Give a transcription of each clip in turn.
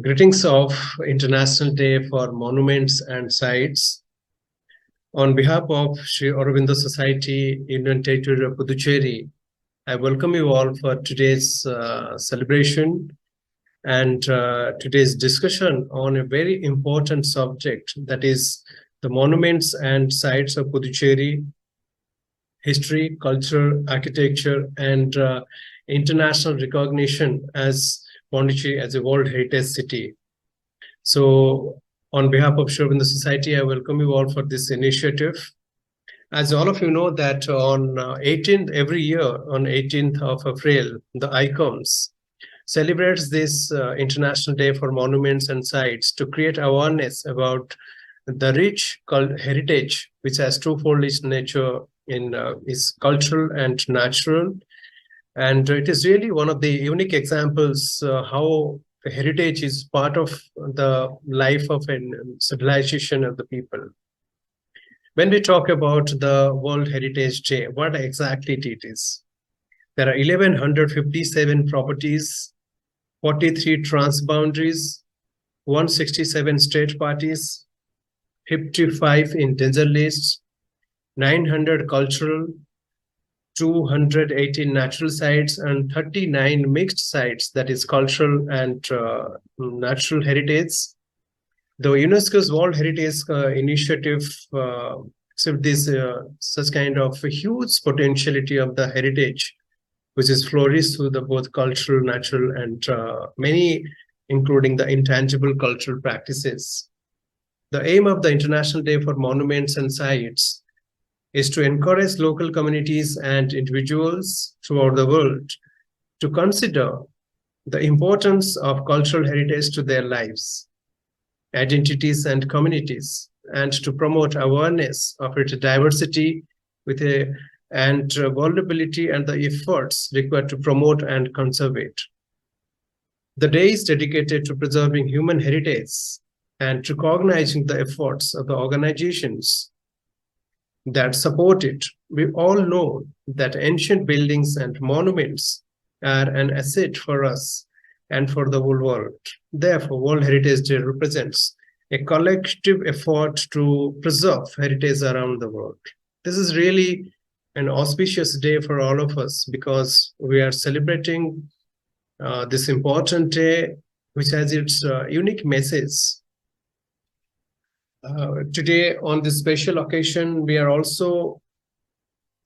Greetings of International Day for Monuments and Sites. On behalf of Aurobindo Society, Union Territory of Puducherry, I welcome you all for today's celebration and today's discussion on a very important subject, that is the monuments and sites of Puducherry, history, culture, architecture, and international recognition as Pondicherry as a World Heritage City. So on behalf of Aurobindo Society, I welcome you all for this initiative. As all of you know that on 18th, every year on 18th of April, the ICOMS celebrates this International Day for Monuments and Sites to create awareness about the rich heritage, which has twofold its nature in is cultural and natural. And it is really one of the unique examples how heritage is part of the life of a civilization of the people. When we talk about the World Heritage Day, what exactly it is? There are 1,157 properties, 43 transboundaries, 167 state parties, 55 in danger lists, 900 cultural, 218 natural sites, and 39 mixed sites, that is cultural and natural heritage. The UNESCO's World Heritage Initiative this such kind of a huge potentiality of the heritage, which is flourished through the both cultural, natural, and many, including the intangible cultural practices. The aim of the International Day for Monuments and Sites is to encourage local communities and individuals throughout the world to consider the importance of cultural heritage to their lives, identities, and communities, and to promote awareness of its diversity and vulnerability and the efforts required to promote and conserve it. The day is dedicated to preserving human heritage and recognizing the efforts of the organizations that support it. We all know that ancient buildings and monuments are an asset for us and for the whole world. Therefore, World Heritage Day represents a collective effort to preserve heritage around the world. This is really an auspicious day for all of us because we are celebrating this important day, which has its unique message. Today, on this special occasion, we are also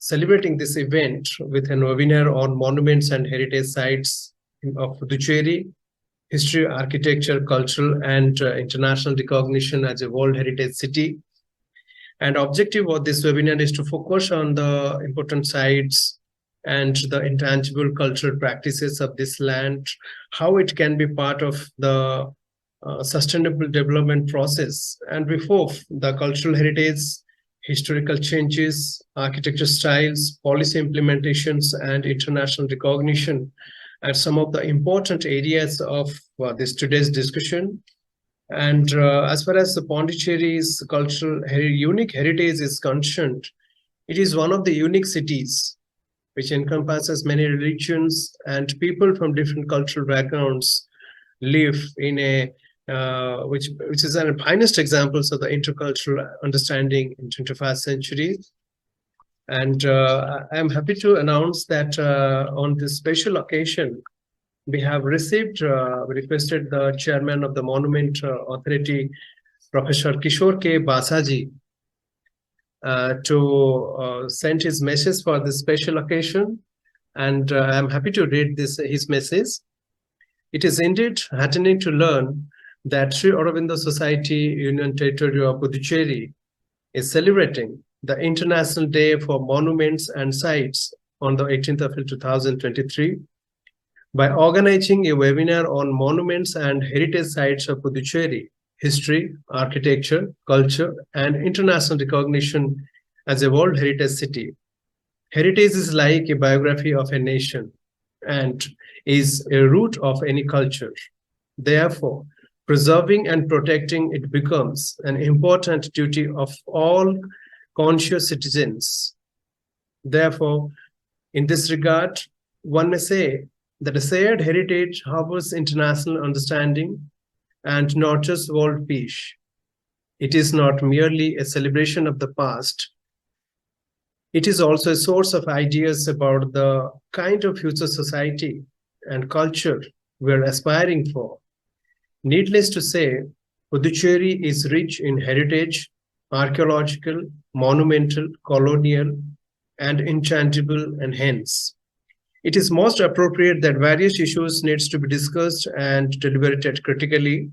celebrating this event with a webinar on monuments and heritage sites of Puducherry, history, architecture, cultural, and international recognition as a World Heritage City. And objective of this webinar is to focus on the important sites and the intangible cultural practices of this land, how it can be part of the sustainable development process, and we hope the cultural heritage, historical changes, architecture styles, policy implementations, and international recognition are some of the important areas of this today's discussion. And as far as the Pondicherry's cultural unique heritage is concerned, it is one of the unique cities which encompasses many religions and people from different cultural backgrounds live in a which is one of the finest examples of the intercultural understanding in 21st century. And I'm happy to announce that on this special occasion, we have requested the chairman of the Monument Authority, Professor Kishor K. Basaji, to send his message for this special occasion. And I'm happy to read his message. It is indeed heartening to learn that Aurobindo Society, Union Territory of Puducherry, is celebrating the International Day for Monuments and Sites on the 18th of April 2023 by organizing a webinar on monuments and heritage sites of Puducherry, history, architecture, culture, and international recognition as a World Heritage City. Heritage is like a biography of a nation and is a root of any culture. Therefore, preserving and protecting it becomes an important duty of all conscious citizens. Therefore, in this regard, one may say that a shared heritage harbors international understanding and not just world peace. It is not merely a celebration of the past. It is also a source of ideas about the kind of future society and culture we're aspiring for. Needless to say, Puducherry is rich in heritage, archaeological, monumental, colonial, and intangible, and hence it is most appropriate that various issues needs to be discussed and deliberated critically,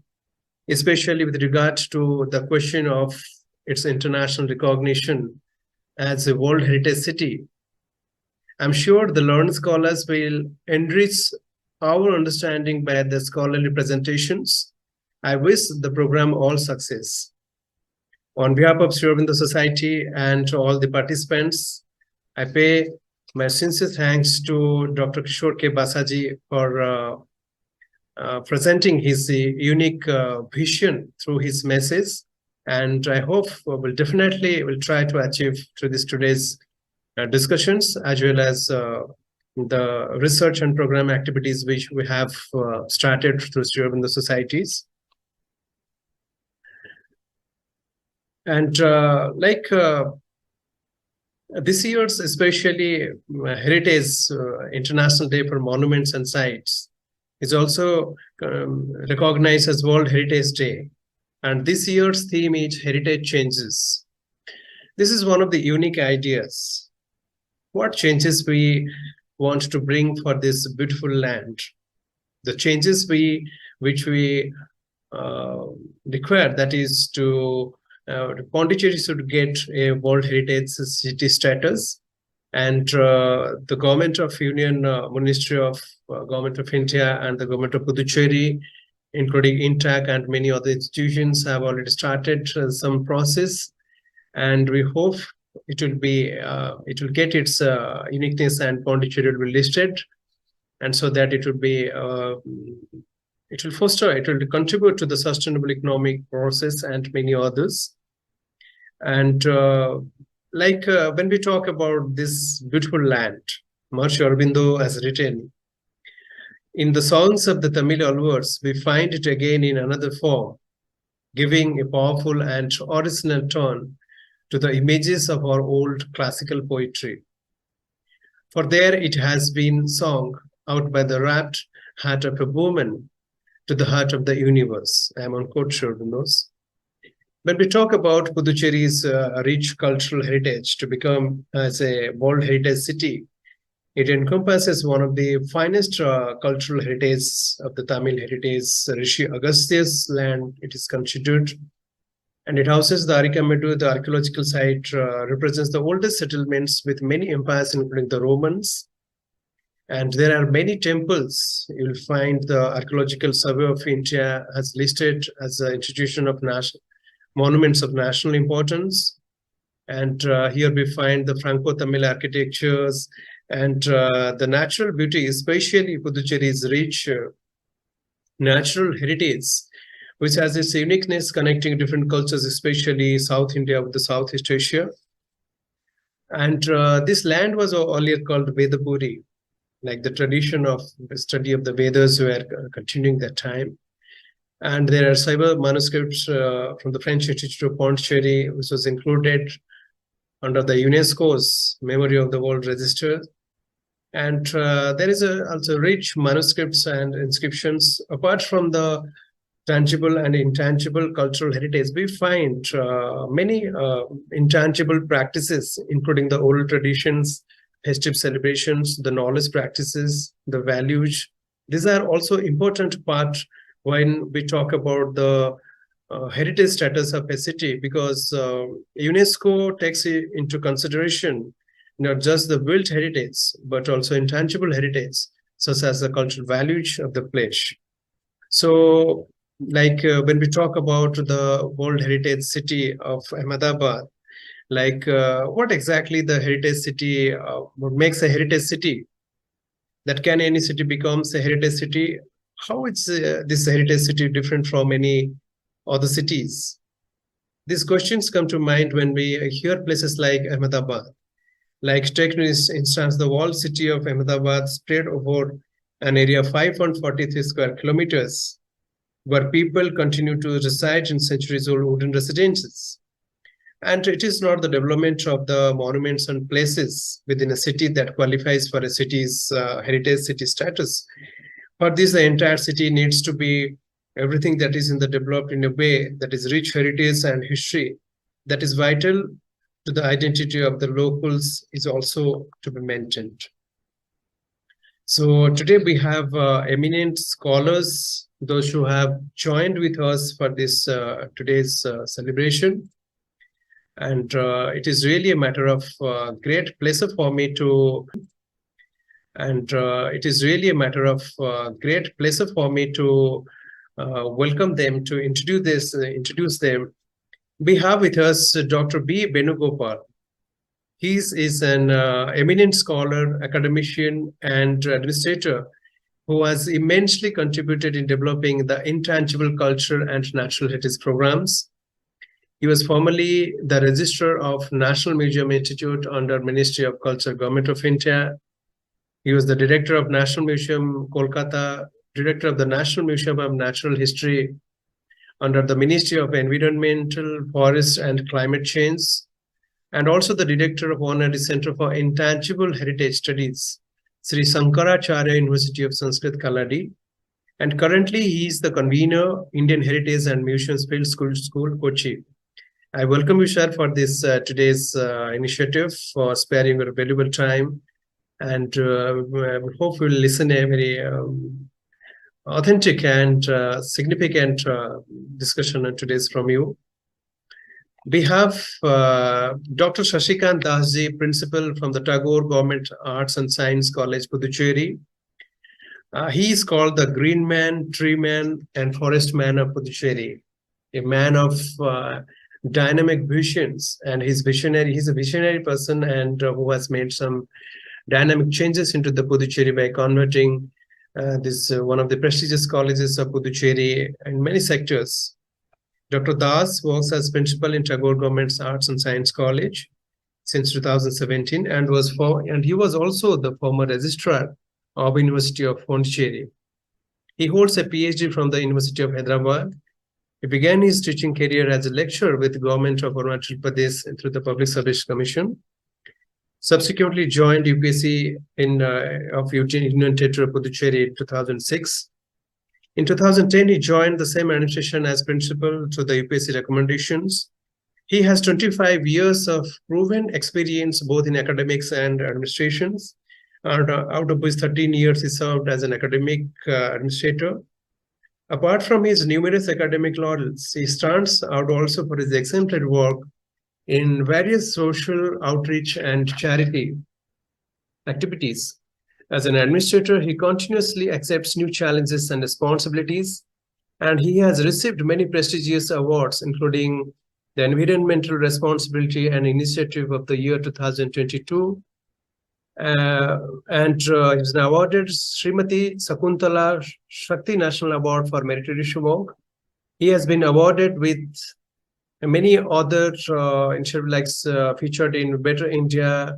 especially with regard to the question of its international recognition as a World Heritage City. I'm sure the learned scholars will enrich our understanding by the scholarly presentations. I wish the program all success. On behalf of Aurobindo Society and all the participants, I pay my sincere thanks to Dr. Kishor K. Basaji for presenting his unique vision through his message. And I hope we'll definitely will try to achieve through today's discussions, as well as the research and program activities which we have started through Aurobindo Societies. And this year's especially Heritage International Day for Monuments and Sites is also recognized as World Heritage Day. And this year's theme is Heritage Changes. This is one of the unique ideas. What changes we want to bring for this beautiful land? The changes which we require, that is to Pondicherry should get a World Heritage City status, and the government of Union Ministry of Government of India and the government of Puducherry, including INTAC and many other institutions, have already started some process, and we hope it will get its uniqueness, and Pondicherry will be listed, and so that it will be it will contribute to the sustainable economic process and many others. And when we talk about this beautiful land, Maharishi Aurobindo has written, in the songs of the Tamil Alvars, we find it again in another form, giving a powerful and original tone to the images of our old classical poetry. For there it has been sung out by the rapt heart of a woman to the heart of the universe. I am on quote Aurobindo's. When we talk about Puducherry's rich cultural heritage to become as a World Heritage City, it encompasses one of the finest cultural heritage of the Tamil heritage, Rishi Agastya's land. It is considered, and it houses the Arikamedu, the archaeological site, represents the oldest settlements with many empires, including the Romans. And there are many temples. You'll find the Archaeological Survey of India has listed as an institution of national monuments of national importance. And here we find the Franco-Tamil architectures and the natural beauty, especially Puducherry's rich natural heritage, which has its uniqueness connecting different cultures, especially South India with the Southeast Asia. And this land was earlier called Vedapuri, like the tradition of the study of the Vedas were continuing that time. And there are Shaiva manuscripts from the French Institute of Pondicherry, which was included under the UNESCO's Memory of the World Register. And there is also rich manuscripts and inscriptions. Apart from the tangible and intangible cultural heritage, we find many intangible practices, including the oral traditions, festive celebrations, the knowledge practices, the values. These are also important part when we talk about the heritage status of a city, because UNESCO takes into consideration not just the built heritage, but also intangible heritage, such as the cultural values of the place. So, when we talk about the World Heritage City of Ahmedabad, what exactly the heritage city, what makes a heritage city? That can any city becomes a heritage city? How is this heritage city different from any other cities? These questions come to mind when we hear places like Ahmedabad. Take for instance, the walled city of Ahmedabad spread over an area of 543 square kilometers. where people continue to reside in centuries-old wooden residences. And it is not the development of the monuments and places within a city that qualifies for a city's heritage city status. For this, the entire city needs to be everything that is in the developed in a way that is rich heritage and history that is vital to the identity of the locals is also to be maintained. So today we have eminent scholars, those who have joined with us for this today's celebration. And it is really a matter of great pleasure for me to welcome them, to introduce them. We have with us Dr. B. Venugopal. He is an eminent scholar, academician, and administrator who has immensely contributed in developing the Intangible Cultural and Natural Heritage programs. He was formerly the Registrar of National Museum Institute under Ministry of Culture, Government of India. He was the Director of National Museum, Kolkata, Director of the National Museum of Natural History under the Ministry of Environmental, Forest and Climate Change, and also the Director of Honorary Center for Intangible Heritage Studies, Sri Sankaracharya University of Sanskrit, Kaladi. And currently he is the convener, Indian Heritage and Museums Field School, Kochi. I welcome you, sir, for this today's initiative, for sparing your valuable time, and we hope you'll listen a very authentic and significant discussion on today's from you. We have Dr. Shashikant Dasji, Principal from the Tagore Government Arts and Science College, Puducherry. He is called the Green Man, Tree Man, and Forest Man of Puducherry, a man of dynamic visions, and he's a visionary person, and who has made some dynamic changes into the Puducherry by converting this one of the prestigious colleges of Puducherry in many sectors. Dr. Das works as principal in Tagore Government's Arts and Science College since 2017, and he was also the former registrar of University of Puducherry. He holds a PhD from the University of Hyderabad. He began his teaching career as a lecturer with the government of Arunachal Pradesh through the Public Service Commission. Subsequently joined UPSC of Union Territory of Puducherry in 2006. In 2010, he joined the same administration as principal to the UPSC recommendations. He has 25 years of proven experience both in academics and administrations. And out of which 13 years he served as an academic administrator. Apart from his numerous academic laurels, he stands out also for his exemplary work in various social outreach and charity activities. As an administrator, he continuously accepts new challenges and responsibilities, and he has received many prestigious awards, including the Environmental Responsibility and Initiative of the year 2022, and he was awarded Srimati Sakuntala Shakti National Award for Meritorious Work. He has been awarded with many other initiatives like featured in Better India,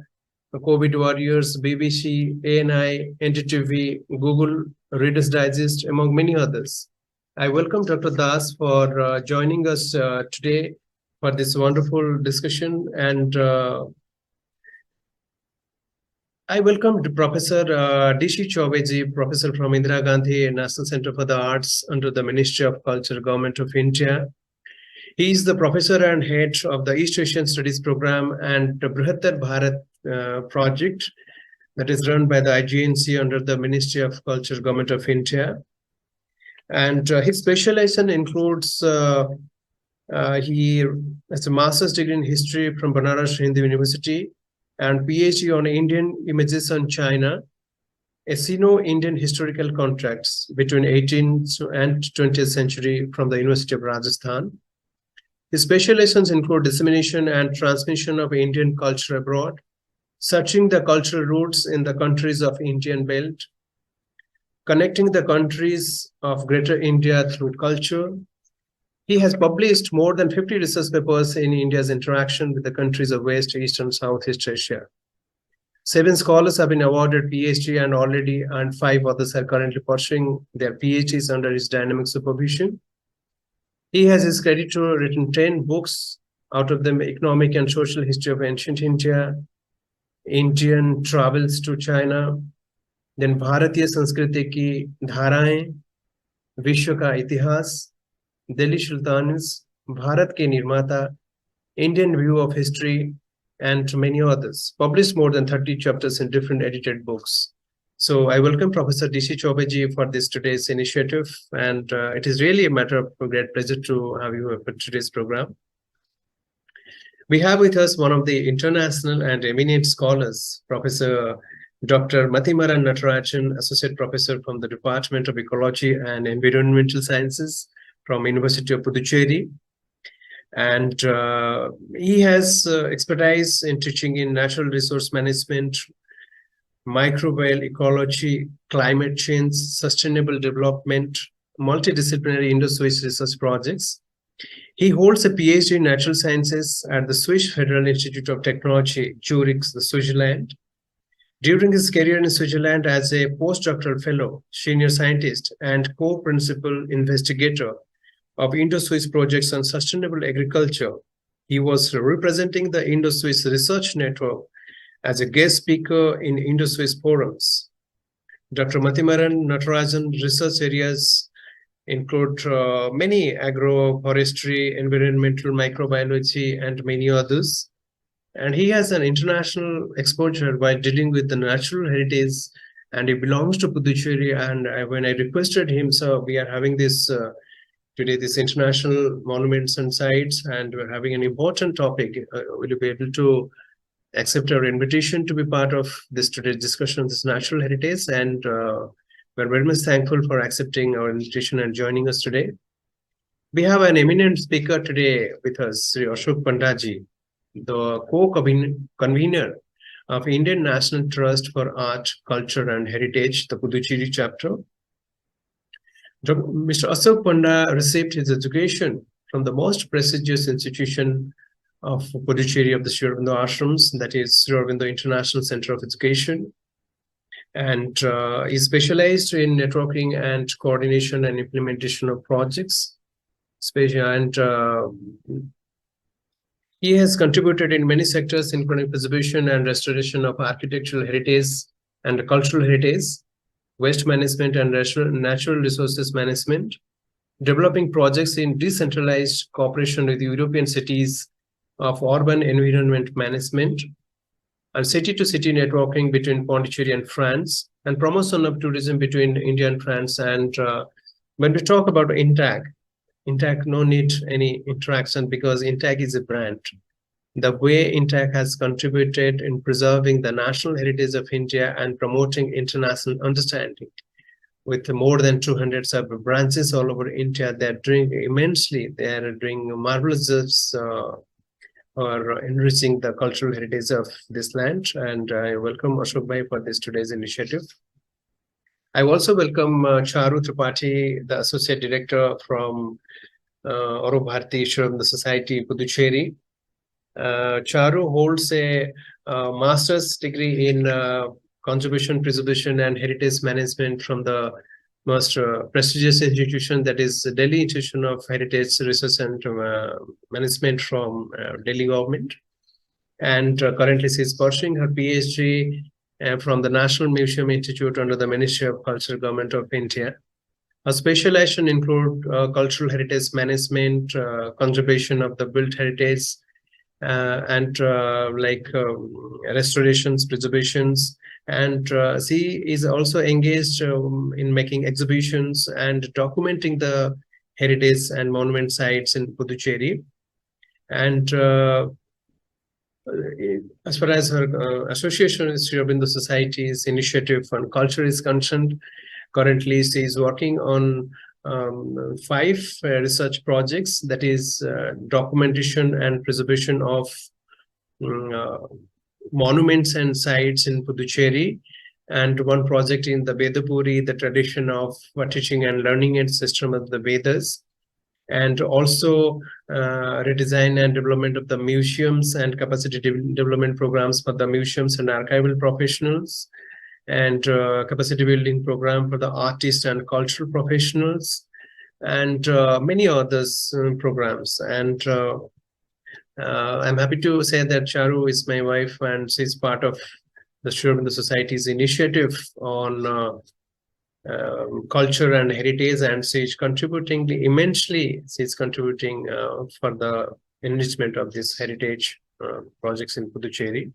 COVID Warriors, BBC, ANI, NDTV, Google, Reader's Digest, among many others. I welcome Dr. Das for joining us today for this wonderful discussion, and I welcome Professor D.C. Chaubeji, Professor from Indira Gandhi National Center for the Arts under the Ministry of Culture, Government of India. He is the professor and head of the East Asian Studies Program and the Brihatar Bharat project that is run by the IGNC under the Ministry of Culture, Government of India. And his specialization includes, he has a master's degree in history from Banaras Hindu University and PhD on Indian images on China, a Sino-Indian historical contracts between 18th and 20th century from the University of Rajasthan. His specializations include dissemination and transmission of Indian culture abroad, searching the cultural roots in the countries of Indian belt, connecting the countries of Greater India through culture. He has published more than 50 research papers in India's interaction with the countries of West, East, and Southeast Asia. 7 scholars have been awarded PhD and 5 others are currently pursuing their PhDs under his dynamic supervision. He has his credit to written 10 books, out of them Economic and Social History of Ancient India, Indian Travels to China, then Bharatiya Sanskriti ki Dharaएं, Vishwa ka Itihas, Delhi Sultans, Bharat ke Nirmata, Indian View of History, and many others, published more than 30 chapters in different edited books. So I welcome Professor D.C. Chaubeji for this today's initiative, and it is really a matter of great pleasure to have you for today's program. We have with us one of the international and eminent scholars, Professor Dr. Mathimaran Natarajan, Associate Professor from the Department of Ecology and Environmental Sciences from University of Puducherry. And he has expertise in teaching in natural resource management, microbial ecology, climate change, sustainable development, multidisciplinary Indo-Swiss research projects. He holds a PhD in natural sciences at the Swiss Federal Institute of Technology, Zurich, Switzerland. During his career in Switzerland as a postdoctoral fellow, senior scientist, and co-principal investigator of Indo-Swiss projects on sustainable agriculture, he was representing the Indo-Swiss Research Network as a guest speaker in Indo-Swiss forums. Dr. Mathimaran Natarajan research areas include many agroforestry, environmental microbiology, and many others. And he has an international exposure while dealing with the natural heritage, and he belongs to Puducherry. And when I requested him, so we are having this today, this international monuments and sites, and we're having an important topic. Will you be able to accept our invitation to be part of this today's discussion on this natural heritage? And we're very much thankful for accepting our invitation and joining us today. We have an eminent speaker today with us, Sri Ashok Pandaji, the co-convener of Indian National Trust for Art, Culture and Heritage, the Puducherry chapter. Mr. Ashok Panda received his education from the most prestigious institution of Puducherry of the Sriaurobindo Ashrams, that is Sriaurobindo International Center of Education. And he specialized in networking and coordination and implementation of projects. And he has contributed in many sectors, including preservation and restoration of architectural heritage and cultural heritage, waste management and natural resources management, developing projects in decentralized cooperation with European cities of urban environment management, and city-to-city networking between Pondicherry and France, and promotion of tourism between India and France. And when we talk about INTAG, no need any interaction because INTAG is a brand. The way INTAG has contributed in preserving the national heritage of India and promoting international understanding, with more than 200 branches all over India, they're doing immensely. They're doing marvelous jobs for enriching the cultural heritage of this land. And I welcome Ashok Bhai for this today's initiative. I also welcome Kishor Tripathy, the Associate Director from AuroBharati Aurobindo Society, Puducherry. Charu holds a master's degree in conservation, preservation, and heritage management from the most prestigious institution, that is the Delhi Institute of Heritage Research and Management from Delhi government. And currently she is pursuing her PhD from the National Museum Institute under the Ministry of Culture, Government of India. Her specialization include cultural heritage management, conservation of the built heritage, and restorations, preservations. And she is also engaged in making exhibitions and documenting the heritage and monument sites in Puducherry. And as far as her association with Aurobindo Society's initiative on culture is concerned, currently she is working on 5 research projects, that is documentation and preservation of monuments and sites in Puducherry, and 1 project in the Vedapuri, the tradition of teaching and learning and system of the Vedas, and also redesign and development of the museums and capacity development programs for the museums and archival professionals, and capacity building program for the artists and cultural professionals, and many others programs. And I'm happy to say that Charu is my wife, and she's part of the Aurobindo Society's initiative on culture and heritage, and she's contributing immensely. She's contributing for the enrichment of this heritage projects in Puducherry.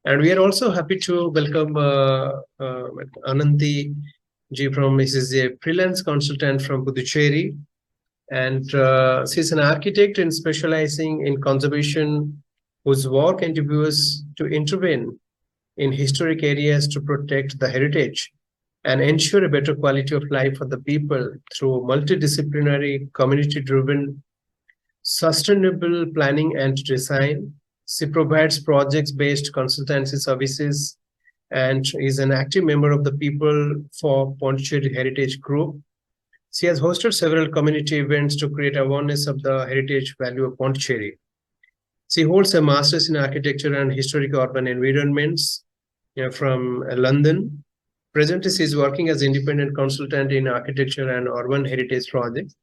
And we are also happy to welcome Ananti ji from, she's a freelance consultant from Puducherry, and she's an architect and specializing in conservation, whose work endeavors to intervene in historic areas to protect the heritage and ensure a better quality of life for the people through multidisciplinary, community-driven, sustainable planning and design. She provides projects-based consultancy services and is an active member of the People for Pondicherry Heritage Group. She has hosted several community events to create awareness of the heritage value of Pondicherry. She holds a master's in architecture and historic urban environments from London. Presently, she is working as independent consultant in architecture and urban heritage projects.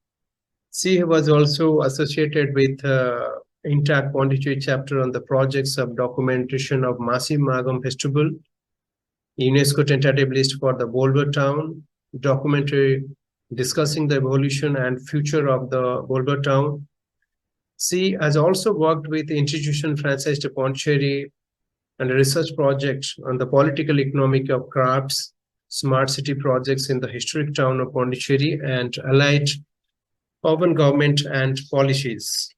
She was also associated with Intact Pondicherry chapter on the projects of documentation of Massive Magam Festival, UNESCO tentative list for the Bolvar town, documentary discussing the evolution and future of the Bolvar town. She has also worked with the institution franchised to Pondicherry and a research project on the political economic of crafts, smart city projects in the historic town of Pondicherry and allied urban government and policies.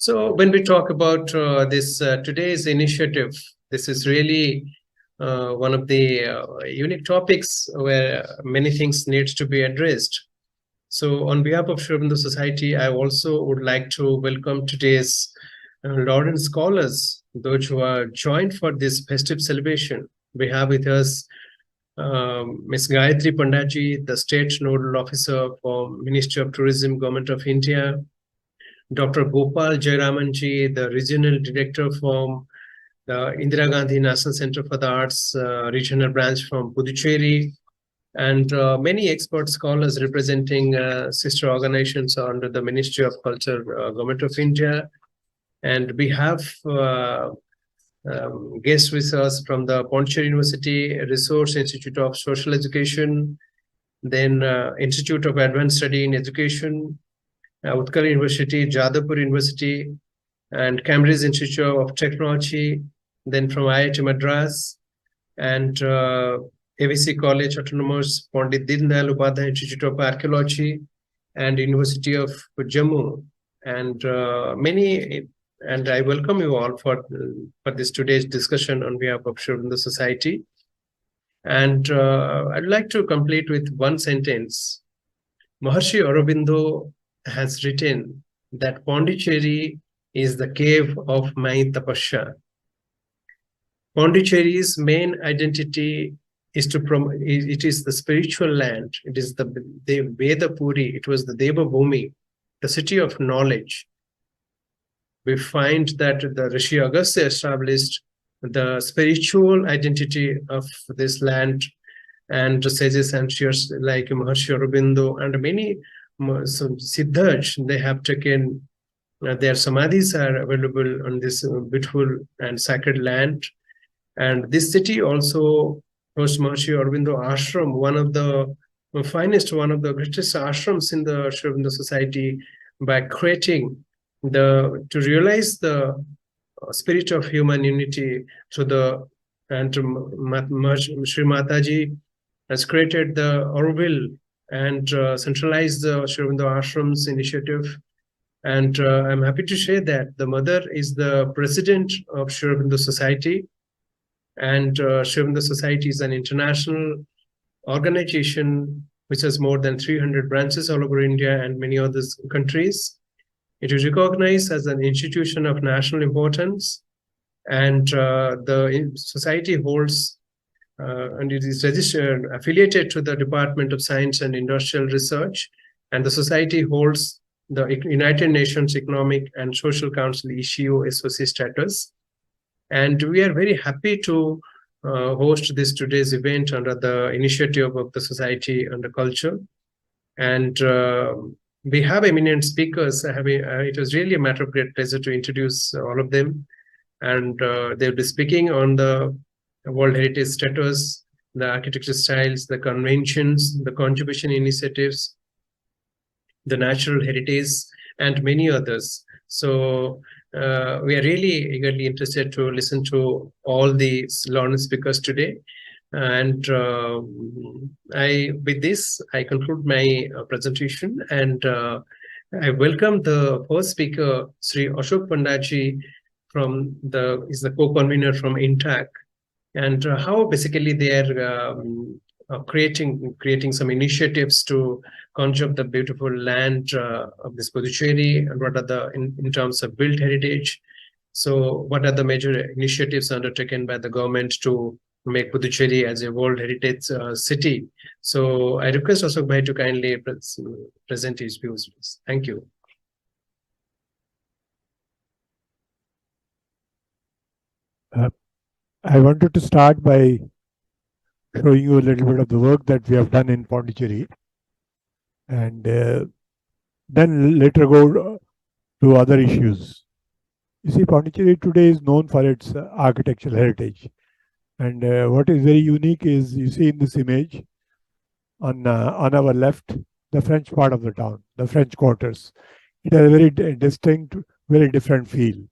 So when we talk about this today's initiative, this is really one of the unique topics where many things needs to be addressed. So on behalf of Aurobindo Society, I also would like to welcome today's Lawrence scholars, those who are joined for this festive celebration. We have with us Ms. Gayatri Pandaji, the State Nodal Officer for Ministry of Tourism, Government of India, Dr. Gopal Jayaramanji, the Regional Director from the Indira Gandhi National Center for the Arts Regional Branch from Puducherry, and many expert scholars representing sister organizations under the Ministry of Culture, Government of India. And we have guests with us from the Pondicherry University, Resource Institute of Social Education, then Institute of Advanced Study in Education, Utkal University, Jadavpur University, and Cambridge Institute of Technology, then from IIT Madras, and AVC College Autonomous, Pandit Dindayal Upadhyay Institute of Archaeology, and University of Jammu, and many. And I welcome you all for this today's discussion on behalf of Aurobindo Society. And I'd like to complete with one sentence. Maharshi Aurobindo has written that Pondicherry is the cave of my tapasya. Pondicherry's main identity is it is the spiritual land. It is the Vedapuri. It was the Deva Bhumi, the city of knowledge. We find that the Rishi Agastya established the spiritual identity of this land, and sages and seers like Maharshi Aurobindo and many Siddharths, they have taken their samadhis are available on this beautiful and sacred land. And this city also hosts Maharshi Aurobindo Ashram, one of the finest, one of the greatest ashrams in the Aurobindo Society, by creating to realize the spirit of human unity through the, and Sri Mataji has created the Orville and centralized the Aurobindo Ashrams initiative. And I'm happy to share that the mother is the president of Aurobindo Society, and Aurobindo Society is an international organization which has more than 300 branches all over India and many other countries. It is recognized as an institution of national importance, And the society holds and it is registered, affiliated to the Department of Science and Industrial Research, and the society holds the United Nations Economic and Social Council issue SOC status. And we are very happy to host this today's event under the initiative of the Society under Culture. And we have eminent speakers. It was really a matter of great pleasure to introduce all of them. And they'll be speaking on the World Heritage status, the architecture styles, the conventions, the contribution initiatives, the natural heritage, and many others. So we are really eagerly interested to listen to all the learned speakers today. And with this, I conclude my presentation, and I welcome the first speaker, Sri Ashok Pandaji, is the co-convener from INTAC, and how basically they are creating some initiatives to conserve the beautiful land of this Puducherry, and what are the in terms of built heritage. So what are the major initiatives undertaken by the government to make Puducherry as a World Heritage city? So I request Ashok Bhai to kindly present his views, please. Thank you. I wanted to start by showing you a little bit of the work that we have done in Pondicherry, and then later go to other issues. You see, Pondicherry today is known for its architectural heritage, and what is very unique is, you see in this image on our left, the French part of the town, the French quarters. It has a very distinct, very different feel.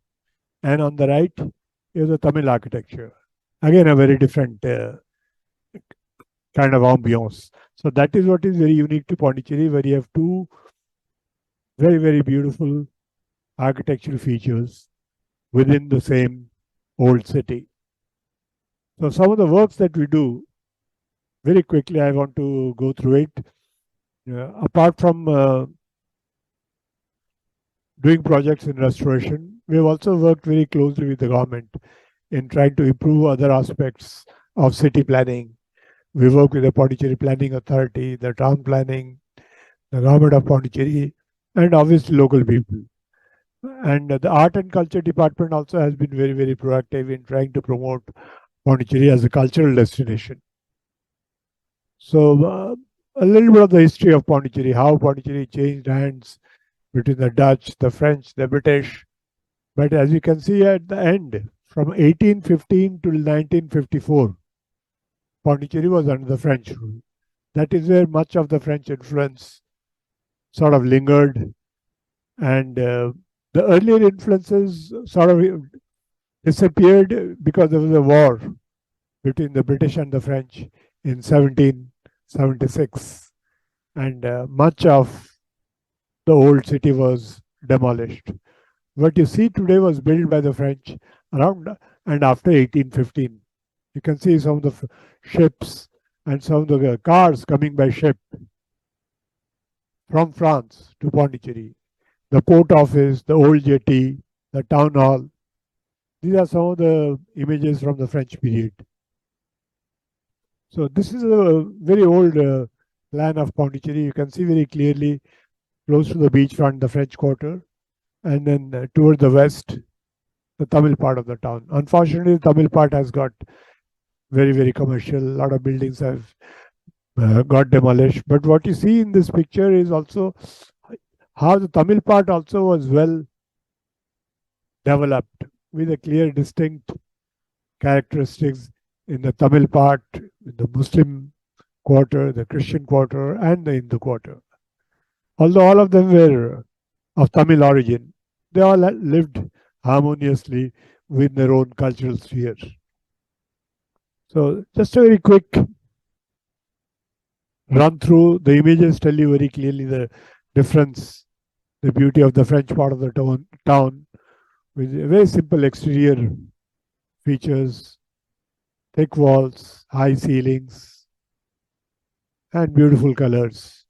And on the right is the Tamil architecture. Again, a very different kind of ambiance. So that is what is very unique to Pondicherry, where you have two very, very beautiful architectural features within the same old city. So some of the works that we do, very quickly I want to go through it. Apart from doing projects in restoration, we have also worked very closely with the government in trying to improve other aspects of city planning. We work with the Pondicherry Planning Authority, the town planning, the government of Pondicherry, and obviously local people. And the art and culture department also has been very, very proactive in trying to promote Pondicherry as a cultural destination. So a little bit of the history of Pondicherry, how Pondicherry changed hands between the Dutch, the French, the British. But as you can see at the end, from 1815 to 1954, Pondicherry was under the French rule. That is where much of the French influence sort of lingered, and the earlier influences sort of disappeared because there was a war between the British and the French in 1776, and much of the old city was demolished. What you see today was built by the French around and after 1815. You can see some of the ships and some of the cars coming by ship from France to Pondicherry. The port office, the old jetty, the town hall. These are some of the images from the French period. So this is a very old plan of Pondicherry. You can see very clearly close to the beachfront, the French Quarter, and then toward the west, the Tamil part of the town. Unfortunately, the Tamil part has got very, very commercial. A lot of buildings have got demolished. But what you see in this picture is also how the Tamil part also was well developed with a clear, distinct characteristics in the Tamil part, the Muslim quarter, the Christian quarter, and the Hindu quarter. Although all of them were of Tamil origin, they all lived harmoniously within their own cultural sphere. So just a very quick run through. The images tell you very clearly the difference, the beauty of the French part of the town with very simple exterior features, thick walls, high ceilings, and beautiful colors.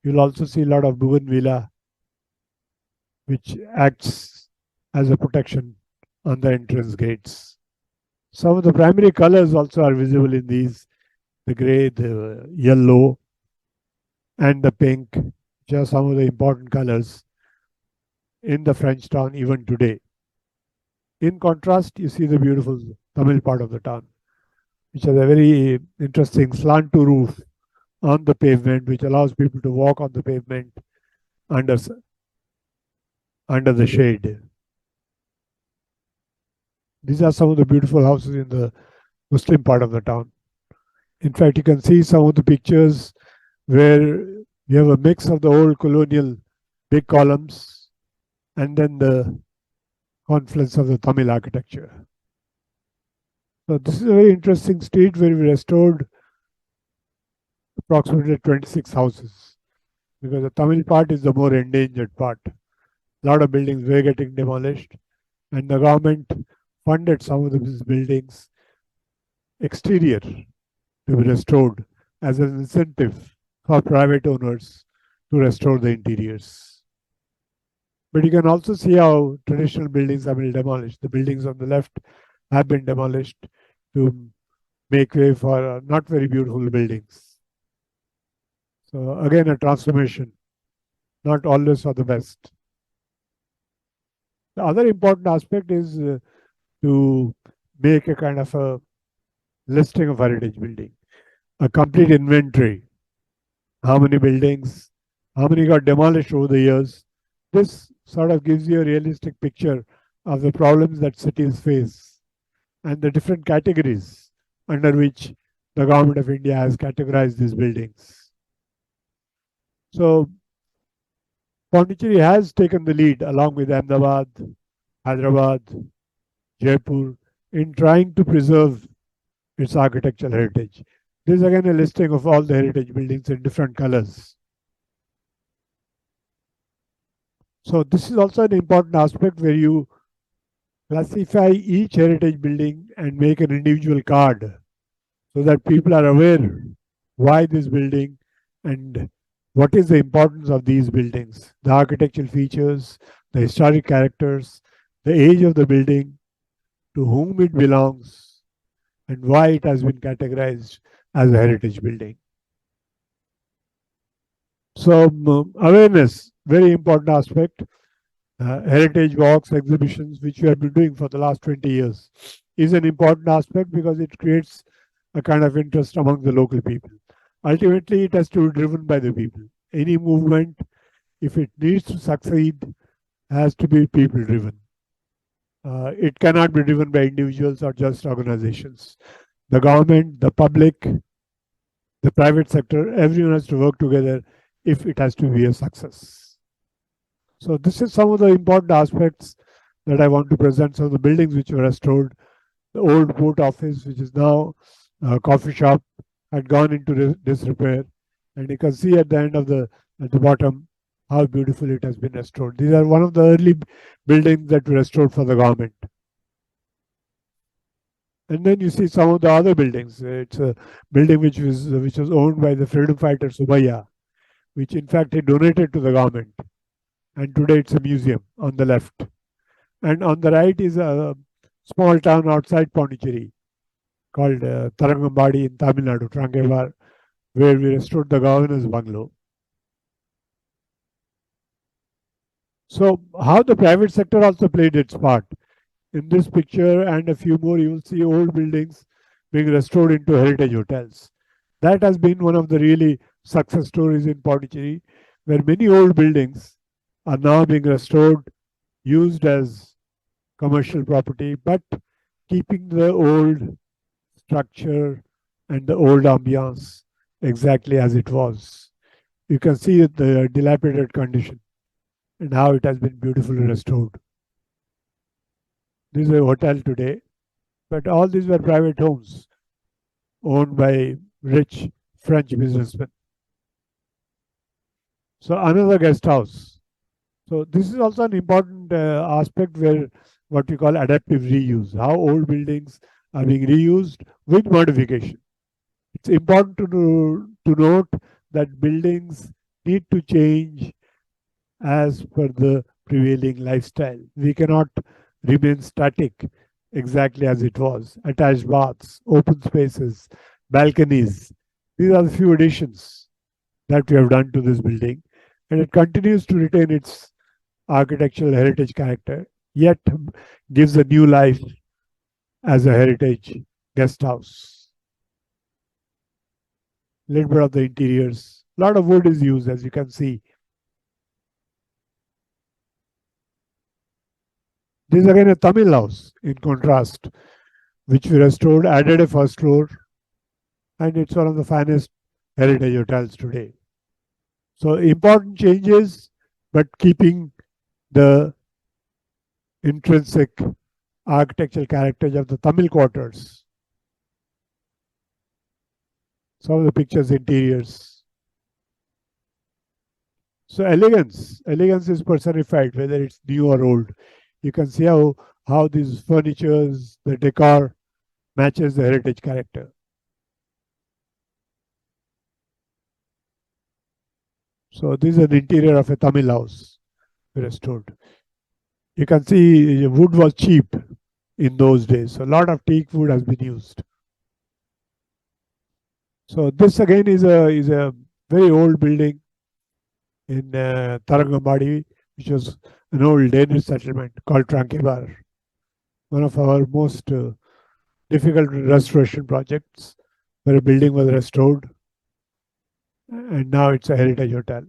You'll also see a lot of bougainvillea, which acts as a protection on the entrance gates. Some of the primary colors also are visible in these, the grey, the yellow, and the pink, which are some of the important colors in the French town even today. In contrast, you see the beautiful Tamil part of the town, which has a very interesting slant to roof on the pavement, which allows people to walk on the pavement under the shade. These are some of the beautiful houses in the Muslim part of the town. In fact, you can see some of the pictures where you have a mix of the old colonial big columns and then the confluence of the Tamil architecture. So this is a very interesting street where we restored approximately 26 houses, because the Tamil part is the more endangered part. A lot of buildings were getting demolished, and the government funded some of these buildings exterior to be restored as an incentive for private owners to restore the interiors. But you can also see how traditional buildings have been demolished. The buildings on the left have been demolished to make way for not very beautiful buildings. So again, a transformation, not always for the best. The other important aspect is to make a kind of a listing of heritage building, a complete inventory. How many buildings, how many got demolished over the years. This sort of gives you a realistic picture of the problems that cities face and the different categories under which the government of India has categorized these buildings. So Pondicherry has taken the lead along with Ahmedabad, Hyderabad, Jaipur in trying to preserve its architectural heritage. This is again a listing of all the heritage buildings in different colors. So this is also an important aspect where you classify each heritage building and make an individual card so that people are aware why this building and what is the importance of these buildings, the architectural features, the historic characters, the age of the building, to whom it belongs, and why it has been categorized as a heritage building. So awareness, very important aspect. Heritage walks, exhibitions, which we have been doing for the last 20 years, is an important aspect because it creates a kind of interest among the local people. Ultimately, it has to be driven by the people. Any movement, if it needs to succeed, has to be people driven. It cannot be driven by individuals or just organizations. The government, the public, the private sector, everyone has to work together if it has to be a success. So this is some of the important aspects that I want to present. Some of the buildings which were restored. The old port office, which is now a coffee shop, had gone into disrepair. And you can see at the end of at the bottom, how beautiful it has been restored. These are one of the early buildings that were restored for the government. And then you see some of the other buildings. It's a building which was owned by the freedom fighter Subhaya, which in fact he donated to the government. And today it's a museum on the left. And on the right is a small town outside Pondicherry called Tarangambadi in Tamil Nadu, Trangevar, where we restored the governor's bungalow. So how the private sector also played its part. In this picture and a few more, you will see old buildings being restored into heritage hotels. That has been one of the really success stories in Pondicherry, where many old buildings are now being restored, used as commercial property, but keeping the old structure and the old ambiance exactly as it was. You can see the dilapidated condition and how it has been beautifully restored. This is a hotel today, but all these were private homes owned by rich French businessmen. So another guest house. So this is also an important aspect where what we call adaptive reuse, how old buildings are being reused with modification. It's important to note that buildings need to change as per the prevailing lifestyle. We cannot remains static exactly as it was. Attached baths, open spaces, balconies. These are the few additions that we have done to this building, and it continues to retain its architectural heritage character, yet gives a new life as a heritage guest house. Little bit of the interiors. A lot of wood is used, as you can see. This is again a Tamil house, in contrast, which we restored, added a first floor, and it's one of the finest heritage hotels today. So important changes, but keeping the intrinsic architectural characters of the Tamil quarters. Some of the pictures, interiors. So elegance is personified, whether it's new or old. You can see how these furnitures, the decor matches the heritage character. So this is an interior of a Tamil house restored. You can see wood was cheap in those days. So a lot of teak wood has been used. So this again is a very old building in Tarangambadi, which was an old Danish settlement called Trankebar. One of our most difficult restoration projects, where a building was restored, and now it's a heritage hotel,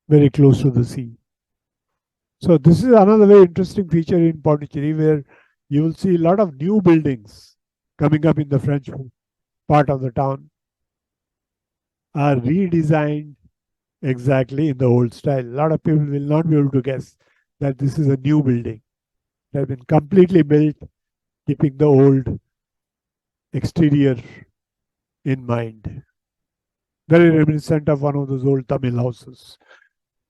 very close to the sea. So this is another very interesting feature in Pondicherry, where you will see a lot of new buildings coming up in the French part of the town are redesigned exactly in the old style. A lot of people will not be able to guess that this is a new building. It has been completely built keeping the old exterior in mind. Very reminiscent of one of those old Tamil houses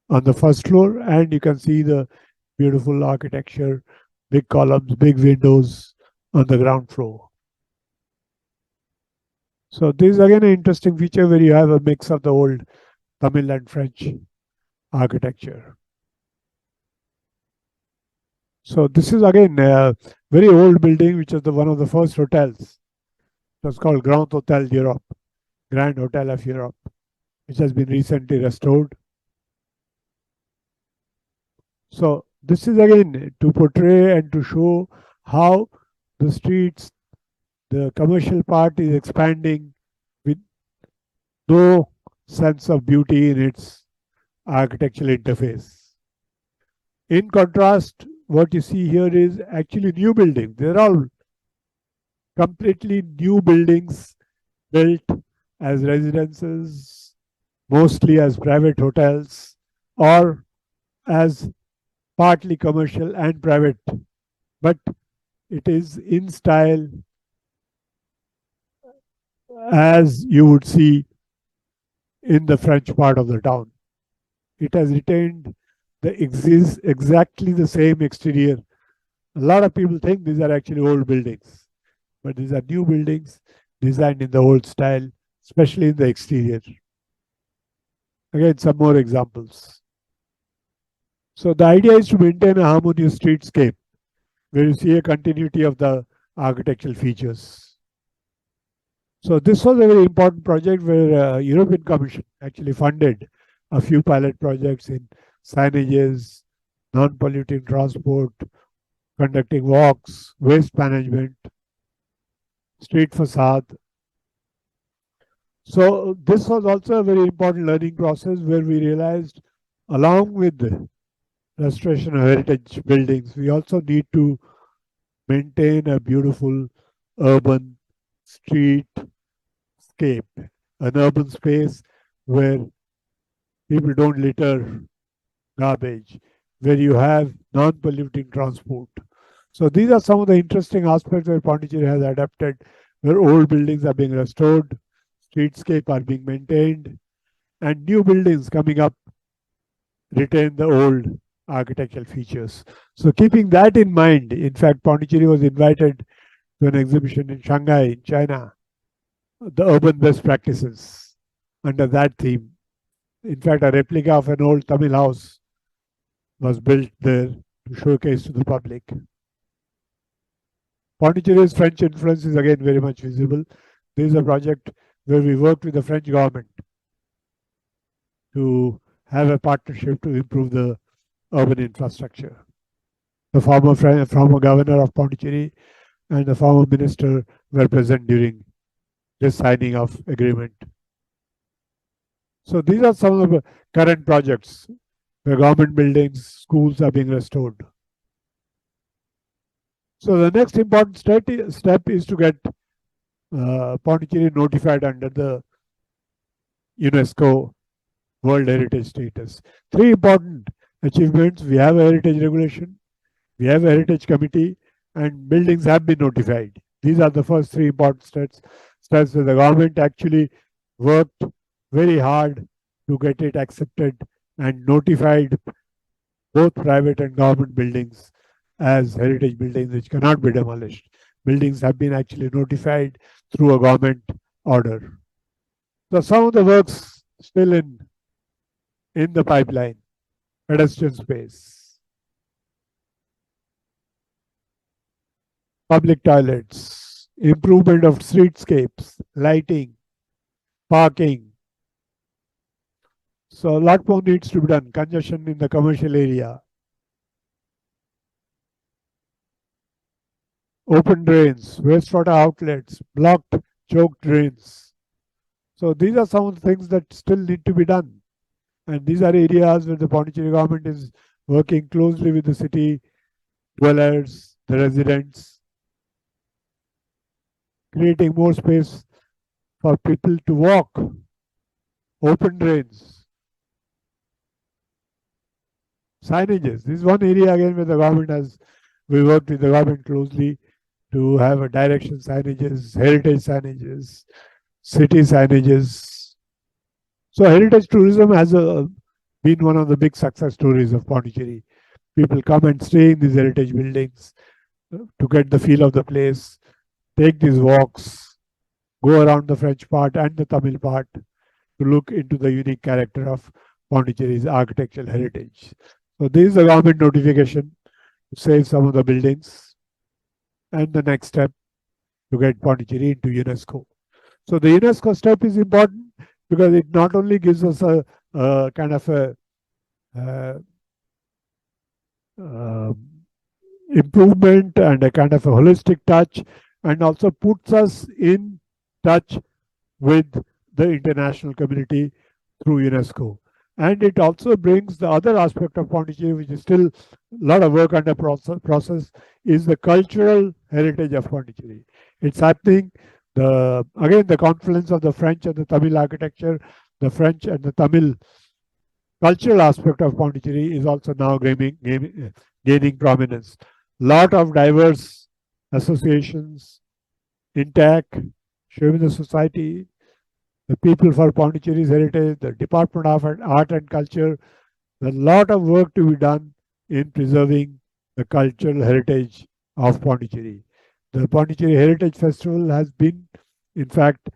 on the first floor, and you can see the beautiful architecture, big columns, big windows on the ground floor. So this is again an interesting feature where you have a mix of the old Tamil and French architecture. So this is again a very old building, which is one of the first hotels. It was called Grand Hotel d'Europe, Grand Hotel of Europe, which has been recently restored. So this is again to portray and to show how the streets, the commercial part is expanding with no sense of beauty in its architectural interface. In contrast, what you see here is actually new buildings. They're all completely new buildings built as residences, mostly as private hotels, or as partly commercial and private, but it is in style as you would see in the French part of the town. It has retained exactly the same exterior. A lot of people think these are actually old buildings, but these are new buildings designed in the old style, especially in the exterior. Again, some more examples. So the idea is to maintain a harmonious streetscape where you see a continuity of the architectural features. So this was a very important project where European Commission actually funded a few pilot projects in signages, non-polluting transport, conducting walks, waste management, street facade. So this was also a very important learning process where we realized, along with the restoration of heritage buildings, we also need to maintain a beautiful urban streetscape, an urban space where people don't litter garbage, where you have non-polluting transport. So these are some of the interesting aspects where Pondicherry has adapted, where old buildings are being restored, streetscape are being maintained, and new buildings coming up retain the old architectural features. So keeping that in mind, in fact, Pondicherry was invited to an exhibition in Shanghai, in China, the urban best practices under that theme. In fact, a replica of an old Tamil house was built there to showcase to the public. Pondicherry's French influence is again very much visible. This is a project where we worked with the French government to have a partnership to improve the urban infrastructure. The former governor of Pondicherry and the former minister were present during this signing of agreement. So these are some of the current projects where government buildings, schools are being restored. So the next important step is to get Pondicherry notified under the UNESCO World Heritage status. Three important achievements. We have a heritage regulation, we have a heritage committee, and buildings have been notified. These are the first three important steps where the government actually worked very hard to get it accepted and notified both private and government buildings as heritage buildings which cannot be demolished. Buildings have been actually notified through a government order. So some of the works still in the pipeline. Pedestrian space, public toilets, improvement of streetscapes, lighting, parking. So a lot more needs to be done. Congestion in the commercial area. Open drains, wastewater outlets, blocked, choked drains. So these are some of the things that still need to be done. And these are areas where the Pondicherry government is working closely with the city dwellers, the residents, creating more space for people to walk, open drains, signages. This is one area again where the government we worked with the government closely to have a direction signages, heritage signages, city signages. So heritage tourism has been one of the big success stories of Pondicherry. People come and stay in these heritage buildings to get the feel of the place, take these walks, go around the French part and the Tamil part to look into the unique character of Pondicherry's architectural heritage. So this is a government notification to save some of the buildings, and the next step to get Pondicherry into UNESCO. So the UNESCO step is important because it not only gives us a kind of a improvement and a kind of a holistic touch, and also puts us in touch with the international community through UNESCO. And it also brings the other aspect of Pondicherry, which is still a lot of work under process, is the cultural heritage of Pondicherry. It's happening. Again, the confluence of the French and the Tamil architecture, the French and the Tamil cultural aspect of Pondicherry is also now gaining prominence. Lot of diverse associations, INTAC, Aurobindo Society, the People for Pondicherry's Heritage, the Department of Art and Culture. There's a lot of work to be done in preserving the cultural heritage of Pondicherry. The Pondicherry Heritage Festival has been, in fact,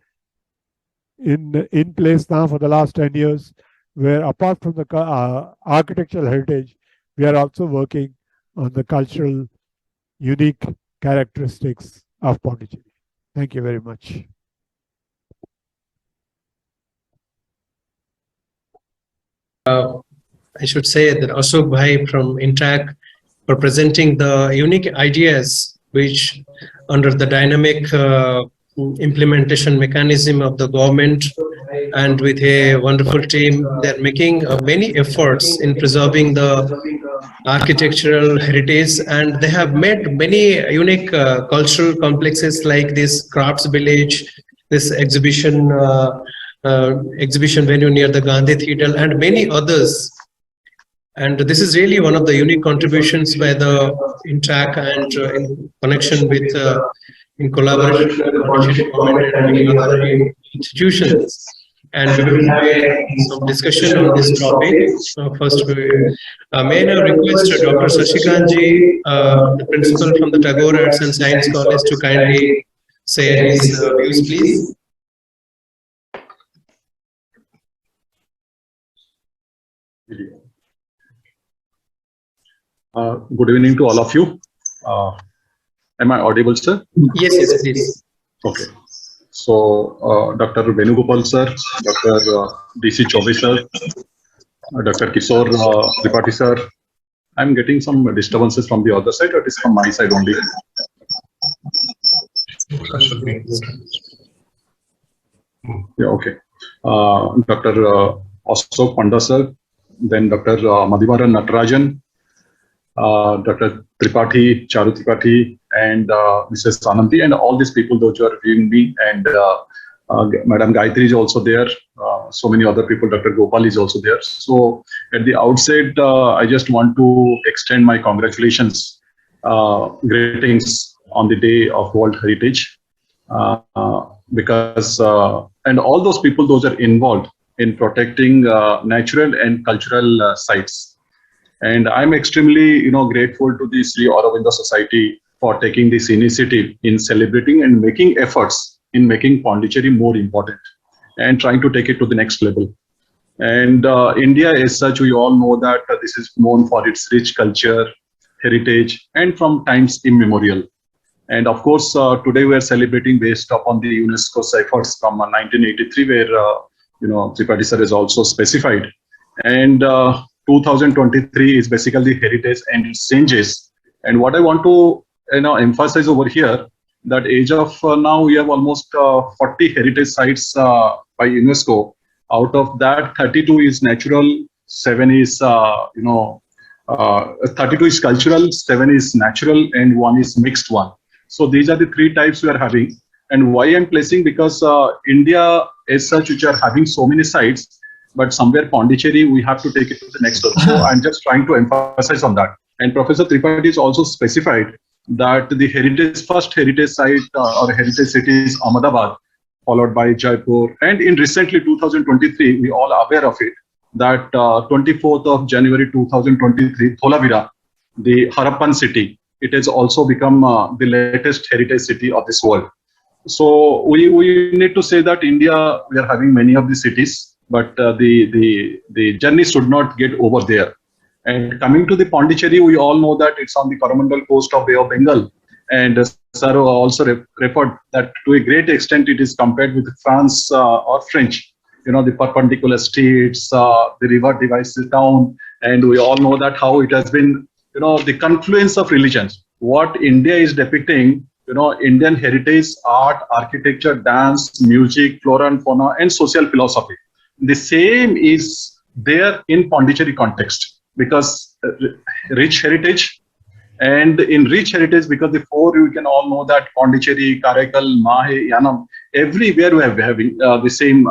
in place now for the last 10 years, where apart from the architectural heritage, we are also working on the cultural unique characteristics of Pondicherry. Thank you very much. I should say that Ashok Bhai from Intac for presenting the unique ideas which under the dynamic implementation mechanism of the government and with a wonderful team, they're making many efforts in preserving the architectural heritage, and they have made many unique cultural complexes like this crafts village, this exhibition venue near the Gandhi Theatre, and many others. And this is really one of the unique contributions by the Intac and in connection with, in collaboration with the Pondicherry government and many other institutions. And we will have some discussion on this topic. First, may I now request Dr. Sasikanji, the principal from the Tagore Arts and Science College, to kindly share his views, please. Good evening to all of you. Am I audible, sir? Yes, yes, please. Okay. So, Dr. Venugopal sir, Dr. DC Chaudhary sir, Dr. Kishor Tripathy sir. I'm getting some disturbances from the other side, or it is from my side only. Yeah, okay. Dr. Ashok Panda sir, then Dr. Madhivaran Natarajan, Dr. Tripathi, Charu Tripathi, and Mrs. Ananti, and all these people, those who are viewing me, and Madam Gayatri is also there. So many other people, Dr. Gopal is also there. So at the outset, I just want to extend my congratulations, greetings on the day of World Heritage, because and all those people, those are involved in protecting natural and cultural sites. And I'm extremely, grateful to the Sri-Aurobindo Society for taking this initiative in celebrating and making efforts in making Pondicherry more important and trying to take it to the next level. And India, as such, we all know that this is known for its rich culture, heritage, and from times immemorial. And of course, today we are celebrating based upon the UNESCO's efforts from 1983, where Tripathi sir is also specified. And 2023 is basically heritage and its changes. And what I want to emphasize over here, that age of now we have almost 40 heritage sites by UNESCO. Out of that, 32 is natural, 7 is 32 is cultural, 7 is natural, and 1 is mixed one. So these are the 3 types we are having. And why I'm placing, because India as such, which are having so many sites, but somewhere Pondicherry, we have to take it to the next level. So I'm just trying to emphasize on that. And Professor Tripathi is also specified that the first heritage site or heritage city is Ahmedabad, followed by Jaipur. And in recently 2023, we all are aware of it, that 24th of January 2023, Dholavira, the Harappan city, it has also become the latest heritage city of this world. So we need to say that India, we are having many of the cities, but the journey should not get over there. And coming to the Pondicherry, we all know that it's on the Coromandel coast of Bay of Bengal. And sir also referred that to a great extent it is compared with France or French. The perpendicular streets, the river divides the town, and we all know that how it has been, the confluence of religions. What India is depicting, Indian heritage, art, architecture, dance, music, flora and fauna, and social philosophy. The same is there in Pondicherry context, because rich heritage, and in rich heritage, because the 4 you can all know that Pondicherry, Karaikal, Mahe, Yanam, everywhere we are having the same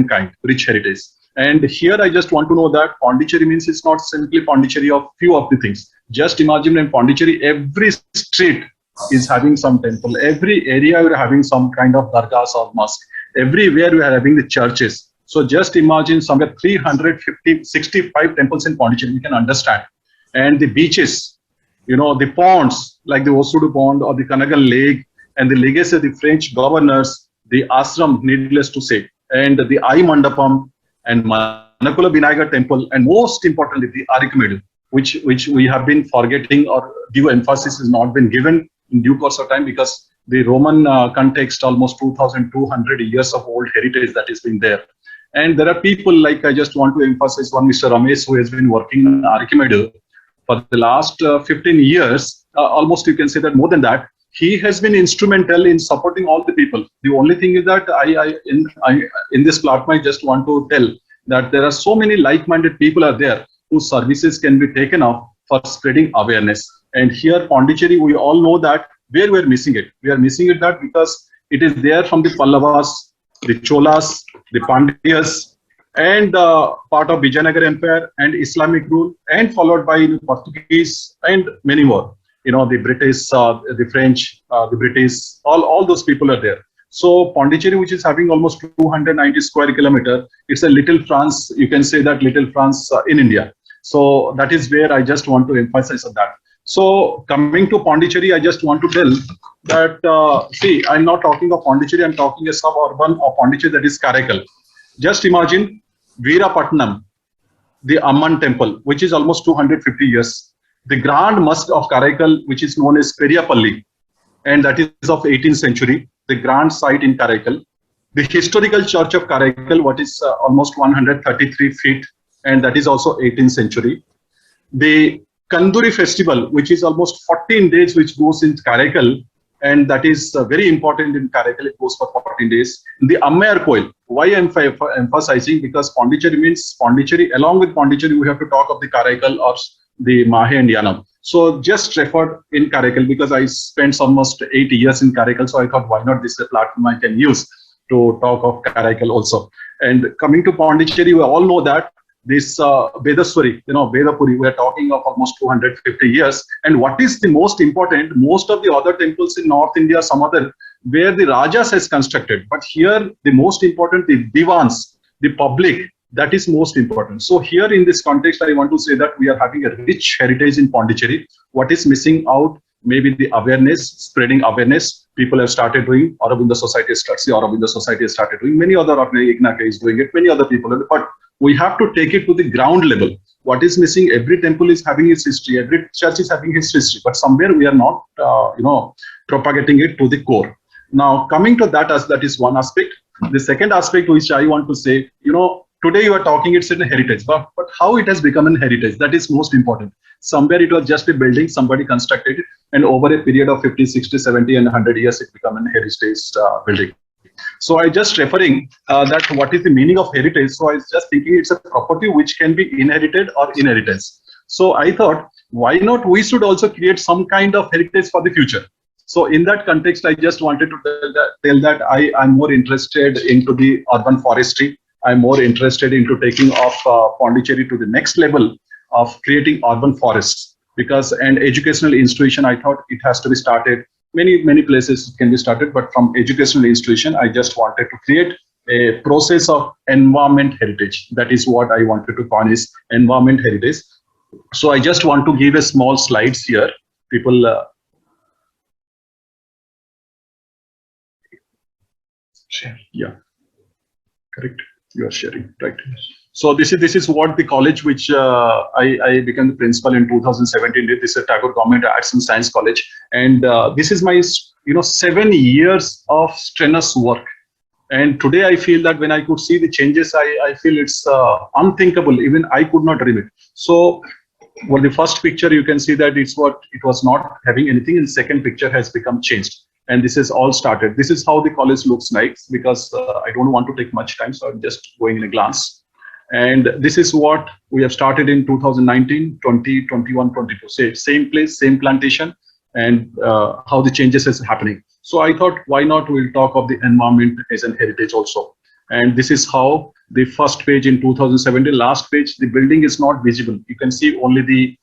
kind, rich heritage. And here I just want to know that Pondicherry means it's not simply Pondicherry of few of the things. Just imagine in Pondicherry, every street is having some temple. Every area we're having some kind of dargahs or mosque. Everywhere we are having the churches. So just imagine somewhere 365 temples in Pondicherry, we can understand. And the beaches, the ponds, like the Osudu Pond or the Kanagal Lake, and the legacy of the French governors, the ashram, needless to say, and the Ai Mandapam, and Manakula Vinayagar temple, and most importantly, the Arikamedu, which we have been forgetting, or due emphasis has not been given in due course of time, because the Roman context, almost 2,200 years of old heritage that has been there. And there are people, like I just want to emphasize one, Mr. Ramesh, who has been working in Arikamedu for the last 15 years, almost you can say that more than that. He has been instrumental in supporting all the people. The only thing is that in this platform, I just want to tell that there are so many like-minded people are there whose services can be taken up for spreading awareness. And here, Pondicherry, we all know that where we're missing it. We are missing it that because it is there from the Pallavas, the Cholas, the Pandyas, and part of Vijayanagar Empire and Islamic rule, and followed by Portuguese and many more. The British, the French, the British, all those people are there. So Pondicherry, which is having almost 290 square kilometer, it's a little France, you can say that little France in India. So that is where I just want to emphasize on that. So coming to Pondicherry, I just want to tell that, see, I'm not talking of Pondicherry, I'm talking a suburban of Pondicherry, that is Karaikal. Just imagine Veerapatnam, the Amman temple, which is almost 250 years. The Grand Mosque of Karaikal, which is known as Periyapalli, and that is of 18th century, the grand site in Karaikal. The historical church of Karaikal, what is almost 133 feet, and that is also 18th century. The Kanduri festival, which is almost 14 days, which goes in Karaikal, and that is very important in Karaikal. It goes for 14 days. The Ammayar Koil, why I'm emphasizing? Because Pondicherry means Pondicherry. Along with Pondicherry, we have to talk of the Karaikal or the Mahe and Yanam. So just referred in Karaikal because I spent almost 8 years in Karaikal. So I thought, why not this is a platform I can use to talk of Karaikal also. And coming to Pondicherry, we all know that this Vedaswari, Vedapuri, we are talking of almost 250 years. And what is the most important, most of the other temples in North India, some other, where the Rajas has constructed. But here, the most important, the Divans, the public, that is most important. So here in this context, I want to say that we are having a rich heritage in Pondicherry. What is missing out? Maybe the awareness, spreading awareness. People have started doing, Aurobindo Society has started doing, many other Ignaka is doing it, many other people, but we have to take it to the ground level. What is missing? Every temple is having its history, every church is having its history, but somewhere we are not, propagating it to the core. Now, coming to that, as that is one aspect. The second aspect which I want to say, today you are talking it's in a heritage, but how it has become a heritage, that is most important. Somewhere it was just a building, somebody constructed it, and over a period of 50, 60, 70, and 100 years, it became a heritage building. So I just referring that what is the meaning of heritage. So I was just thinking it's a property which can be inherited or inheritance. So I thought, why not we should also create some kind of heritage for the future. So in that context, I just wanted to tell that I'm more interested into the urban forestry. I'm more interested into taking off Pondicherry to the next level of creating urban forests, because an educational institution, I thought it has to be started. Many places can be started, but from educational institution, I just wanted to create a process of environment heritage. That is what I wanted to coin is environment heritage. So I just want to give a small slides here. People share. Yeah, correct. You are sharing, right? So this is what the college which I became the principal in 2017 did. This is Tagore Government Arts and Science College, and this is my 7 years of strenuous work. And today I feel that when I could see the changes, I feel it's unthinkable. Even I could not dream it. So, well, the first picture you can see that it was not having anything, and second picture has become changed. And this is all started. This is how the college looks like, because I don't want to take much time, so I'm just going in a glance. And this is what we have started in 2019, 20, 21, 22. Same place, same plantation, and how the changes is happening. So I thought, why not we'll talk of the environment as an heritage also. And this is how the first page in 2017, last page, the building is not visible. You can see only the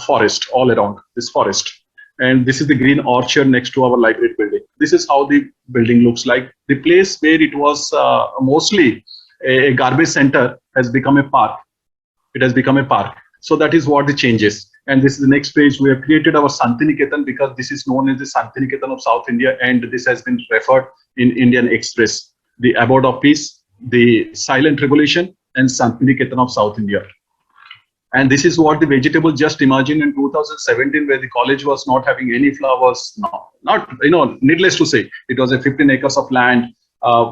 forest all around, this forest. And this is the green orchard next to our library building. This is how the building looks like. The place where it was mostly a garbage center has become a park. It has become a park. So that is what the changes. And this is the next page. We have created our Santiniketan, because this is known as the Santiniketan of South India, and this has been referred in Indian Express. The abode of peace, the silent revolution, and Santiniketan of South India. And this is what the vegetable, just imagine in 2017, where the college was not having any flowers. No, needless to say, it was a 15 acres of land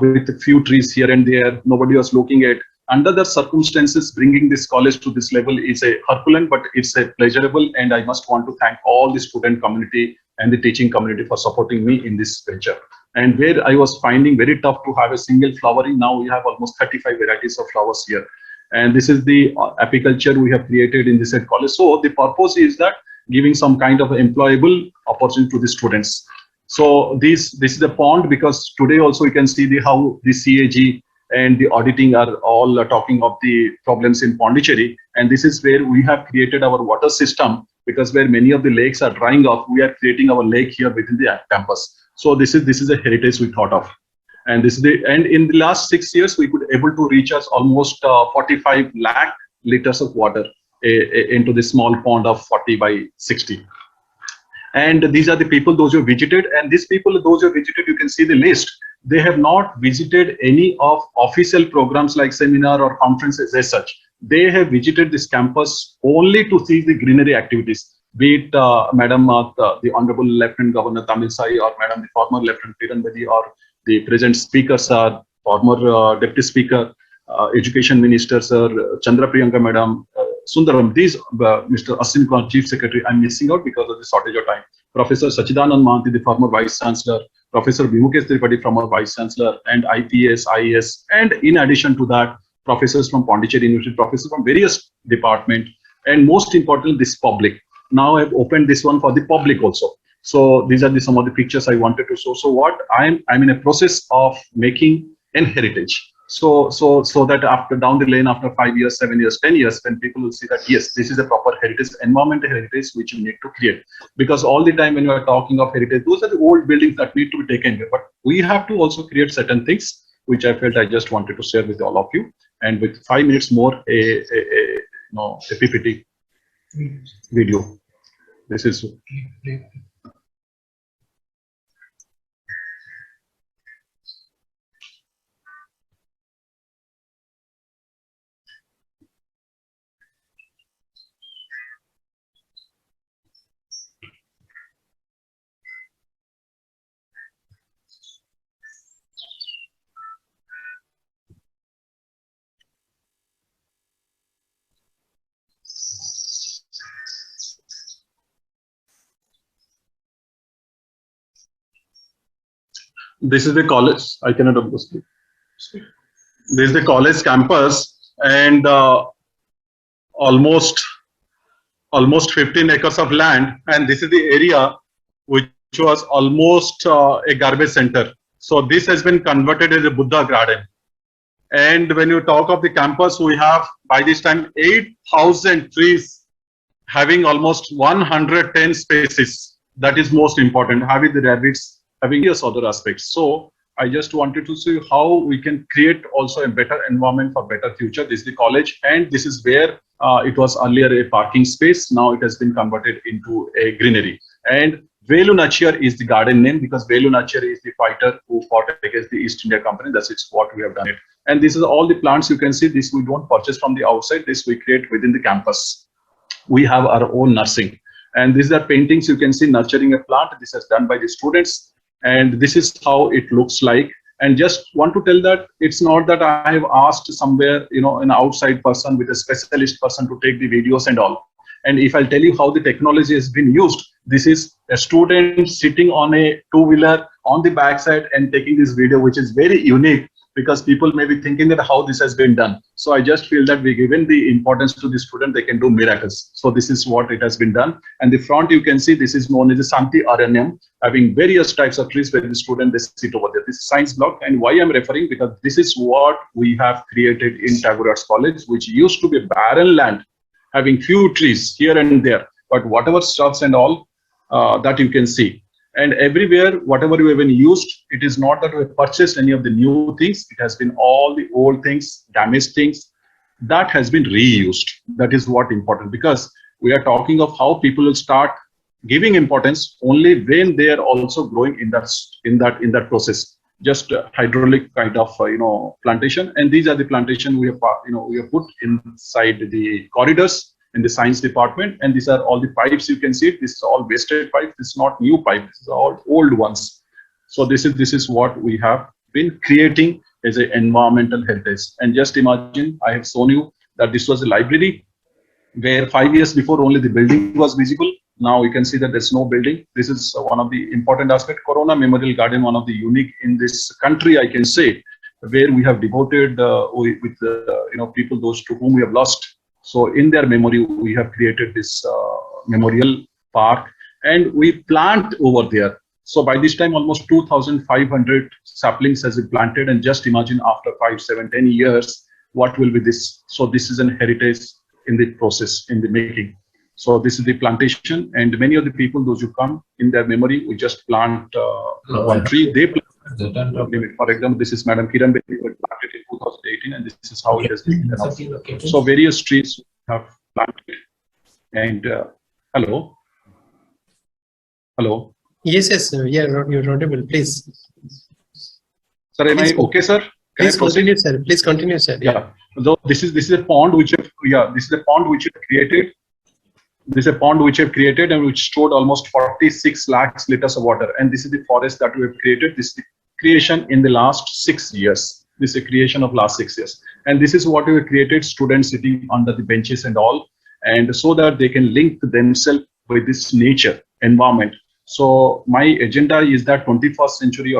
with a few trees here and there. Nobody was looking at. Under the circumstances, bringing this college to this level is a herculean, but it's a pleasurable. And I must want to thank all the student community and the teaching community for supporting me in this venture. And where I was finding very tough to have a single flowering, now we have almost 35 varieties of flowers here. And this is the apiculture we have created in this college. So the purpose is that giving some kind of employable opportunity to the students. So this is the pond, because today also you can see how the CAG and the auditing are all talking of the problems in Pondicherry. And this is where we have created our water system, because where many of the lakes are drying up, we are creating our lake here within the campus. So this is a heritage we thought of. And in the last 6 years, we could able to reach us almost 45 lakh liters of water into this small pond of 40 by 60. And these are the people, those who visited. And these people, those who visited, you can see the list. They have not visited any of official programs like seminar or conferences as such. They have visited this campus only to see the greenery activities. be it Madam the Honorable Lieutenant Governor Tamil Sai, or Madam the former Lieutenant Kiran Bedi, or the present Speaker Sir, former Deputy Speaker, Education Minister Sir, Chandra Priyanka Madam, Sundaram, these Mr. Asim Khan, Chief Secretary, I'm missing out because of the shortage of time. Professor Sachidanand Mahanti, the former Vice Chancellor, Professor Bhimukesh Tripathi, former Vice Chancellor, and IPS, IAS, and in addition to that, professors from Pondicherry University, professors from various departments, and most importantly, this public. Now I've opened this one for the public also. So these are some of the pictures I wanted to show. So what I'm in a process of making an heritage. So that after down the lane, after 5 years, 7 years, 10 years, when people will see that yes, this is a proper heritage, environmental heritage which you need to create. Because all the time when you are talking of heritage, those are the old buildings that need to be taken care. But we have to also create certain things which I felt I just wanted to share with all of you. And with 5 minutes more, a PPT video. This is. This is the college. I cannot understand. This is the college campus, and almost 15 acres of land, and this is the area which was almost a garbage center. So this has been converted as a Buddha garden. And when you talk of the campus, we have by this time 8,000 trees, having almost 110 species. That is most important. Having the rabbits, having various other aspects. So I just wanted to see how we can create also a better environment for better future. This is the college, and this is where it was earlier a parking space. Now it has been converted into a greenery. And Velu Nachiyar is the garden name because Velu Nachiyar is the fighter who fought against the East India Company. That's what we have done it. And this is all the plants you can see. This we don't purchase from the outside. This we create within the campus. We have our own nursing. And these are paintings you can see nurturing a plant. This is done by the students. And this is how it looks like. And just want to tell that it's not that I have asked somewhere, an outside person with a specialist person to take the videos and all. And if I'll tell you how the technology has been used, this is a student sitting on a two-wheeler on the backside and taking this video, which is very unique because people may be thinking that how this has been done. So I just feel that we given the importance to the student, they can do miracles. So this is what it has been done. And the front you can see, this is known as the Santi Aranyam, having various types of trees where the student they sit over there. This is science block, and why I'm referring, because this is what we have created in Tagore Arts College, which used to be barren land, having few trees here and there, but whatever stuffs and all that you can see. And everywhere, whatever we have been used, it is not that we have purchased any of the new things. It has been all the old things, damaged things, that has been reused. That is what important, because we are talking of how people will start giving importance only when they are also growing in that process. Just hydraulic kind of plantation, and these are the plantation we have put inside the corridors in the science department. And these are all the pipes you can see. This is all wasted pipe. This is not new pipe. This is all old ones. So this is what we have been creating as an environmental heritage. And just imagine, I have shown you that this was a library where 5 years before only the building was visible. Now you can see that there's no building. This is one of the important aspects. Corona Memorial Garden, one of the unique in this country, I can say, where we have devoted with people, those to whom we have lost. So in their memory, we have created this memorial park, and we plant over there. So by this time, almost 2,500 saplings has been planted. And just imagine after 5, 7, 10 years, what will be this? So this is an heritage in the process, in the making. So this is the plantation, and many of the people, those who come in their memory, we just plant one tree. They plant. For example, this is Madam Kiran Bedi, who planted in 2018, and this is how it has been done. So various trees have planted. And hello. Yes, sir. Yeah, you're audible. Please. Sir, am I okay, sir? Please continue, sir. Please continue, sir. Yeah. So this is a pond which this is a pond which is created. this is a pond which I've created and which stored almost 46 lakhs liters of water. And this is the forest that we have created. This is the creation in the last 6 years. This is a creation of last 6 years. And this is what we have created, students sitting under the benches and all, and so that they can link themselves with this nature environment. So my agenda is that 21st century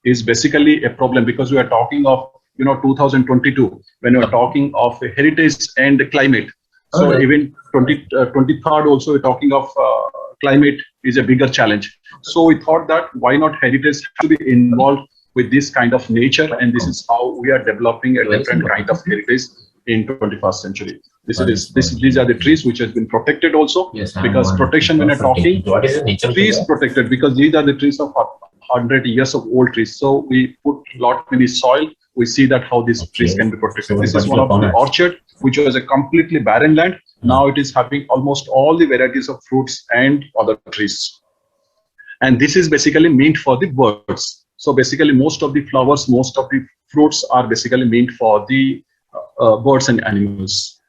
is basically a problem, because we are talking of 2022, when we are talking of heritage and climate. So Okay. even 23rd also we're talking of climate is a bigger challenge. So we thought that why not heritage to be involved with this kind of nature, and this is how we are developing a different kind of heritage in 21st century. These are the trees which has been protected also, Yes, because protection when you're talking, what is the nature trees protected, because these are the trees of 100 years of old trees. So we put lot in the soil. We see that how these trees can be protected. So this is one of the orchard, which was a completely barren land. Now it is having almost all the varieties of fruits and other trees. And this is basically meant for the birds. So basically most of the flowers, most of the fruits are basically meant for the birds and animals.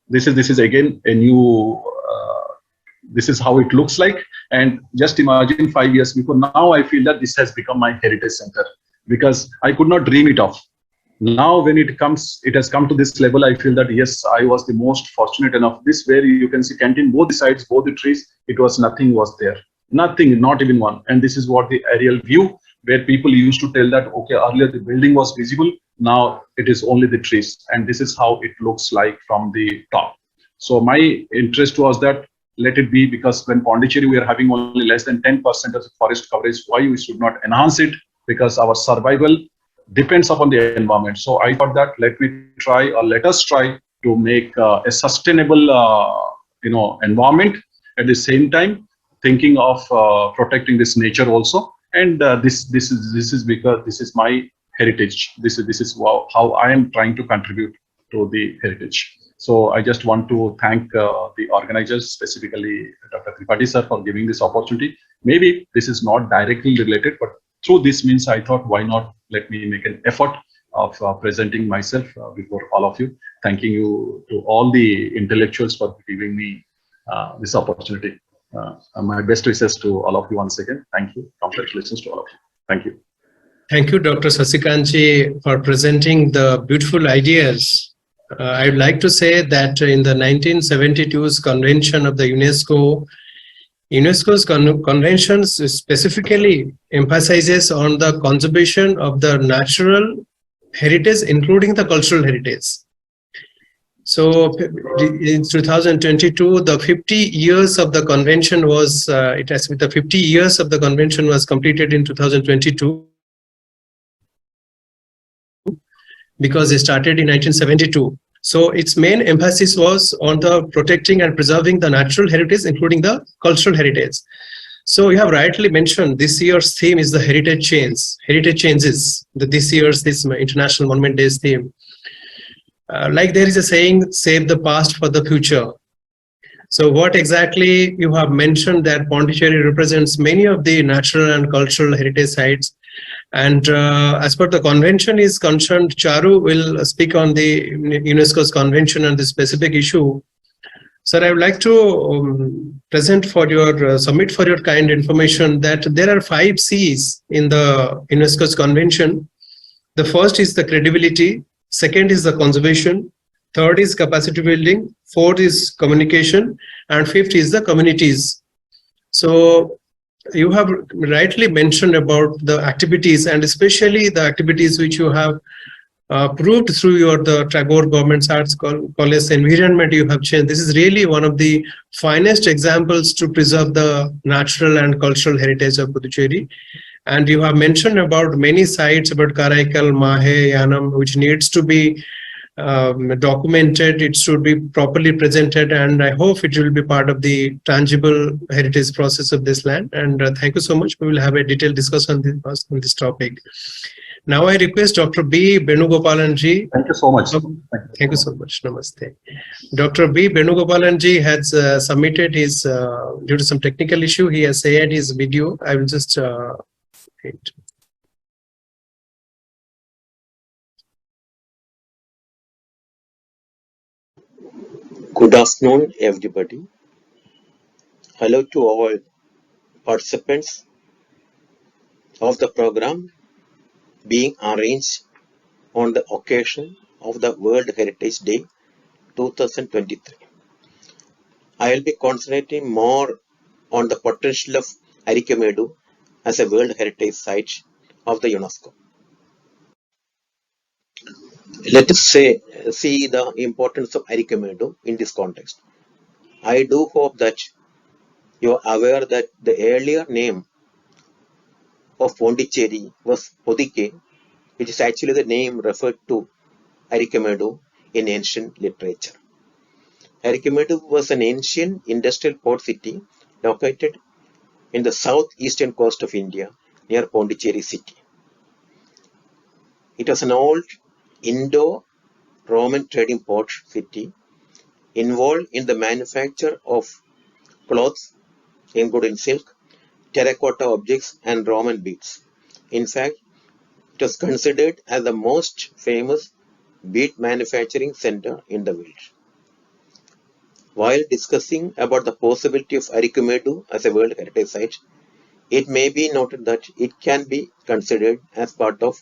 This is again a new, this is how it looks like. And just imagine 5 years before, now I feel that this has become my heritage center, because I could not dream it of. Now when it has come to this level, I feel that yes, I was the most fortunate enough. This where you can see canteen, both the sides, both the trees, it was nothing was there. Nothing, not even one. And this is what the aerial view, where people used to tell that, okay, earlier the building was visible, now it is only the trees. And this is how it looks like from the top. So my interest was that let it be, because when Pondicherry we are having only less than 10% of the forest coverage, why we should not enhance it? Because our survival depends upon the environment. So I thought that let us try to make a sustainable environment, at the same time thinking of protecting this nature also. And this is because this is my heritage. This is how I am trying to contribute to the heritage. So I just want to thank the organizers, specifically Dr. Tripathy sir, for giving this opportunity. Maybe this is not directly related, but through this means I thought, why not let me make an effort of presenting myself before all of you. Thanking you to all the intellectuals for giving me this opportunity. My best wishes to all of you once again. Thank you. Congratulations to all of you. Thank you. Thank you, Dr. Sasikanth, for presenting the beautiful ideas. I would like to say that in the 1972's convention of the UNESCO's conventions specifically emphasizes on the conservation of the natural heritage, including the cultural heritage. So in 2022, the 50 years of the convention was, the 50 years of the convention was completed in 2022, because it started in 1972. So its main emphasis was on the protecting and preserving the natural heritage, including the cultural heritage. So you have rightly mentioned this year's theme is the heritage changes. This International Monument Day's theme. Like there is a saying, save the past for the future. So what exactly you have mentioned that Pondicherry represents many of the natural and cultural heritage sites. And as per the convention is concerned, Charu will speak on the UNESCO's convention on the specific issue. Sir, I would like to present for your, submit for your kind information that there are 5 C's in the UNESCO's convention. The first is the credibility, second is the conservation, third is capacity building, fourth is communication, and fifth is the communities. So you have rightly mentioned about the activities, and especially the activities which you have proved through the Tagore Government Arts College environment you have changed. This is really one of the finest examples to preserve the natural and cultural heritage of Puducherry. And you have mentioned about many sites about Karaikal, Mahe, Yanam, which needs to be documented. It should be properly presented, and I hope it will be part of the tangible heritage process of this land. And thank you so much. We will have a detailed discussion on this topic. Now I request Dr. B. Benugopalanji. Thank you so much. Thank you so much. Namaste. Dr. B. Benugopalanji has submitted his, due to some technical issue, he has shared his video. I will just wait. Good afternoon, everybody. Hello to all participants of the program being arranged on the occasion of the World Heritage Day 2023. I will be concentrating more on the potential of Arikamedu as a World Heritage Site of the UNESCO. Let us see the importance of Arikamedu in this context. I do hope that you are aware that the earlier name of Pondicherry was Podike, which is actually the name referred to Arikamedu in ancient literature. Arikamedu was an ancient industrial port city located in the southeastern coast of India near Pondicherry city. It was an old Indo-Roman trading port city involved in the manufacture of cloths, including silk, terracotta objects, and Roman beads. In fact, it was considered as the most famous bead manufacturing center in the world. While discussing about the possibility of Arikamedu as a World Heritage Site, it may be noted that it can be considered as part of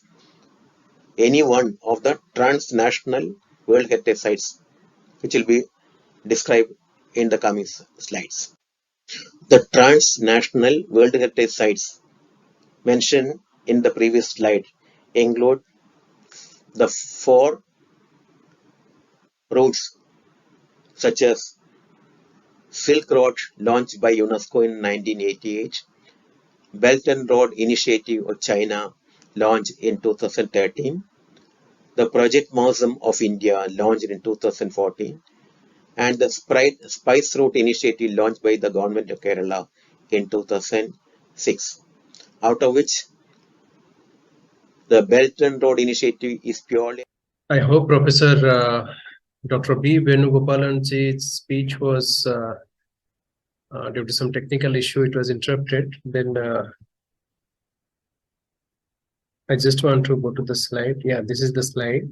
any one of the transnational World Heritage Sites, which will be described in the coming slides. The transnational World Heritage Sites mentioned in the previous slide include the 4 routes such as Silk Road launched by UNESCO in 1988, Belt and Road Initiative of China launched in 2013, the Project Mosam of India launched in 2014, and the Spice Route Initiative launched by the government of Kerala in 2006, out of which the Belt and Road Initiative is purely. I hope Professor Dr. B. Venugopalanji's speech was due to some technical issue, it was interrupted. Then I just want to go to the slide. Yeah, this is the slide.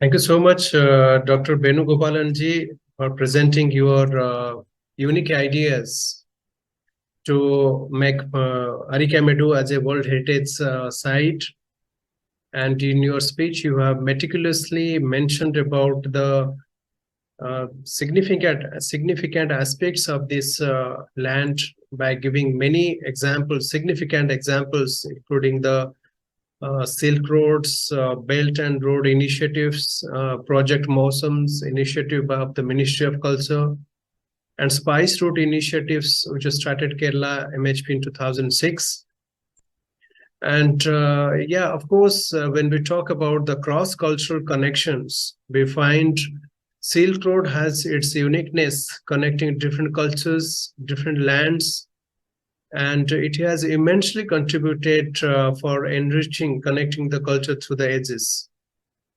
Thank you so much, Dr. Venugopalanji, for presenting your unique ideas to make Arikamedu as a World Heritage Site. And in your speech, you have meticulously mentioned about the significant aspects of this land by giving many examples, significant examples, including the Silk Roads, Belt and Road Initiatives, Project Mosams initiative of the Ministry of Culture, and Spice Route Initiatives, which started Kerala MHP in 2006. And yeah, of course, when we talk about the cross-cultural connections, we find Silk Road has its uniqueness, connecting different cultures, different lands, and it has immensely contributed for enriching, connecting the culture through the edges.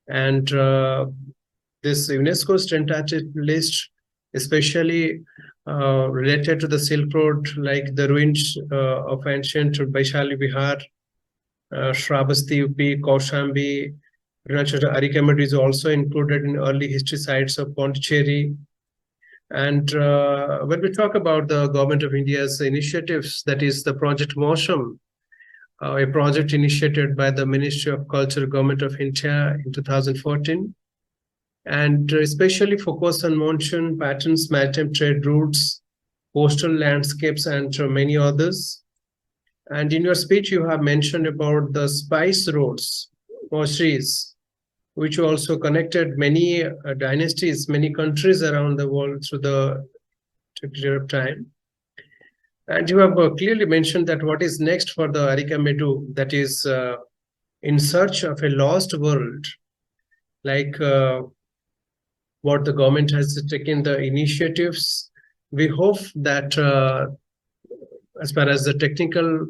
And this UNESCO's tentative list, especially related to the Silk Road, like the ruins of ancient Vaishali Vihar, Shravasti UP, Kaushambi, Arikamedu is also included in early history sites of Pondicherry. And when we talk about the Government of India's initiatives, that is the Project Mosham, a project initiated by the Ministry of Culture, Government of India in 2014, and especially focus on monsoon patterns, maritime trade routes, coastal landscapes, and many others. And in your speech, you have mentioned about the spice roads, fisheries, which also connected many dynasties, many countries around the world through the period of time. And you have clearly mentioned that what is next for the Arikamedu, that is in search of a lost world, like what the government has taken the initiatives. We hope that as far as the technical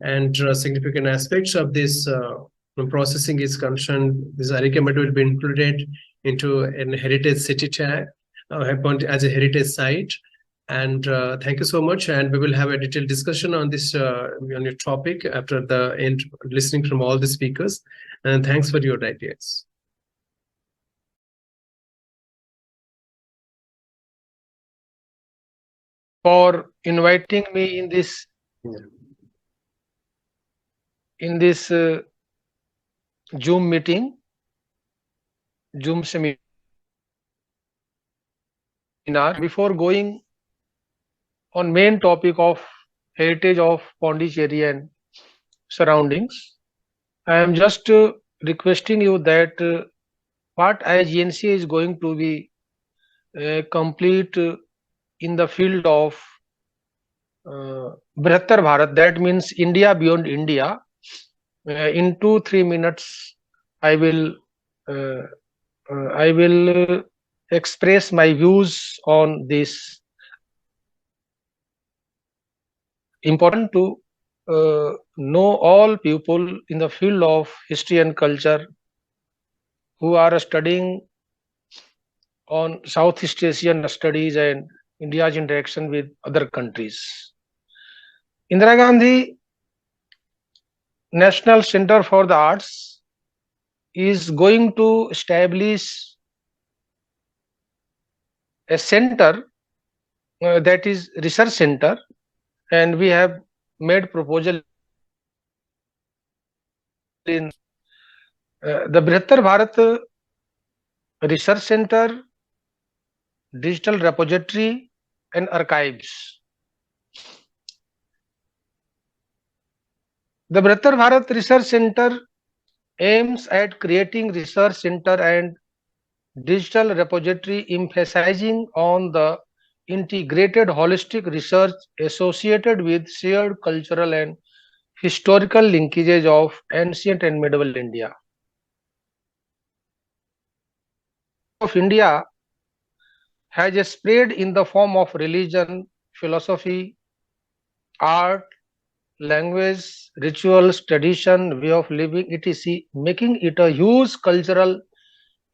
and significant aspects of this processing is concerned, this Arikamedu will be included into an heritage city tag as a heritage site. And thank you so much. And we will have a detailed discussion on this on your topic after the end, listening from all the speakers. And thanks for your ideas. For inviting me in this Zoom meeting, Zoom seminar. Before going on main topic of heritage of Pondicherry and surroundings, I am just requesting you that what IGNC is going to be complete in the field of Brihatar Bharat, that means India beyond India. In 2-3 minutes, I will express my views on this. Important to know all people in the field of history and culture who are studying on Southeast Asian studies and India's interaction with other countries. Indira Gandhi National Center for the Arts is going to establish a center that is research center, and we have made proposal in the Brihatar Bharat Research Center, Digital Repository and Archives. The Brihatar Bharat Research Center aims at creating research center and digital repository emphasizing on the integrated holistic research associated with shared cultural and historical linkages of ancient and medieval India. Of India has spread in the form of religion, philosophy, art, language, rituals, tradition, way of living, etc., making it a huge cultural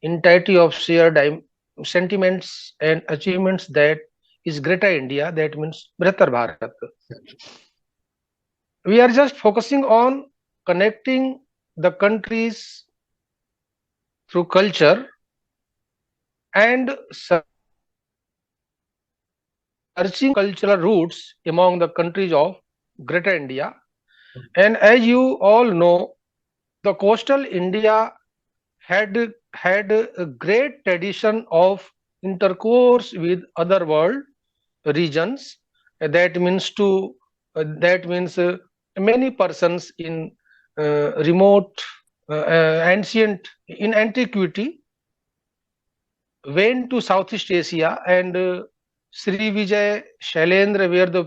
entity of shared sentiments and achievements that is Greater India, that means Brihatar Bharat. We are just focusing on connecting the countries through culture and searching cultural roots among the countries of Greater India. And as you all know, the coastal India had a great tradition of intercourse with other world regions. That means many persons in remote ancient in antiquity went to Southeast Asia, and Sri Vijay Shailendra were the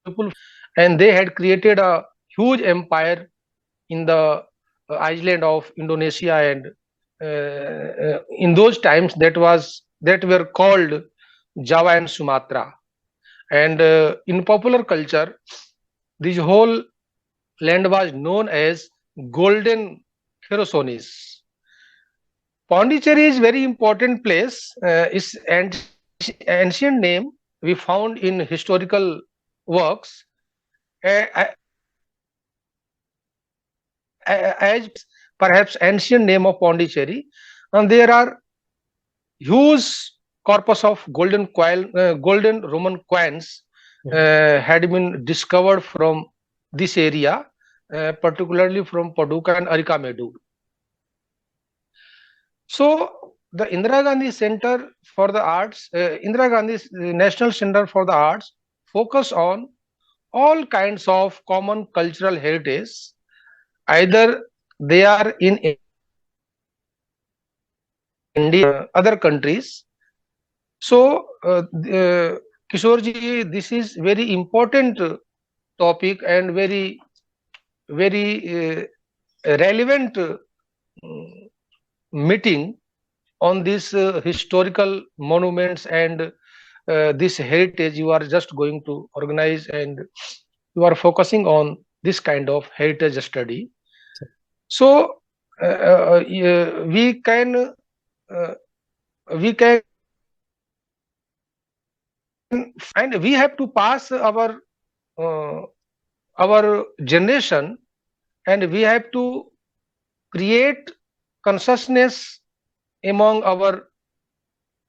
people, and they had created a huge empire in the island of Indonesia, and in those times that were called Java and Sumatra. And in popular culture, this whole land was known as Golden Pherosonis. Pondicherry is very important place. Its ancient name we found in historical works as perhaps ancient name of Pondicherry, and there are huge corpus of golden Roman coins had been discovered from this area, particularly from Paducah and Arikamedu. So the Indira Gandhi Center for the Arts, Indira Gandhi National Center for the Arts focus on all kinds of common cultural heritage, either they are in India, other countries. So, Kishore ji, this is very important topic and very relevant meeting on this historical monuments and this heritage you are just going to organize, and you are focusing on this kind of heritage study. So we can and we have to pass our generation, and we have to create consciousness among our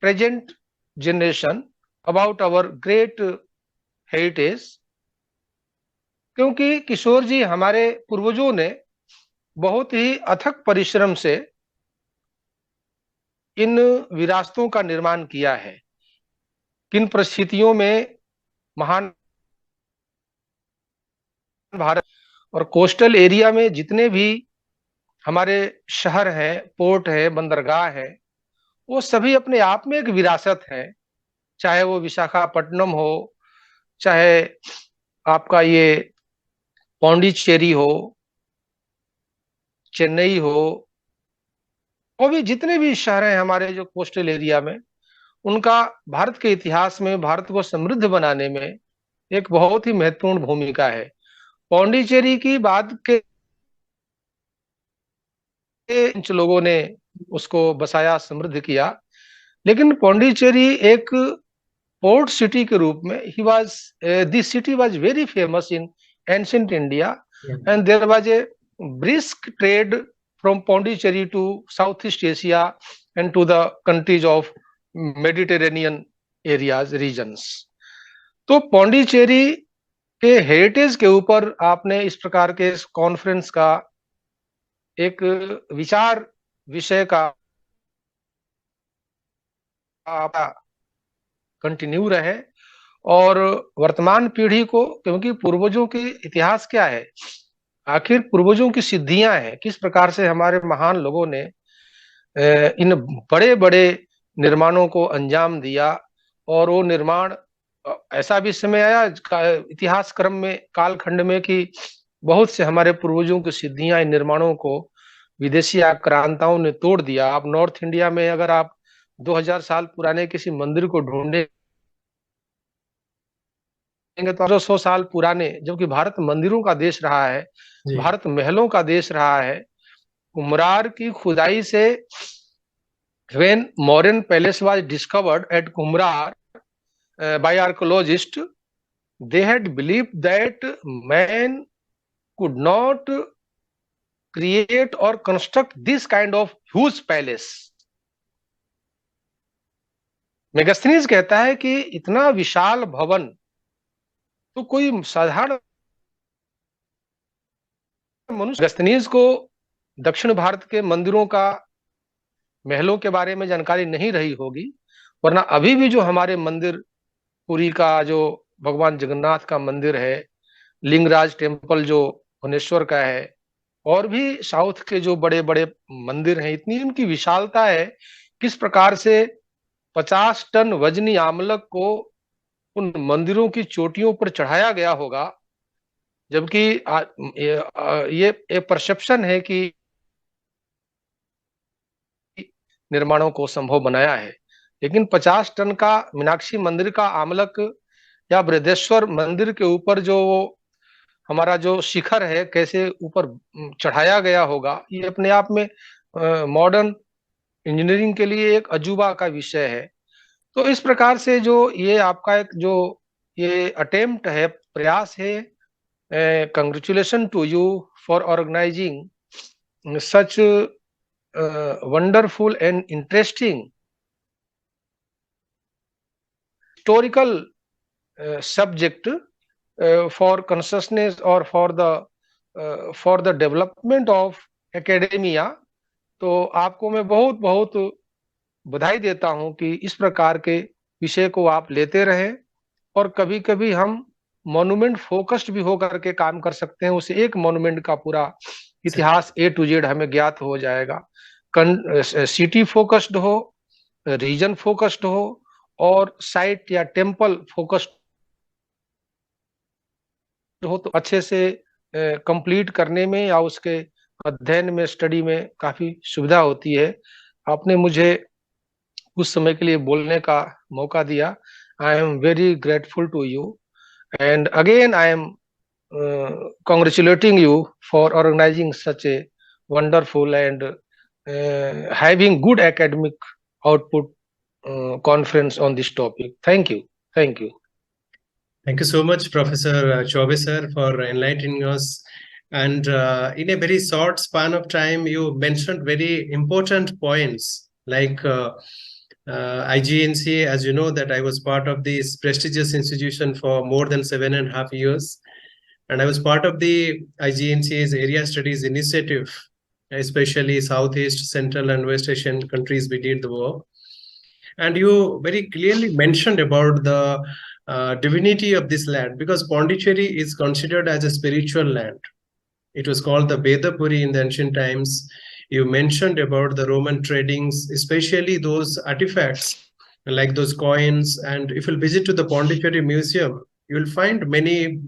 present generation about our great heritage, क्योंकि किशोर जी हमारे पूर्वजों ने बहुत ही अथक परिश्रम से इन विरासतों का निर्माण किया है। किन परिस्थितियों में महान भारत और कोस्टल एरिया में जितने भी हमारे शहर हैं, पोर्ट है, बंदरगाह है, वो सभी अपने आप में एक विरासत है। चाहे वो विशाखापट्टनम हो, चाहे आपका ये पौंडीचेरी हो, चेन्नई हो, और भी जितने भी शहर हैं हमारे जो कोस्टल एरिया में, उनका भारत के इतिहास में, भारत को समृद्ध बनाने में एक बहुत ही महत्वपूर्ण भूमिका है। पौंडीचेरी की बात के लोगों ने उसको बसाया, समृद्ध किया, लेकिन पौंडीचेरी एक पोर्ट सिटी के रूप में this city was very famous in ancient India, and there was a brisk trade from Pondicherry to Southeast Asia and to the countries of Mediterranean areas, regions. तो पौंडीचेरी के हेरिटेज के ऊपर आपने इस प्रकार के कॉन्फ्रेंस का एक विचार विषय का कंटिन्यू रहे, और वर्तमान पीढ़ी को, क्योंकि पूर्वजों के इतिहास क्या है, आखिर पूर्वजों की सिद्धियां हैं, किस प्रकार से हमारे महान लोगों ने इन बड़े बड़े निर्माणों को अंजाम दिया, और वो निर्माण ऐसा भी समय आया इतिहास क्रम में, कालखंड में, कि बहुत से हमारे पूर्वजों की सिद्धियां, इन निर्माणों को विदेशी आक्रांताओं ने तोड़ दिया। आप नॉर्थ इंडिया में अगर आप 2000 साल पुराने किसी मंदिर को ढूंढेंगे तो 100 साल पुराने, जबकि भारत मंदिरों का देश रहा है, भारत महलों का देश रहा है। कुम्हरार की खुदाई से when Mauryan palace was discovered at Kumrar by archaeologists, they had believed that man could not create or construct this kind of huge palace. Megasthenes कहता है कि इतना विशाल भवन तो कोई साधारण मनुष्य, मेगास्थनीज को दक्षिण भारत के मंदिरों का, महलों के बारे में जानकारी नहीं रही होगी, वरना अभी भी जो हमारे मंदिर, पुरी का जो भगवान जगन्नाथ का मंदिर है, लिंगराज टेम्पल जो भुवनेश्वर का है, और भी साउथ के जो बड़े बड़े मंदिर हैं, इतनी उनकी विशालता है, किस प्रकार से 50 टन वजनी आमलक को उन मंदिरों की चोटियों पर चढ़ाया गया होगा, जबकि ये एक परसेप्शन है कि निर्माणों को संभव बनाया है, लेकिन 50 टन का मीनाक्षी मंदिर का आमलक या बृहदेश्वर मंदिर के ऊपर जो हमारा जो शिखर है कैसे ऊपर चढ़ाया गया होगा, ये अपने आप में मॉडर्न इंजीनियरिंग के लिए एक अजूबा का विषय है। तो इस प्रकार से जो ये आपका एक जो ये अटेम्प्ट है, प्रयास है, congratulation to you for organising such wonderful and interesting historical subject for consciousness or for the development of academia। तो आपको मैं बहुत बहुत बधाई देता हूं कि इस प्रकार के विषय को आप लेते रहें, और कभी कभी हम मॉन्यूमेंट फोकस्ड भी होकर के काम कर सकते हैं, उसे एक मॉन्यूमेंट का पूरा इतिहास A to Z हमें ज्ञात हो जाएगा। सिटी फोकस्ड हो, रीजन फोकस्ड हो, और साइट या टेम्पल फोकस्ड हो, तो अच्छे से कंप्लीट करने में या उसके अध्ययन में, स्टडी में काफी सुविधा होती है। आपने मुझे कुछ समय के लिए बोलने का मौका दिया। I am very grateful to you, and again I am congratulating you for organizing such a wonderful and having good academic output conference on this topic. Thank you. Thank you. Thank you so much, Professor Chaube sir, for enlightening us. And in a very short span of time, you mentioned very important points like IGNC. As you know, that I was part of this prestigious institution for more than 7.5 years. And I was part of the IGNC's Area Studies Initiative, especially Southeast, Central, and West Asian countries. We did the work. And you very clearly mentioned about the divinity of this land, because Pondicherry is considered as a spiritual land. It was called the Vedapuri in the ancient times. You mentioned about the Roman tradings, especially those artifacts like those coins. And if you'll visit to the Pondicherry Museum, you will find many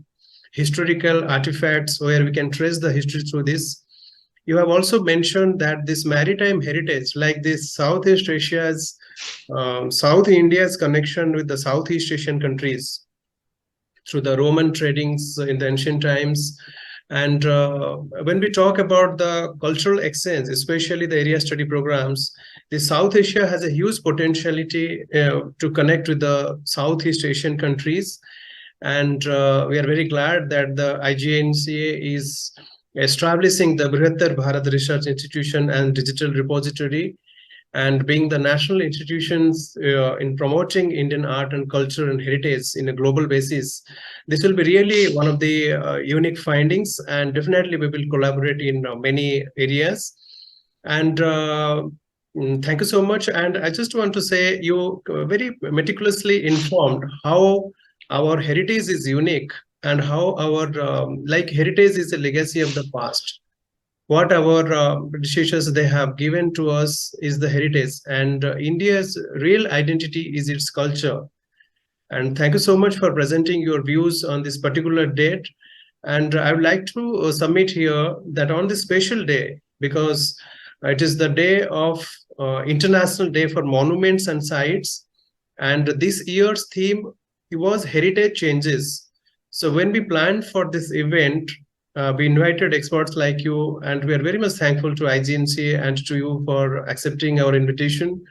historical artifacts where we can trace the history through this. You have also mentioned that this maritime heritage, like this Southeast Asia's, South India's connection with the Southeast Asian countries through the Roman tradings in the ancient times. And when we talk about the cultural exchange, especially the area study programs, the South Asia has a huge potentiality to connect with the Southeast Asian countries. And we are very glad that the IGNCA is establishing the Brihatar Bharat Research Institution and Digital Repository, and being the national institutions in promoting Indian art and culture and heritage in a global basis. This will be really one of the unique findings, and definitely we will collaborate in many areas. And thank you so much. And I just want to say you very meticulously informed how our heritage is unique, and how our like heritage is a legacy of the past. What our predecessors they have given to us is the heritage, and India's real identity is its culture. And thank you so much for presenting your views on this particular date. And I would like to submit here that on this special day, because it is the day of International Day for Monuments and Sites, and this year's theme was Heritage Changes. So when we planned for this event, we invited experts like you, and we are very much thankful to IGNC and to you for accepting our invitation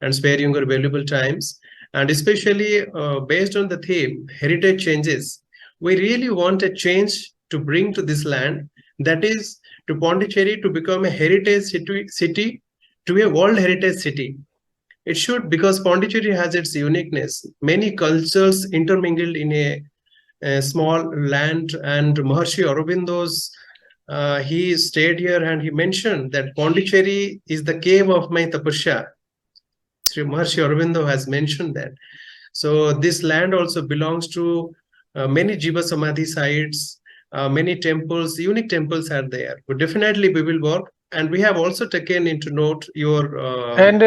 and sparing your valuable times. And especially based on the theme, Heritage Changes, we really want a change to bring to this land, that is to Pondicherry to become a heritage city to a World Heritage City. It should, because Pondicherry has its uniqueness, many cultures intermingled in a small land. And Maharshi Aurobindo's he stayed here and he mentioned that Pondicherry is the cave of my tapasya. Sri Maharshi Aurobindo has mentioned that. So this land also belongs to many Jiva Samadhi sites, many temples, unique temples are there. But definitely we will work, and we have also taken into note your and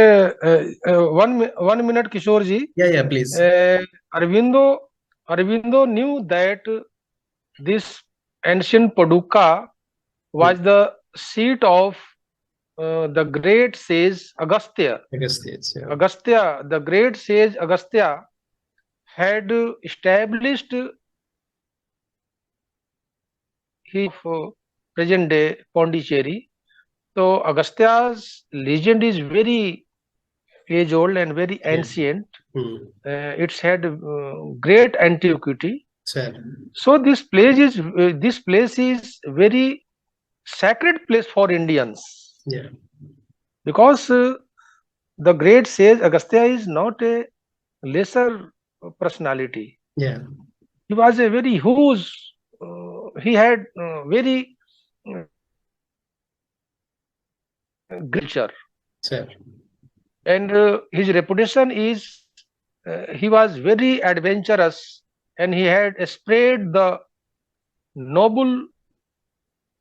one minute, Kishore ji. Yeah, please. Aurobindo knew that this ancient Paducah was the seat of the great sage Agastya. Agastya, the great sage Agastya had established he present day Pondicherry. So Agastya's legend is very age old and very ancient. It's had great antiquity. Sir. So this place is very sacred place for Indians. Yeah. Because the great sage Agastya is not a lesser personality. Yeah. He was a very huge. He had very culture, Sir. and his reputation is he was very adventurous, and he had spread the noble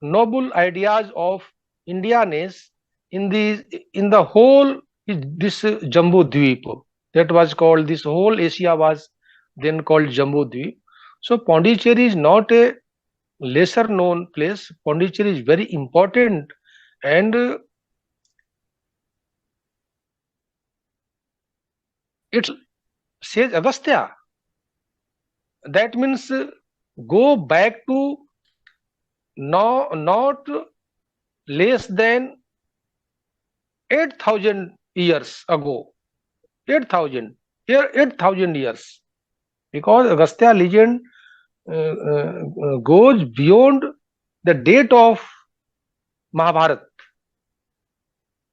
noble ideas of Indianness in the whole this Jambu Dweep that was called, this whole Asia was then called Jambu Dweep. So Pondicherry is not a lesser known place. Pondicherry is very important, and it says Agastya. That means go back to no, not less than 8,000 years ago. 8,000 8,000 years, because Agastya legend goes beyond the date of Mahabharata.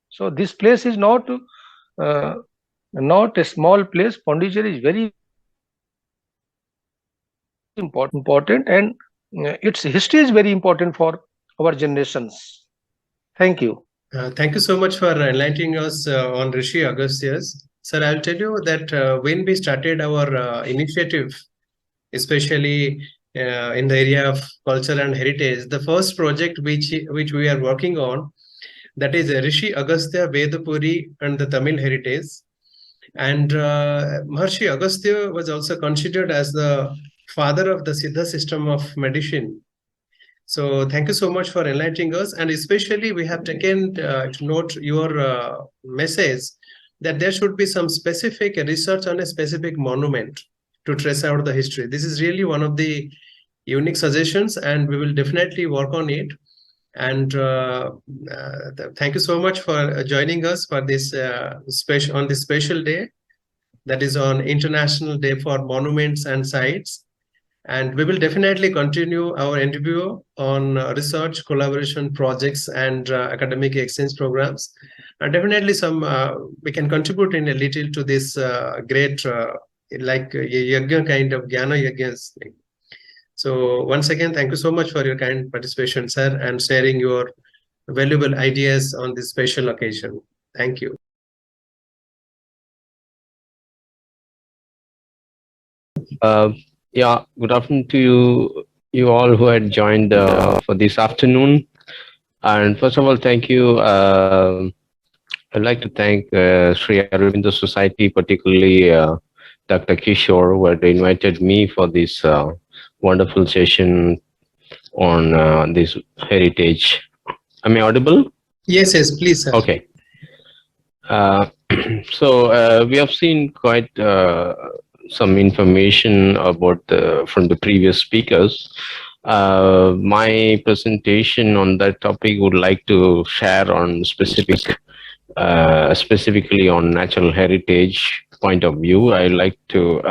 So this place is not a small place. Pondicherry is very important, and its history is very important for our generations. Thank you. Thank you so much for enlightening us on Rishi Agastya's. Sir, I'll tell you that when we started our initiative, especially in the area of culture and heritage, the first project which we are working on, that is Rishi Agastya Vedapuri and the Tamil heritage. And Maharshi Agastya was also considered as the father of the Siddha system of medicine. So thank you so much for enlightening us. And especially we have taken to note your message that there should be some specific research on a specific monument to trace out the history. This is really one of the unique suggestions, and we will definitely work on it. And thank you so much for joining us for this on this special day, that is on International Day for Monuments and Sites. And we will definitely continue our interview on research, collaboration projects, and academic exchange programs. And definitely we can contribute in a little to this great, like yagya kind of jnana yagya thing. So once again, thank you so much for your kind participation, sir, and sharing your valuable ideas on this special occasion. Thank you. Yeah, good afternoon to you all who had joined for this afternoon. And first of all, thank you. I'd like to thank Sri-Aurobindo Society, particularly Dr. Kishor, who had invited me for this wonderful session on this heritage. Am I audible? Yes, yes, please, sir. Okay. So we have seen quite some information about from the previous speakers. My presentation on that topic would like to share on specifically on natural heritage point of view. I like to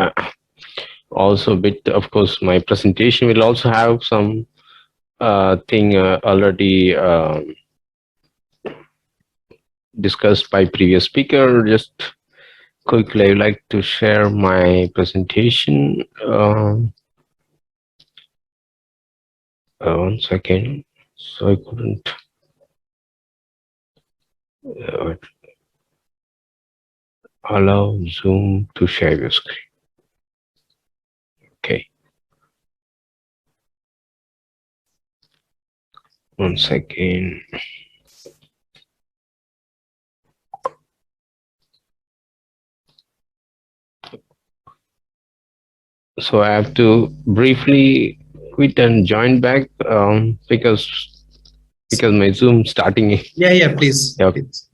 also of course, my presentation will also have some thing already discussed by previous speaker. Just quickly, I'd like to share my presentation. One second. So I couldn't allow Zoom to share your screen. Okay. One second. So I have to briefly quit and join back because my Zoom starting. Yeah, please. Yeah. Please.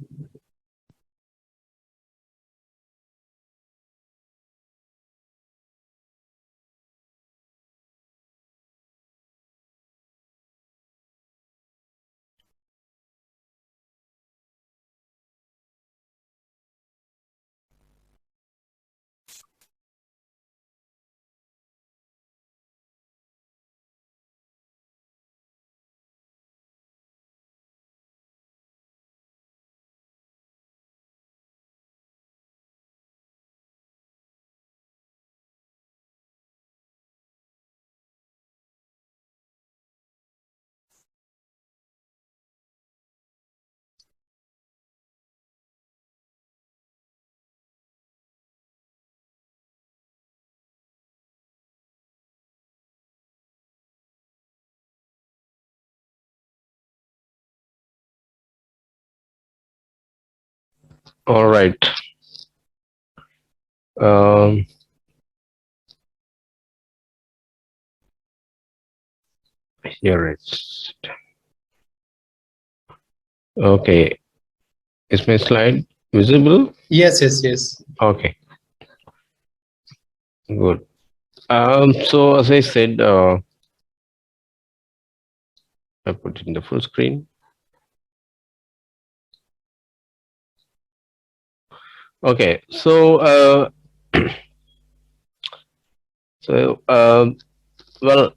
All right. Here it's okay. Is my slide visible? Yes, yes, yes. Okay, good. So as I said, I put it in the full screen. Okay, so well,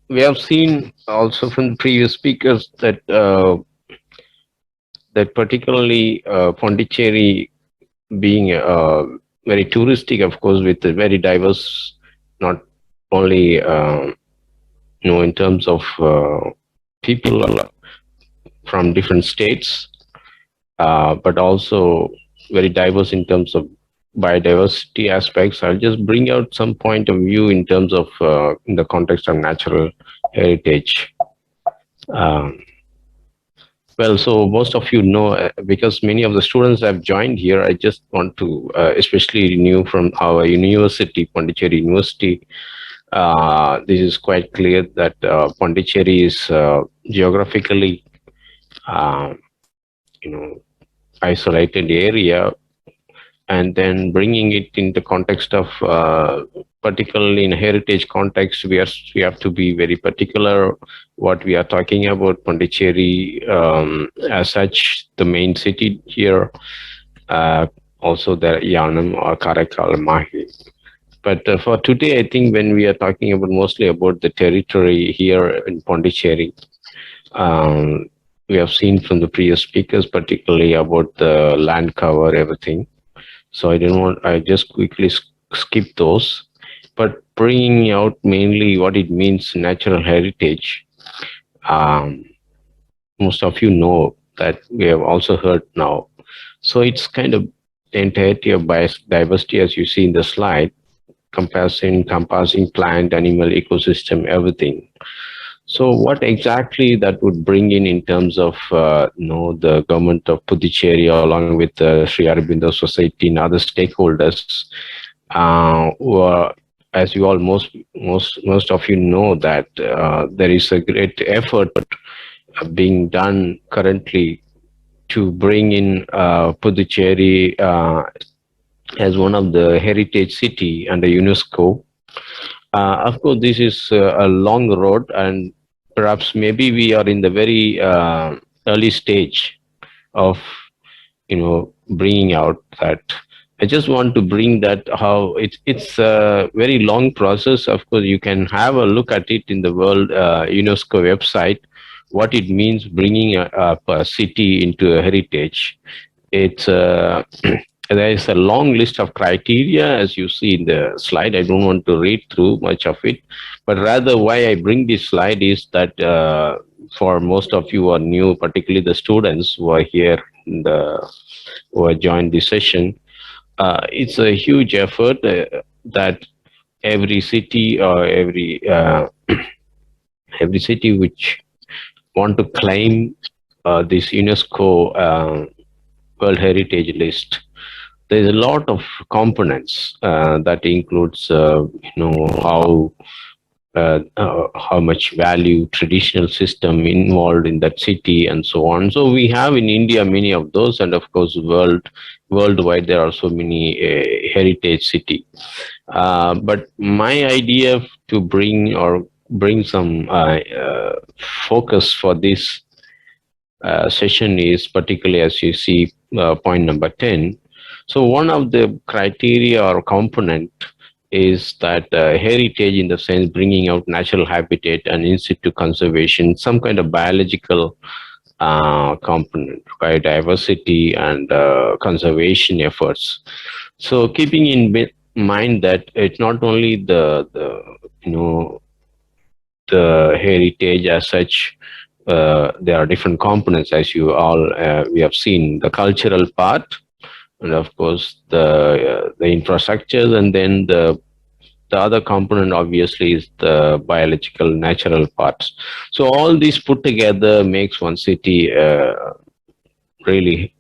we have seen also from the previous speakers that that particularly Pondicherry being very touristic, of course, with a very diverse, not only in terms of people from different states, but also very diverse in terms of biodiversity aspects. I'll just bring out some point of view in terms of in the context of natural heritage. Um, well, so most of you know, because many of the students have joined here, I just want to especially new from our university, Pondicherry University. This is quite clear that Pondicherry is geographically, uh, isolated area, and then bringing it in the context of particularly in heritage context, we have to be very particular what we are talking about. Pondicherry, as such, the main city here, also the Yanam or Karakal, Mahi. But for today, I think when we are talking about mostly about the territory here in Pondicherry, we have seen from the previous speakers, particularly about the land cover, everything. So I just quickly skip those, but bringing out mainly what it means natural heritage. Most of you know that we have also heard now. So it's kind of the entirety of biodiversity, as you see in the slide, encompassing plant, animal, ecosystem, everything. So what exactly that would bring in terms of the government of Puducherry along with the Sriaurobindosociety Society and other stakeholders, who are, as you all most of you know that there is a great effort being done currently to bring in Puducherry as one of the heritage city under UNESCO. Of course, this is a long road, and perhaps maybe we are in the very early stage of bringing out that. I just want to bring that how it's a very long process. Of course, you can have a look at it in the World UNESCO website, what it means bringing a city into a heritage. It's there is a long list of criteria, as you see in the slide. I don't want to read through much of it, but rather why I bring this slide is that for most of you who are new, particularly the students who are here, who have joined this session, it's a huge effort that every city or every city which want to claim this UNESCO World Heritage List. There's a lot of components that includes, how much value traditional system involved in that city and so on. So we have in India many of those, and of course worldwide there are so many heritage city. But my idea to bring some focus for this session is particularly, as you see, point number 10. So one of the criteria or component is that heritage, in the sense bringing out natural habitat and in situ conservation, some kind of biological component, biodiversity and conservation efforts. So keeping in mind that it's not only the heritage as such, there are different components, as you all we have seen, the cultural part, and of course the infrastructures, and then the other component obviously is the biological natural parts. So all these put together makes one city really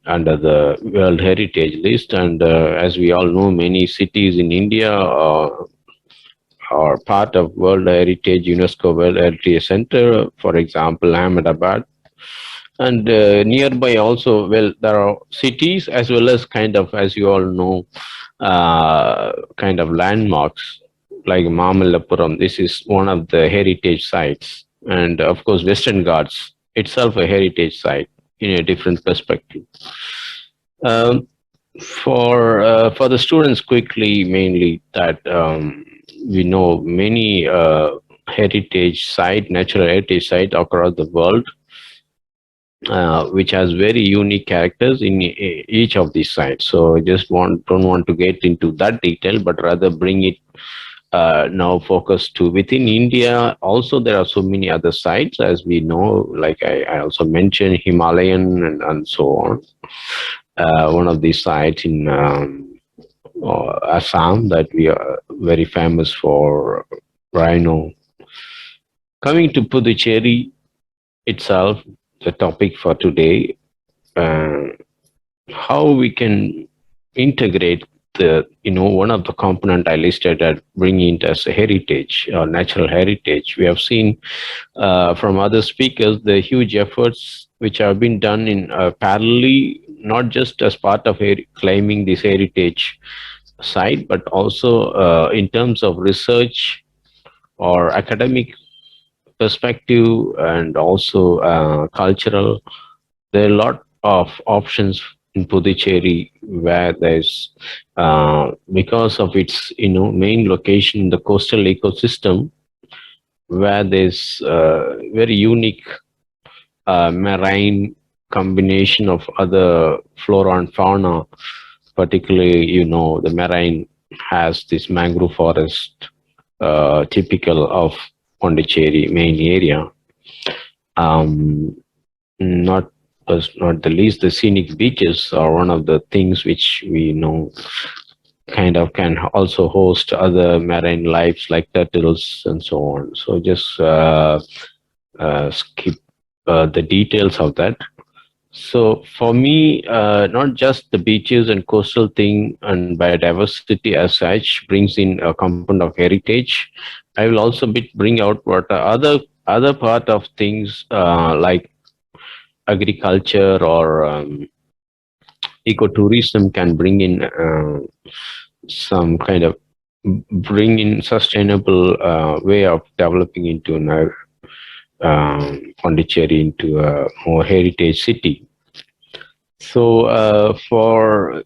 under the World Heritage List. And as we all know, many cities in India are part of World Heritage, UNESCO World Heritage Center, for example, Ahmedabad. And nearby also, well, there are cities as well as kind of, as you all know, kind of landmarks like Mamallapuram. This is one of the heritage sites. And of course, Western Ghats itself a heritage site in a different perspective. Um, for the students, quickly, mainly that we know many natural heritage site across the world, which has very unique characters in each of these sites. So I just don't want to get into that detail, but rather bring it now focus to within India. Also, there are so many other sites, as we know, like I also mentioned Himalayan and so on. One of these sites in Assam that we are very famous for rhino. Coming to Puducherry itself, the topic for today, how we can integrate one of the component I listed at bringing it as a heritage or natural heritage. We have seen from other speakers the huge efforts which have been done in parallelly, not just as part of claiming this heritage site, but also in terms of research or academic perspective, and also cultural. There are a lot of options in Puducherry where there's, because of its main location in the coastal ecosystem, where there's very unique marine combination of other flora and fauna. Particularly, the marine has this mangrove forest, typical of Pondicherry main area. Not the least, the scenic beaches are one of the things which we know kind of can also host other marine lives like turtles and so on. So just skip the details of that. So for me, not just the beaches and coastal thing and biodiversity as such brings in a component of heritage. I will also bring out what other part of things like agriculture or ecotourism can bring in some kind of bring in sustainable way of developing into Pondicherry into a more heritage city. So for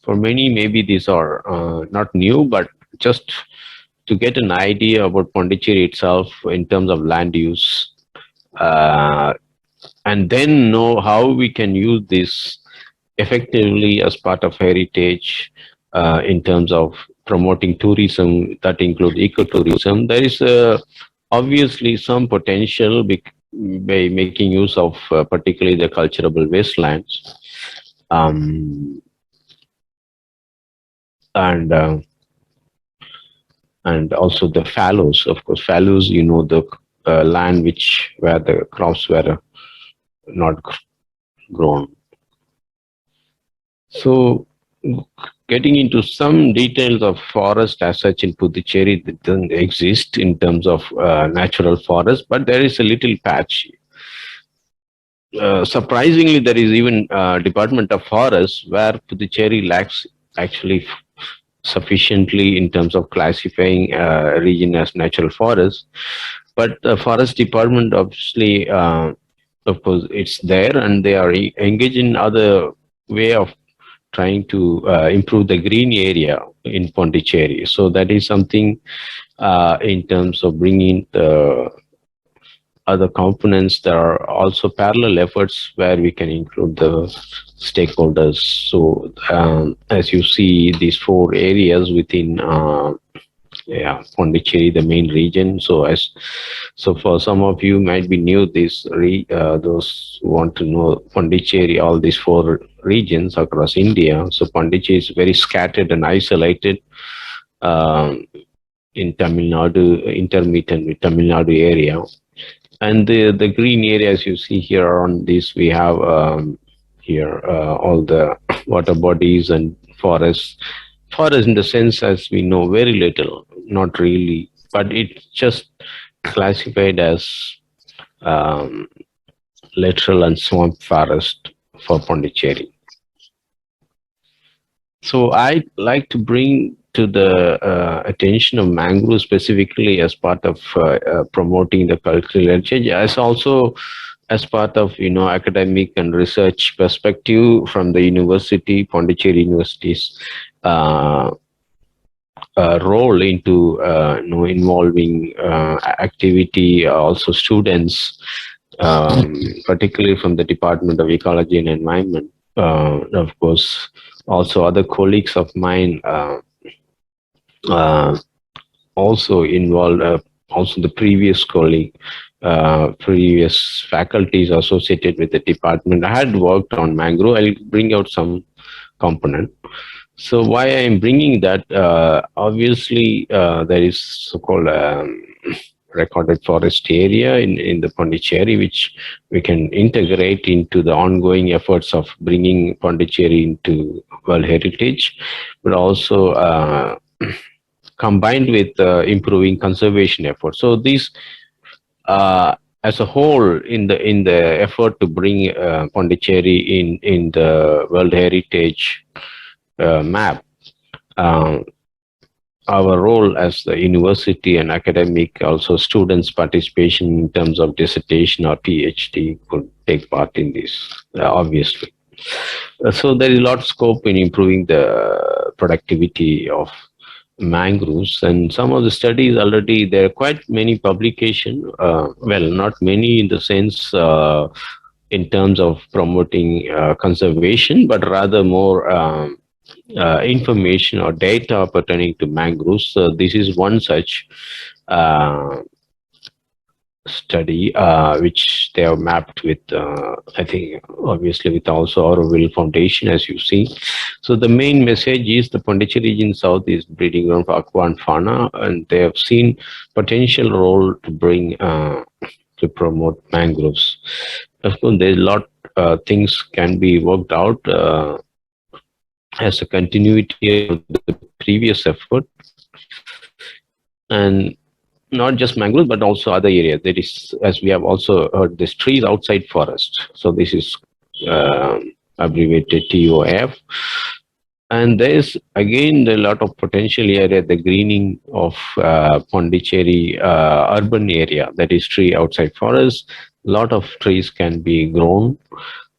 many, maybe these are not new, but just to get an idea about Pondicherry itself in terms of land use, and then know how we can use this effectively as part of heritage in terms of promoting tourism that includes ecotourism. There is obviously some potential by making use of particularly the culturable wastelands, and also the fallows. Of course, fallows, the land where the crops were not grown. So getting into some details of forest as such in Puducherry, that doesn't exist in terms of natural forest, but there is a little patch. Surprisingly, there is even Department of Forests where Puducherry lacks actually sufficiently in terms of classifying a region as natural forest. But the Forest Department, obviously, of course, it's there, and they are engaged in other way of trying to improve the green area in Pondicherry. So that is something in terms of bringing the other components. There are also parallel efforts where we can include the stakeholders. So as you see, these 4 areas within Pondicherry, the main region. So for some of you might be new, those who want to know Pondicherry, all these 4 regions across India. So Pondicherry is very scattered and isolated in Tamil Nadu, intermittent with Tamil Nadu area. And the green areas you see here on this, we have here, all the water bodies and forests. Forest in the sense as we know very little, not really, but it's just classified as um, lateral and swamp forest for Pondicherry. So I'd like to bring to the attention of mangrove specifically as part of promoting the cultural heritage, as also as part of academic and research perspective from the university, Pondicherry University's role into involving activity, also students, particularly from the Department of Ecology and Environment. Of course, also other colleagues of mine also involved, also the previous colleague, previous faculties associated with the department. I had worked on mangrove. I'll bring out some component. So why I'm bringing that, obviously there is so-called recorded forest area in the Pondicherry, which we can integrate into the ongoing efforts of bringing Pondicherry into World Heritage, but also combined with improving conservation efforts. So these, as a whole, in the effort to bring Pondicherry in the World Heritage map, our role as the university and academic, also students' participation in terms of dissertation or PhD could take part in this, obviously. So there is a lot of scope in improving the productivity of mangroves, and some of the studies already, there are quite many publications, well, not many in the sense in terms of promoting conservation, but rather more information or data pertaining to mangroves. So this is one such study which they have mapped with, I think, obviously with also Aurobindo Foundation, as you see. So the main message is the Pondicherry region south is breeding ground for aqua and fauna, and they have seen potential role to bring to promote mangroves. Of course, there's a lot things can be worked out as a continuity of the previous effort, and not just mangroves, but also other areas. That is, as we have also heard, this trees outside forest. So this is abbreviated TOF. And there is again a lot of potential area, the greening of Pondicherry urban area, that is tree outside forest. A lot of trees can be grown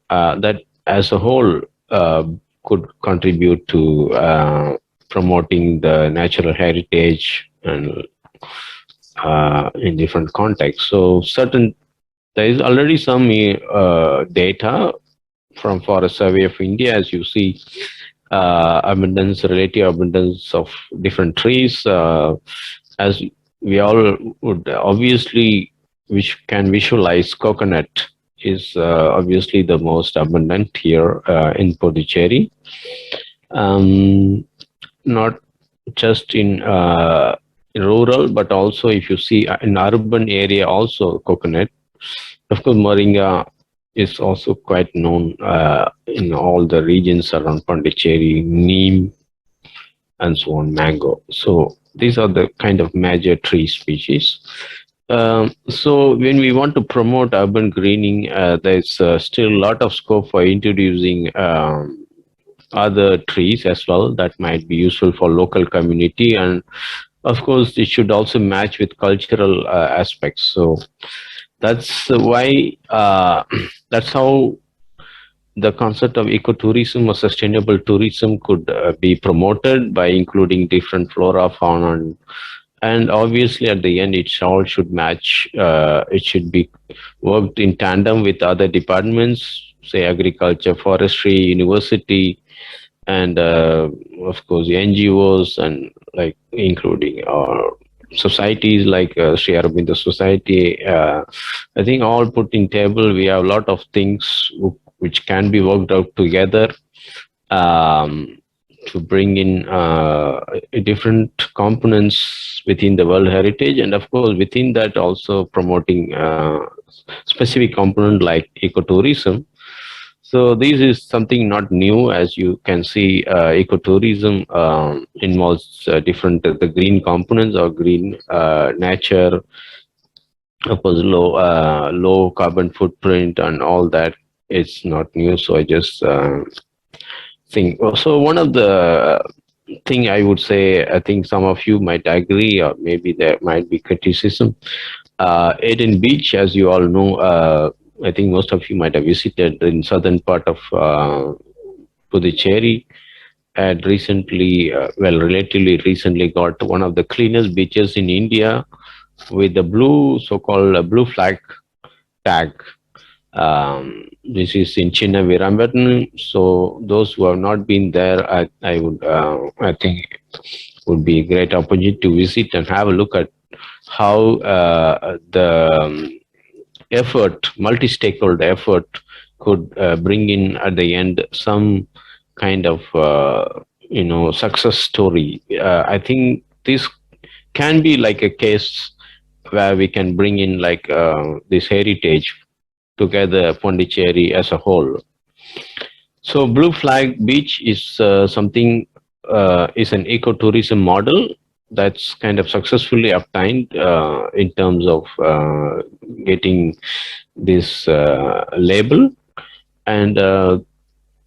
that as a whole could contribute to promoting the natural heritage and in different contexts. So there is already some data from Forest Survey of India, as you see, relative abundance of different trees. As we all would obviously, which can visualize, coconut is obviously the most abundant here in Puducherry. Not just in rural, but also if you see in urban area also coconut. Of course, moringa is also quite known in all the regions around Pondicherry, neem, and so on, mango. So these are the kind of major tree species. So when we want to promote urban greening, there's still a lot of scope for introducing other trees as well that might be useful for local community, and of course it should also match with cultural aspects. So that's why that's how the concept of ecotourism or sustainable tourism could be promoted by including different flora, fauna, and obviously at the end it all should match. It should be worked in tandem with other departments, say agriculture, forestry, university, and of course the NGOs, and like including societies like Sriaurobindosociety. Society. I think all put in table, we have a lot of things which can be worked out together to bring in different components within the World Heritage, and of course within that also promoting specific component like ecotourism. So this is something not new. As you can see, ecotourism involves different the green components or green nature, of course, low carbon footprint and all that. It's not new. So I just think. So one of the thing I would say, I think some of you might agree, or maybe there might be criticism. Eden Beach, as you all know, I think most of you might have visited in southern part of Puducherry, had recently, relatively recently, got one of the cleanest beaches in India with the blue, so-called blue flag tag. This is in Chinna Virambattan. So those who have not been there, I think would be a great opportunity to visit and have a look at how the effort, multi-stakeholder effort, could bring in at the end some kind of success story. I think this can be like a case where we can bring in like this heritage together, Pondicherry as a whole. So Blue Flag Beach is something is an ecotourism model that's kind of successfully obtained in terms of getting this label, and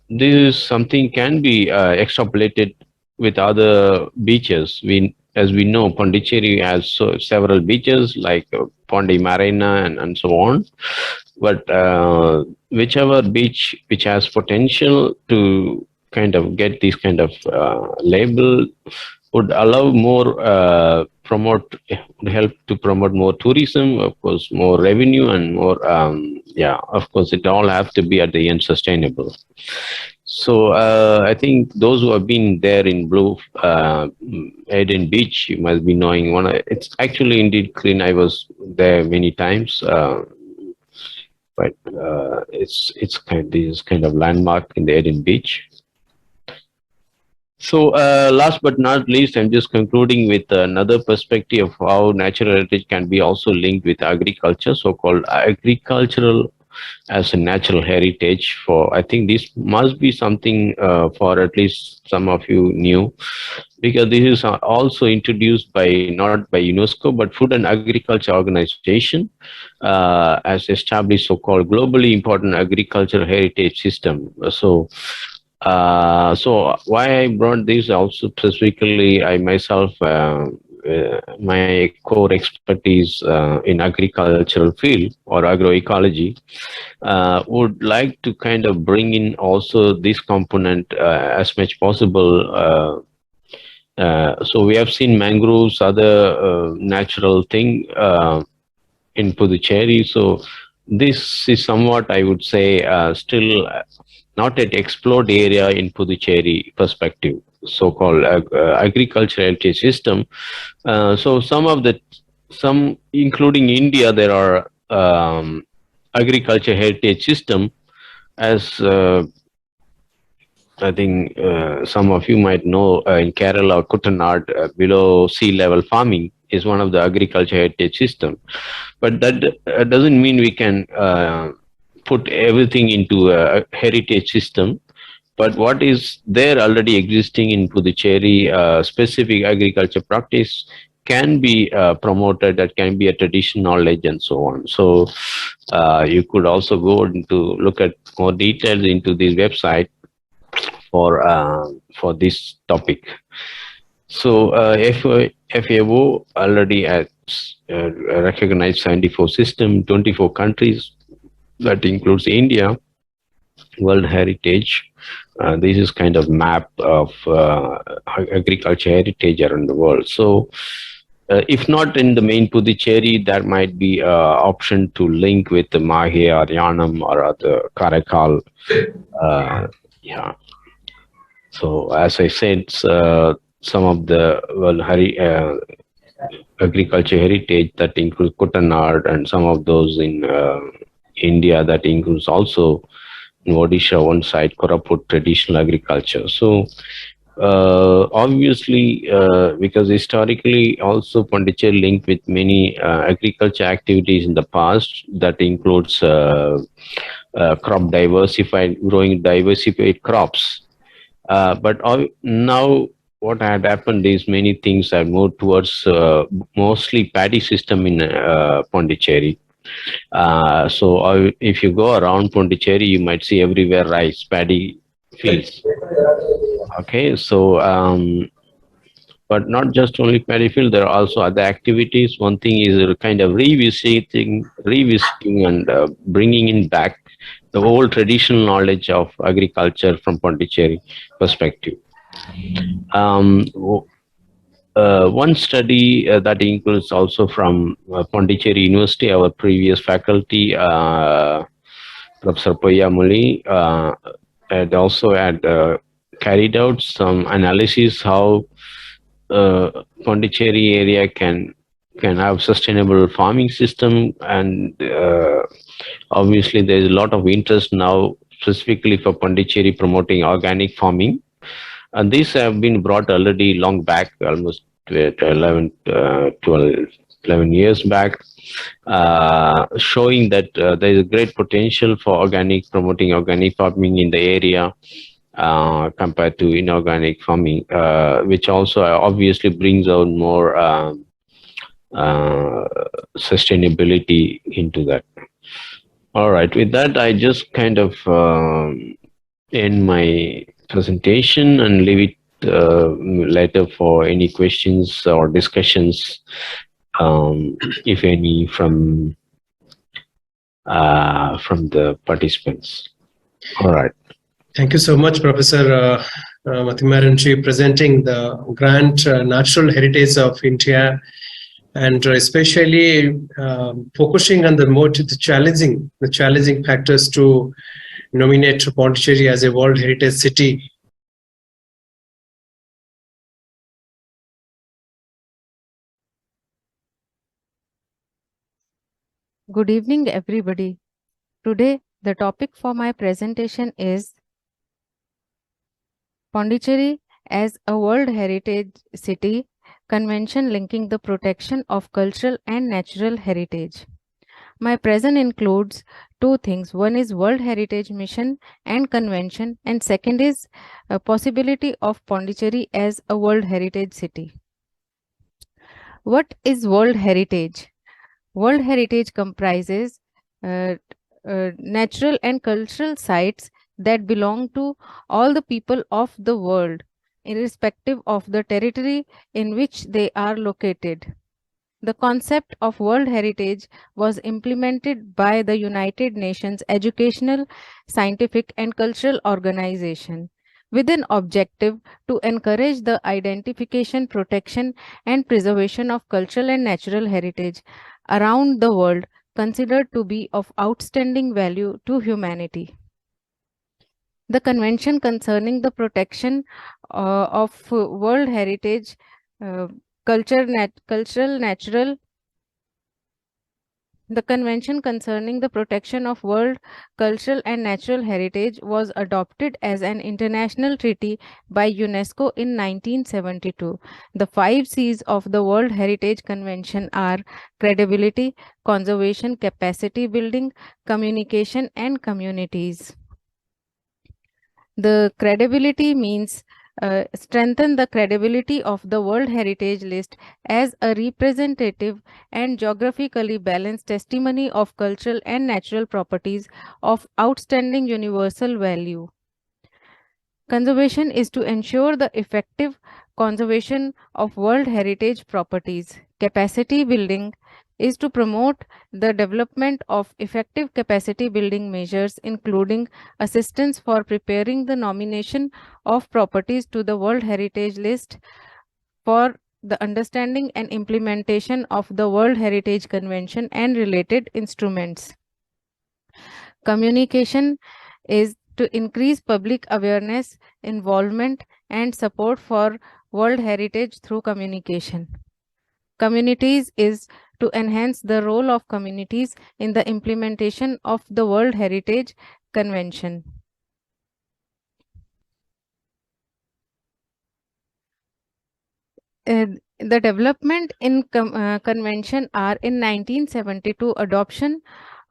this is something can be extrapolated with other beaches. As we know, Pondicherry has several beaches like Pondi Marina and so on. But whichever beach which has potential to kind of get this kind of label would allow more help to promote more tourism, of course, more revenue and more, of course, it all have to be at the end sustainable. So I think those who have been there in Blue Eden Beach, you must be knowing it's actually indeed clean. I was there many times. But it's kind of landmark in the Eden Beach. So last but not least, I'm just concluding with another perspective of how natural heritage can be also linked with agriculture, so-called agricultural as a natural heritage. For I think this must be something for at least some of you new, because this is also introduced by not by UNESCO but Food and Agriculture Organization as established so-called globally important agricultural heritage system. So why I brought this also specifically, I myself my core expertise in agricultural field or agroecology would like to kind of bring in also this component as much possible. So we have seen mangroves, other natural thing in Puducherry. So this is somewhat, I would say, still not yet explored area in Puducherry perspective, so-called agricultural heritage system. So some including India, there are agriculture heritage system, as I think some of you might know, in Kerala, Kuttanad, below sea level farming is one of the agriculture heritage system. But that doesn't mean we can put everything into a heritage system. But what is there already existing in Puducherry, specific agriculture practice can be promoted, that can be a traditional knowledge and so on. So you could also go into look at more details into this website for this topic. So FAO already has recognized 74 system, 24 countries, that includes India, World Heritage. This is kind of map of agriculture heritage around the world. So if not in the main Puducherry, there might be option to link with the Mahe or Yanam or other Karaikal. Yeah. So as I said, some of the agriculture heritage that includes Kuttanad and some of those in India, that includes also in Odisha one side Koraput traditional agriculture. So obviously, because historically also Pondicherry linked with many agriculture activities in the past, that includes crop diversified, growing diversified crops. But now what had happened is many things have moved towards mostly paddy system in Pondicherry. If you go around Pondicherry, you might see everywhere rice, paddy fields. Okay, so but not just only paddy field, there are also other activities. One thing is kind of revisiting and bringing in back the old traditional knowledge of agriculture from Pondicherry perspective. One study that includes also from Pondicherry University, our previous faculty, Professor Poyamuli, had also carried out some analysis how Pondicherry area can have sustainable farming system, and obviously there is a lot of interest now specifically for Pondicherry promoting organic farming, and these have been brought already long back, almost 11 years back, showing that there is a great potential for promoting organic farming in the area compared to inorganic farming, which also obviously brings out more sustainability into that. All right, with that, I just kind of end my presentation and leave it later for any questions or discussions, if any, from the participants. All right. Thank you so much, Professor Mathimaranchi, presenting the grand natural heritage of India, and especially focusing on the challenging factors to nominate Pondicherry as a World Heritage City. Good evening, everybody. Today, the topic for my presentation is Pondicherry as a World Heritage City, Convention linking the protection of cultural and natural heritage. My present includes two things. One is World Heritage Mission and Convention, and second is a possibility of Pondicherry as a World Heritage City. What is World Heritage? World Heritage comprises natural and cultural sites that belong to all the people of the world, irrespective of the territory in which they are located. The concept of World Heritage was implemented by the United Nations Educational, Scientific and Cultural Organization with an objective to encourage the identification, protection and preservation of cultural and natural heritage around the world considered to be of outstanding value to humanity. The Convention concerning the protection of World Heritage, the Convention concerning the protection of world cultural and natural heritage was adopted as an international treaty by UNESCO in 1972. The 5 C's of the World Heritage Convention are credibility, conservation, capacity building, communication, and communities. The credibility means strengthen the credibility of the World Heritage List as a representative and geographically balanced testimony of cultural and natural properties of outstanding universal value. Conservation is to ensure the effective conservation of World Heritage properties. Capacity building is to promote the development of effective capacity building measures, including assistance for preparing the nomination of properties to the World Heritage List for the understanding and implementation of the World Heritage Convention and related instruments. Communication is to increase public awareness, involvement, and support for World Heritage through communication. Communities is to enhance the role of communities in the implementation of the World Heritage Convention. The development in convention are in 1972 adoption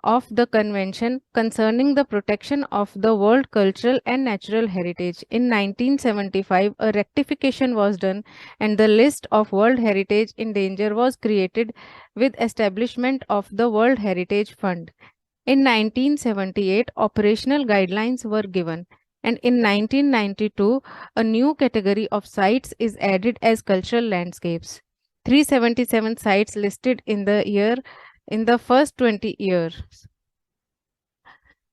of the Convention concerning the protection of the world cultural and natural heritage. In 1975, a rectification was done and the list of World Heritage in danger was created with establishment of the World Heritage Fund. In 1978, operational guidelines were given, and in 1992, a new category of sites is added as cultural landscapes. 377 sites listed in the first 20 years.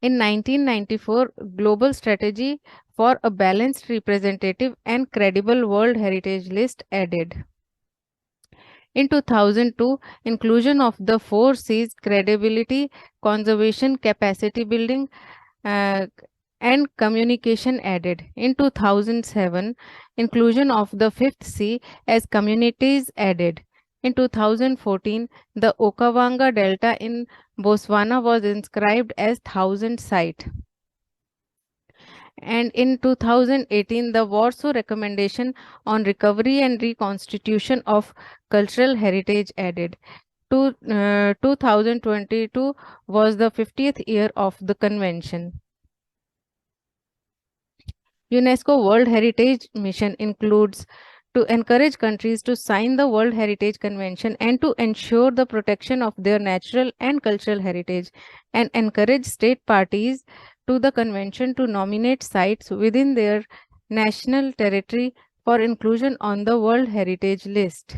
In 1994, Global Strategy for a Balanced, Representative and Credible World Heritage List added. In 2002, inclusion of the 4 C's: credibility, conservation, capacity building, and communication added. In 2007, inclusion of the 5th C as communities added. In 2014, the Okavango Delta in Botswana was inscribed as 1000 site. And in 2018, the Warsaw Recommendation on Recovery and Reconstitution of Cultural Heritage added. 2022 was the 50th year of the convention. UNESCO World Heritage Mission includes to encourage countries to sign the World Heritage Convention and to ensure the protection of their natural and cultural heritage, and encourage state parties to the convention to nominate sites within their national territory for inclusion on the World Heritage List.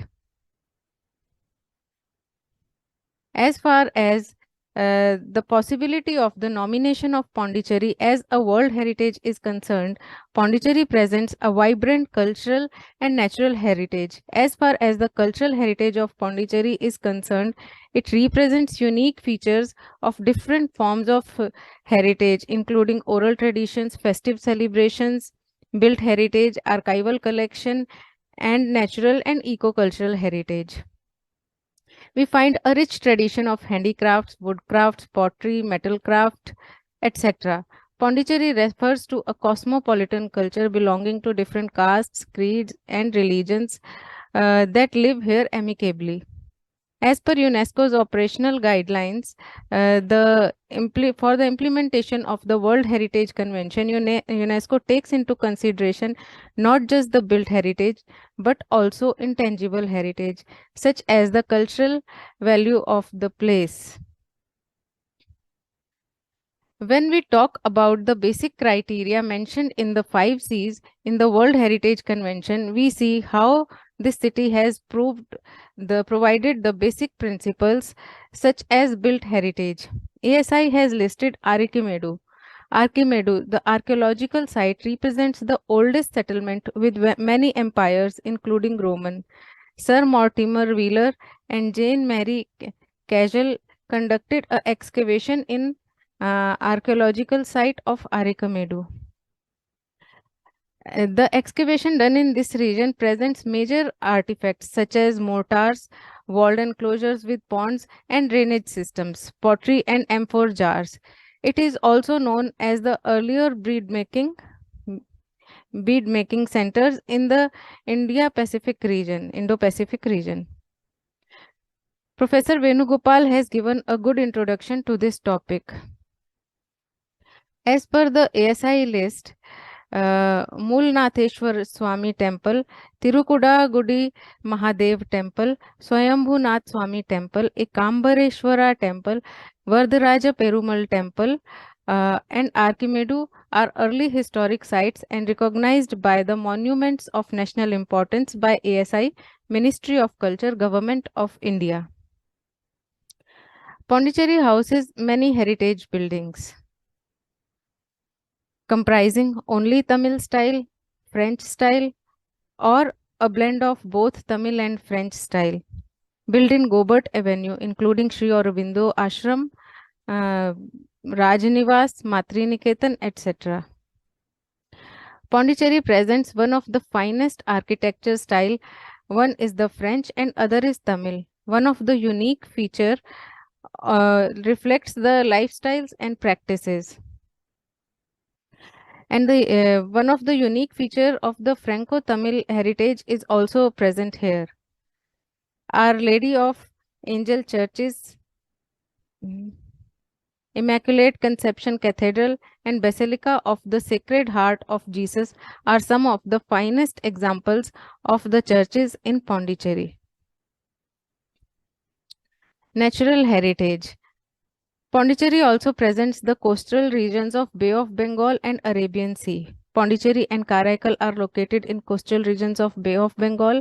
As far as the possibility of the nomination of Pondicherry as a World Heritage is concerned, Pondicherry presents a vibrant cultural and natural heritage. As far as the cultural heritage of Pondicherry is concerned, it represents unique features of different forms of heritage, including oral traditions, festive celebrations, built heritage, archival collection, and natural and eco-cultural heritage. We find a rich tradition of handicrafts, woodcrafts, pottery, metal craft, etc. Pondicherry refers to a cosmopolitan culture belonging to different castes, creeds, and religions that live here amicably. As per UNESCO's operational guidelines, for the implementation of the World Heritage Convention, UNESCO takes into consideration not just the built heritage, but also intangible heritage, such as the cultural value of the place. When we talk about the basic criteria mentioned in the 5 C's in the World Heritage Convention, we see how this city has provided the basic principles such as built heritage. ASI has listed Arikamedu. Arikamedu, the archaeological site, represents the oldest settlement with many empires, including Roman. Sir Mortimer Wheeler and Jane Mary Cashel conducted an excavation in archaeological site of Arikamedu. The excavation done in this region presents major artifacts such as mortars, walled enclosures with ponds and drainage systems, pottery and amphor jars. It is also known as the earlier bead making centers in the Indo-Pacific region. Professor Venugopal has given a good introduction to this topic. As per the ASI list, Mulnatheshwar Swami Temple, Tirukudagudi Mahadev Temple, Swayambhunath Swami Temple, Ekambareshwara Temple, Vardaraja Perumal Temple, and Arikamedu are early historic sites and recognized by the Monuments of National Importance by ASI, Ministry of Culture, Government of India. Pondicherry houses many heritage buildings, comprising only Tamil style, French style, or a blend of both Tamil and French style, built in Gobert Avenue, including Sri Aurobindo Ashram, Rajanivas, Matriniketan, etc. Pondicherry presents one of the finest architecture style. One is the French and other is Tamil. One of the unique feature reflects the lifestyles and practices. And the one of the unique feature of the Franco-Tamil heritage is also present here. Our Lady of Angel Churches Immaculate Conception Cathedral, and Basilica of the Sacred Heart of Jesus are some of the finest examples of the churches in Pondicherry. Natural heritage. Pondicherry also presents the coastal regions of Bay of Bengal and Arabian Sea. Pondicherry and Karaikal are located in coastal regions of Bay of Bengal,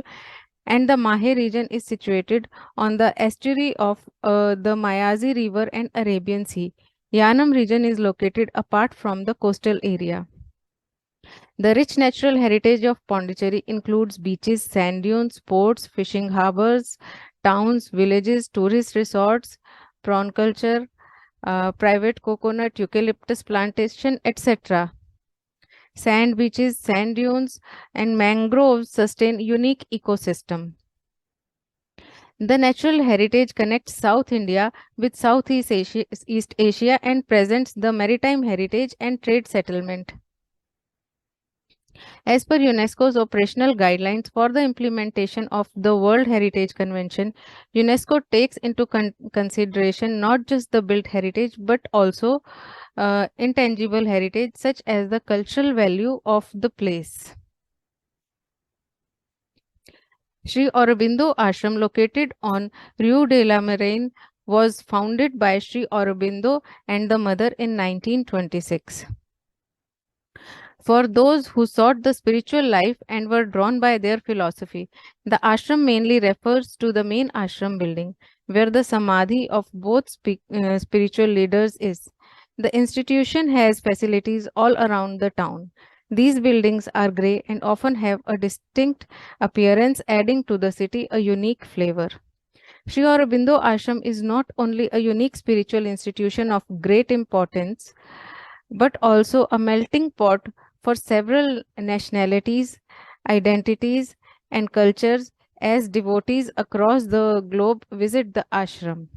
and the Mahe region is situated on the estuary of the Mayazi River and Arabian Sea. Yanam region is located apart from the coastal area. The rich natural heritage of Pondicherry includes beaches, sand dunes, ports, fishing harbors, towns, villages, tourist resorts, prawn culture, private coconut, eucalyptus plantation, etc. Sand beaches, sand dunes, and mangroves sustain unique ecosystem. The natural heritage connects South India with Southeast Asia, East Asia and presents the maritime heritage and trade settlement. As per UNESCO's operational guidelines for the implementation of the World Heritage Convention, UNESCO takes into consideration not just the built heritage but also intangible heritage such as the cultural value of the place. Sri Aurobindo Ashram, located on Rue de la Marine, was founded by Sri Aurobindo and the mother in 1926. For those who sought the spiritual life and were drawn by their philosophy, the ashram mainly refers to the main ashram building, where the samadhi of both spiritual leaders is. The institution has facilities all around the town. These buildings are grey and often have a distinct appearance, adding to the city a unique flavor. Sri Aurobindo Ashram is not only a unique spiritual institution of great importance, but also a melting pot for several nationalities, identities, and cultures as devotees across the globe visit the ashram.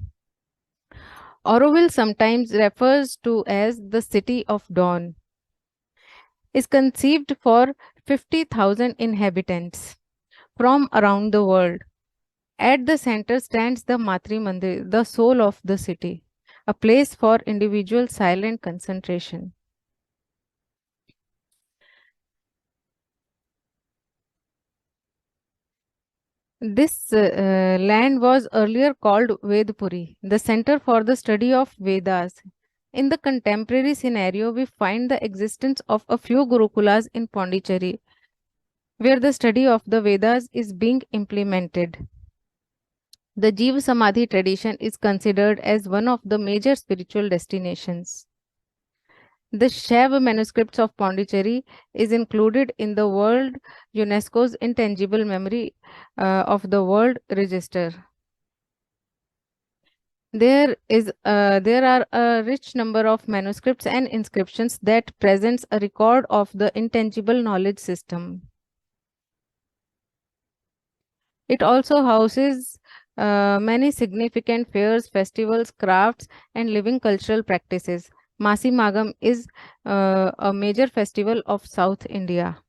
Auroville, sometimes refers to as the City of Dawn, is conceived for 50,000 inhabitants from around the world. At the center stands the Matri Mandir, the soul of the city, a place for individual silent concentration. This land was earlier called Vedpuri, the center for the study of Vedas. In the contemporary scenario, we find the existence of a few Gurukulas in Pondicherry, where the study of the Vedas is being implemented. The Jiva Samadhi tradition is considered as one of the major spiritual destinations. The Shaiva manuscripts of Pondicherry is included in the World UNESCO's Intangible Memory of the World Register. There are a rich number of manuscripts and inscriptions that presents a record of the intangible knowledge system. It also houses many significant fairs, festivals, crafts, and living cultural practices. Masi Magam is a major festival of South India.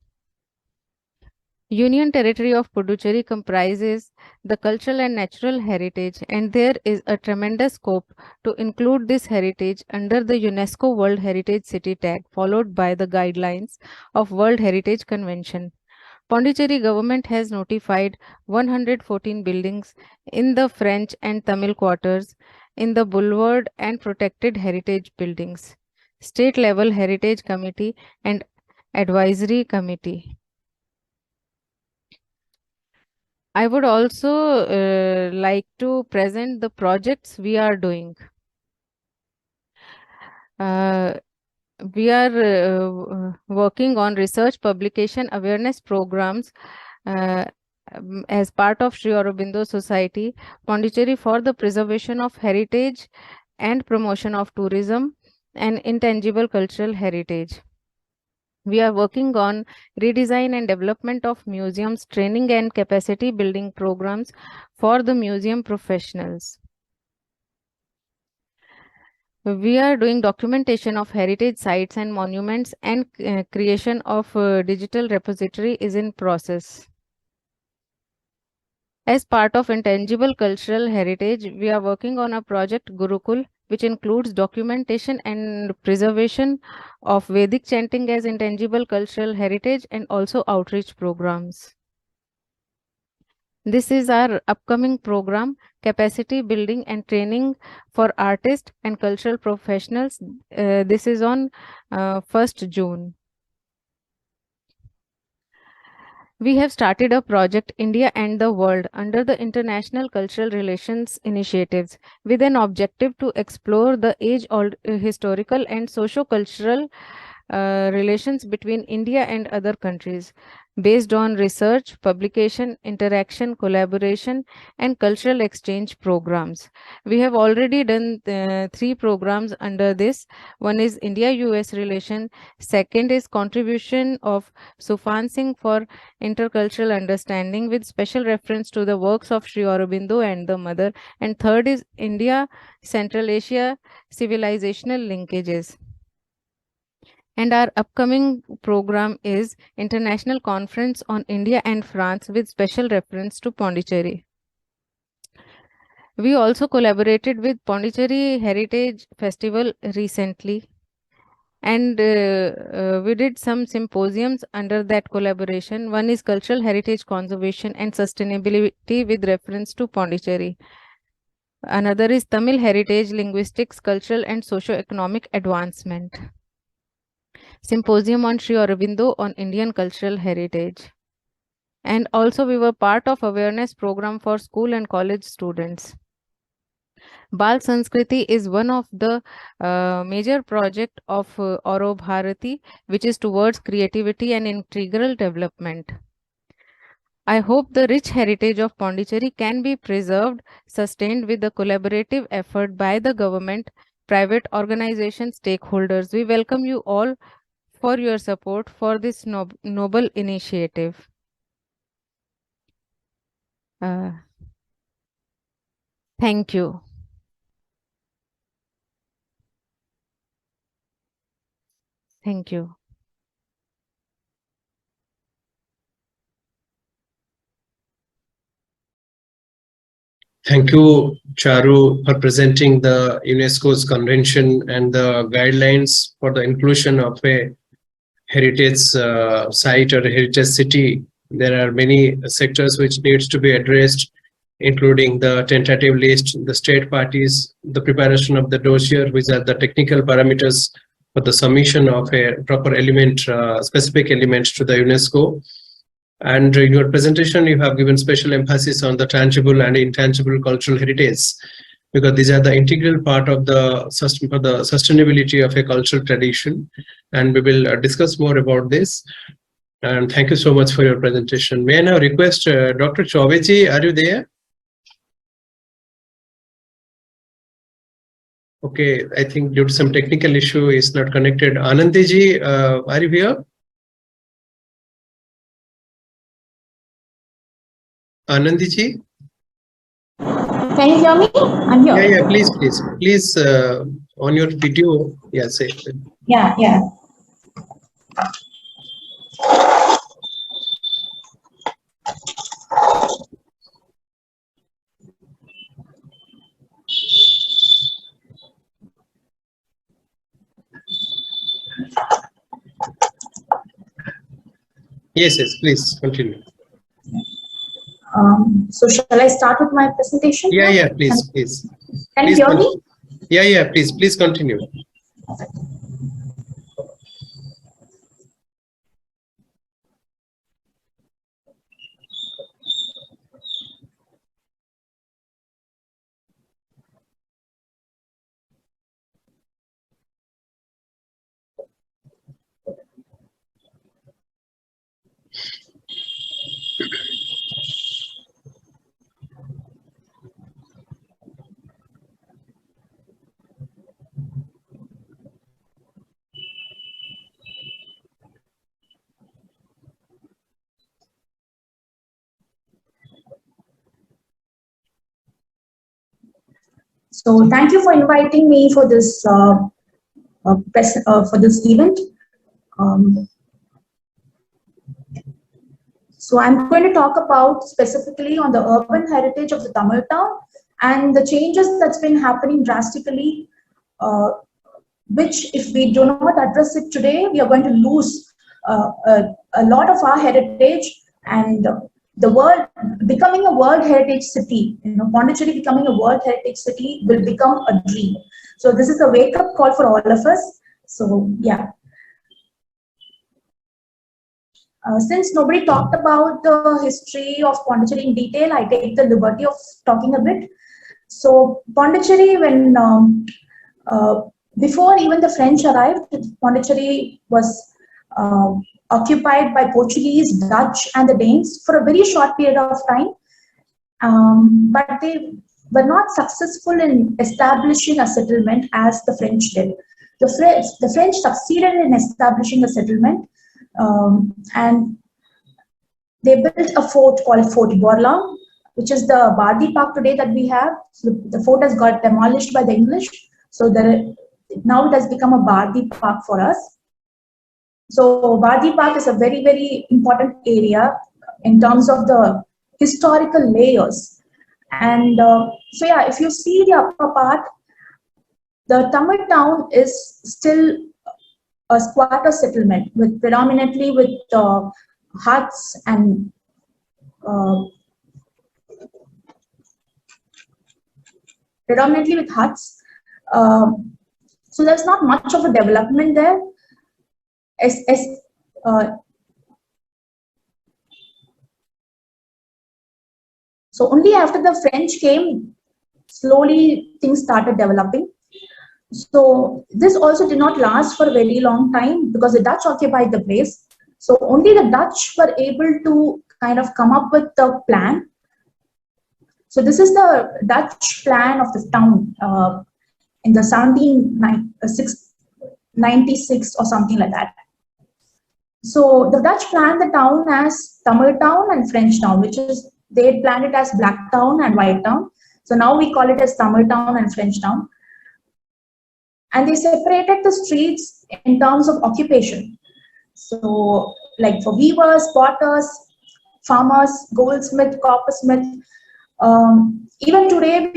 Union Territory of Puducherry comprises the cultural and natural heritage, and there is a tremendous scope to include this heritage under the UNESCO World Heritage City tag, followed by the guidelines of World Heritage Convention. Pondicherry government has notified 114 buildings in the French and Tamil quarters, in the Boulevard and Protected Heritage Buildings, State Level Heritage Committee and Advisory Committee. I would also like to present the projects we are doing. We are working on research, publication, awareness programs as part of Sri Aurobindo Society, Pondicherry, for the preservation of heritage and promotion of tourism and intangible cultural heritage. We are working on redesign and development of museums, training and capacity building programs for the museum professionals. We are doing documentation of heritage sites and monuments, and creation of digital repository is in process. As part of intangible cultural heritage, we are working on a project Gurukul, which includes documentation and preservation of Vedic chanting as intangible cultural heritage and also outreach programs. This is our upcoming program, Capacity Building and Training for Artists and Cultural Professionals. This is on 1st June. We have started a project, India and the World, under the International Cultural Relations Initiatives, with an objective to explore the age-old historical and socio-cultural relations between India and other countries, based on research, publication, interaction, collaboration, and cultural exchange programs. We have already done 3 programs under this. One is India-US relation, second is contribution of Sufan Singh for intercultural understanding with special reference to the works of Sri Aurobindo and the Mother, and third is India-Central Asia civilizational linkages. And our upcoming program is International Conference on India and France with special reference to Pondicherry. We also collaborated with Pondicherry Heritage Festival recently, and we did some symposiums under that collaboration. One is Cultural Heritage Conservation and Sustainability with reference to Pondicherry. Another is Tamil Heritage, Linguistics, Cultural and Socio-Economic Advancement. Symposium on Sri Aurobindo on Indian Cultural Heritage. And also we were part of awareness program for school and college students. Bal Sanskriti is one of the major project of AuroBharati, which is towards creativity and integral development. I hope the rich heritage of Pondicherry can be preserved, sustained with the collaborative effort by the government, private organizations, stakeholders. We welcome you all for your support for this noble initiative. Thank you. Thank you. Thank you, Charu, for presenting the UNESCO's convention and the guidelines for the inclusion of a heritage site or a heritage city. There are many sectors which needs to be addressed, including the tentative list, the state parties, the preparation of the dossier, which are the technical parameters for the submission of a proper element, specific elements to the UNESCO. And in your presentation, you have given special emphasis on the tangible and intangible cultural heritage, because these are the integral part of the sustainability of a cultural tradition. And we will discuss more about this. And thank you so much for your presentation. May I now request Dr. Chaubeji, are you there? Okay, I think due to some technical issue, is not connected. Anandiji, are you here? Anandiji? Can you hear me? I'm here. Yeah, please, on your video, yeah, say. Yeah. Yes, please continue. So shall I start with my presentation? Yeah, please. Can you hear me? Yeah, please continue. So thank you for inviting me for this event. So I'm going to talk about specifically on the urban heritage of the Tamil town and the changes that's been happening drastically which if we do not address it today, we are going to lose a lot of our heritage, and the world becoming a World Heritage City, Pondicherry becoming a World Heritage City will become a dream. So this is a wake-up call for all of us. So yeah. Since nobody talked about the history of Pondicherry in detail, I take the liberty of talking a bit. So Pondicherry, when before even the French arrived, Pondicherry was occupied by Portuguese, Dutch, and the Danes for a very short period of time. But they were not successful in establishing a settlement as the French did. The French succeeded in establishing a settlement, and they built a fort called Fort Borla, which is the Bharati Park today that we have. So the fort has got demolished by the English, so now it has become a Bharati Park for us. So Bharati Park is a very, very important area in terms of the historical layers. And so yeah, if you see the upper part, the Tamil town is still a squatter settlement with predominantly with huts and so there's not much of a development there. So only after the French came, slowly things started developing. So this also did not last for a very long time because the Dutch occupied the place. So only the Dutch were able to kind of come up with the plan. So this is the Dutch plan of the town in the 1796 or something like that. So the Dutch planned the town as Tamil town and French town, which is they planned it as Black town and White town. So now we call it as Tamil town and French town. And they separated the streets in terms of occupation. So like for weavers, potters, farmers, goldsmith, coppersmith. Even today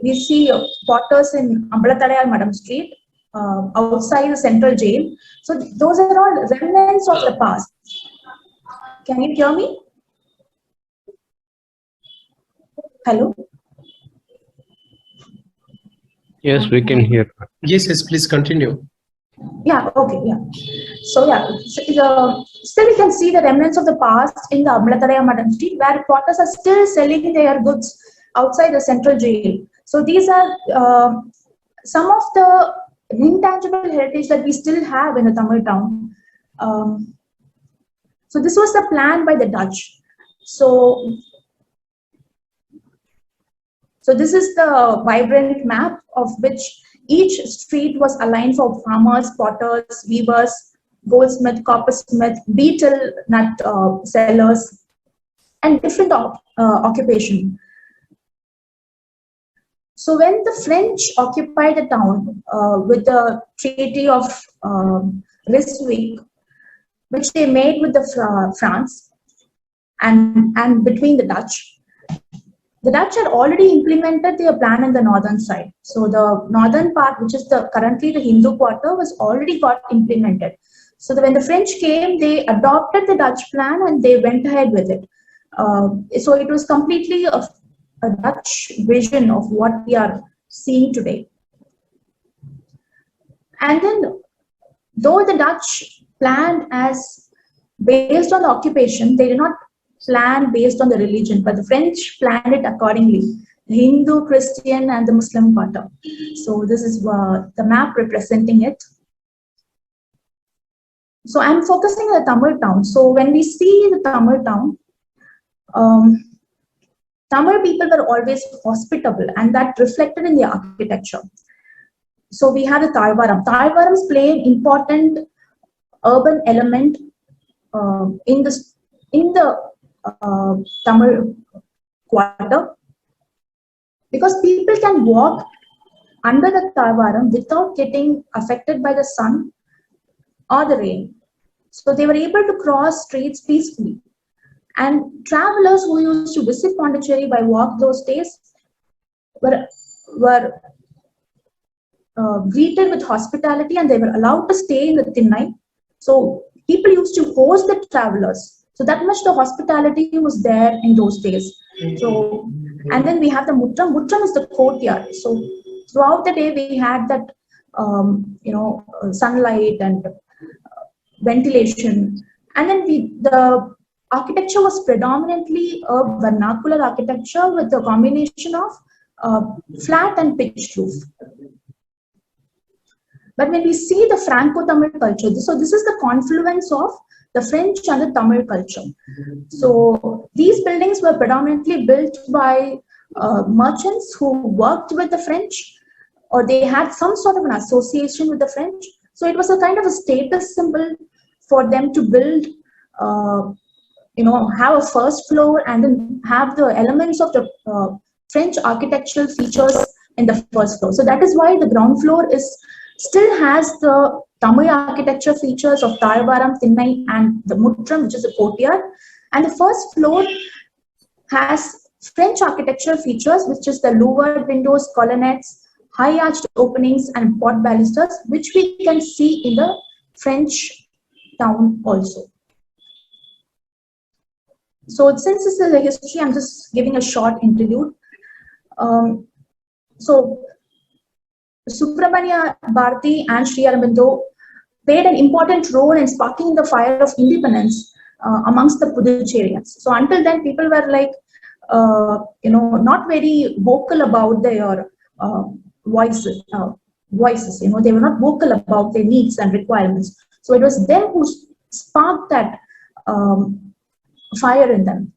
we see potters in Ambalathadayar Madam Street outside the central jail. So those are all remnants of the past. Can you hear me? Hello? Yes, we can hear. Yes, please continue. Yeah, okay, yeah. So yeah, still we can see the remnants of the past in the Ambalathadayar Madam Street, where potters are still selling their goods outside the central jail. So these are some of the intangible heritage that we still have in the Tamil town. So this was the plan by the Dutch. So this is the vibrant map of which each street was aligned for farmers, potters, weavers, goldsmith, coppersmith, betel nut sellers, and different occupation. So when the French occupied the town with the Treaty of Ryswick, which they made with the France and between the Dutch had already implemented their plan in the northern side. So the northern part, which is currently the Hindu quarter, was already got implemented. So when the French came, they adopted the Dutch plan and they went ahead with it. So it was completely a Dutch vision of what we are seeing today. And then, though the Dutch planned as based on the occupation, they did not plan based on the religion, but the French planned it accordingly, the Hindu, Christian, and the Muslim quarter. So this is the map representing it. So I'm focusing on the Tamil town. So when we see the Tamil town, Tamil people were always hospitable, and that reflected in the architecture. So we have the Thalvaram. Thalvarams play an important urban element in the Tamil quarter, because people can walk under the Thalvaram without getting affected by the sun or the rain. So they were able to cross streets peacefully. And travelers who used to visit Pondicherry by walk those days were greeted with hospitality, and they were allowed to stay in the Thinnai. So people used to host the travelers. So that much the hospitality was there in those days. So, and then we have the Mutram. Mutram is the courtyard. So throughout the day we had that sunlight and ventilation. And then the architecture was predominantly a vernacular architecture with a combination of flat and pitched roof. But when we see the Franco-Tamil culture, so this is the confluence of the French and the Tamil culture. So these buildings were predominantly built by merchants who worked with the French, or they had some sort of an association with the French. So it was a kind of a status symbol for them to build, have a first floor and then have the elements of the French architectural features in the first floor. So that is why the ground floor still has the Tamil architecture features of Tharavaram, Thinnai, and the Mutram, which is a courtyard. And the first floor has French architectural features, which is the louvered windows, colonnettes, high arched openings, and pot balusters, which we can see in the French town also. So since this is a history, I'm just giving a short interlude. So Aurobindo and Sriaurobindosociety played an important role in sparking the fire of independence amongst the Puducherrians. So until then, people were like, not very vocal about their voices. They were not vocal about their needs and requirements. So it was them who sparked that fire in them.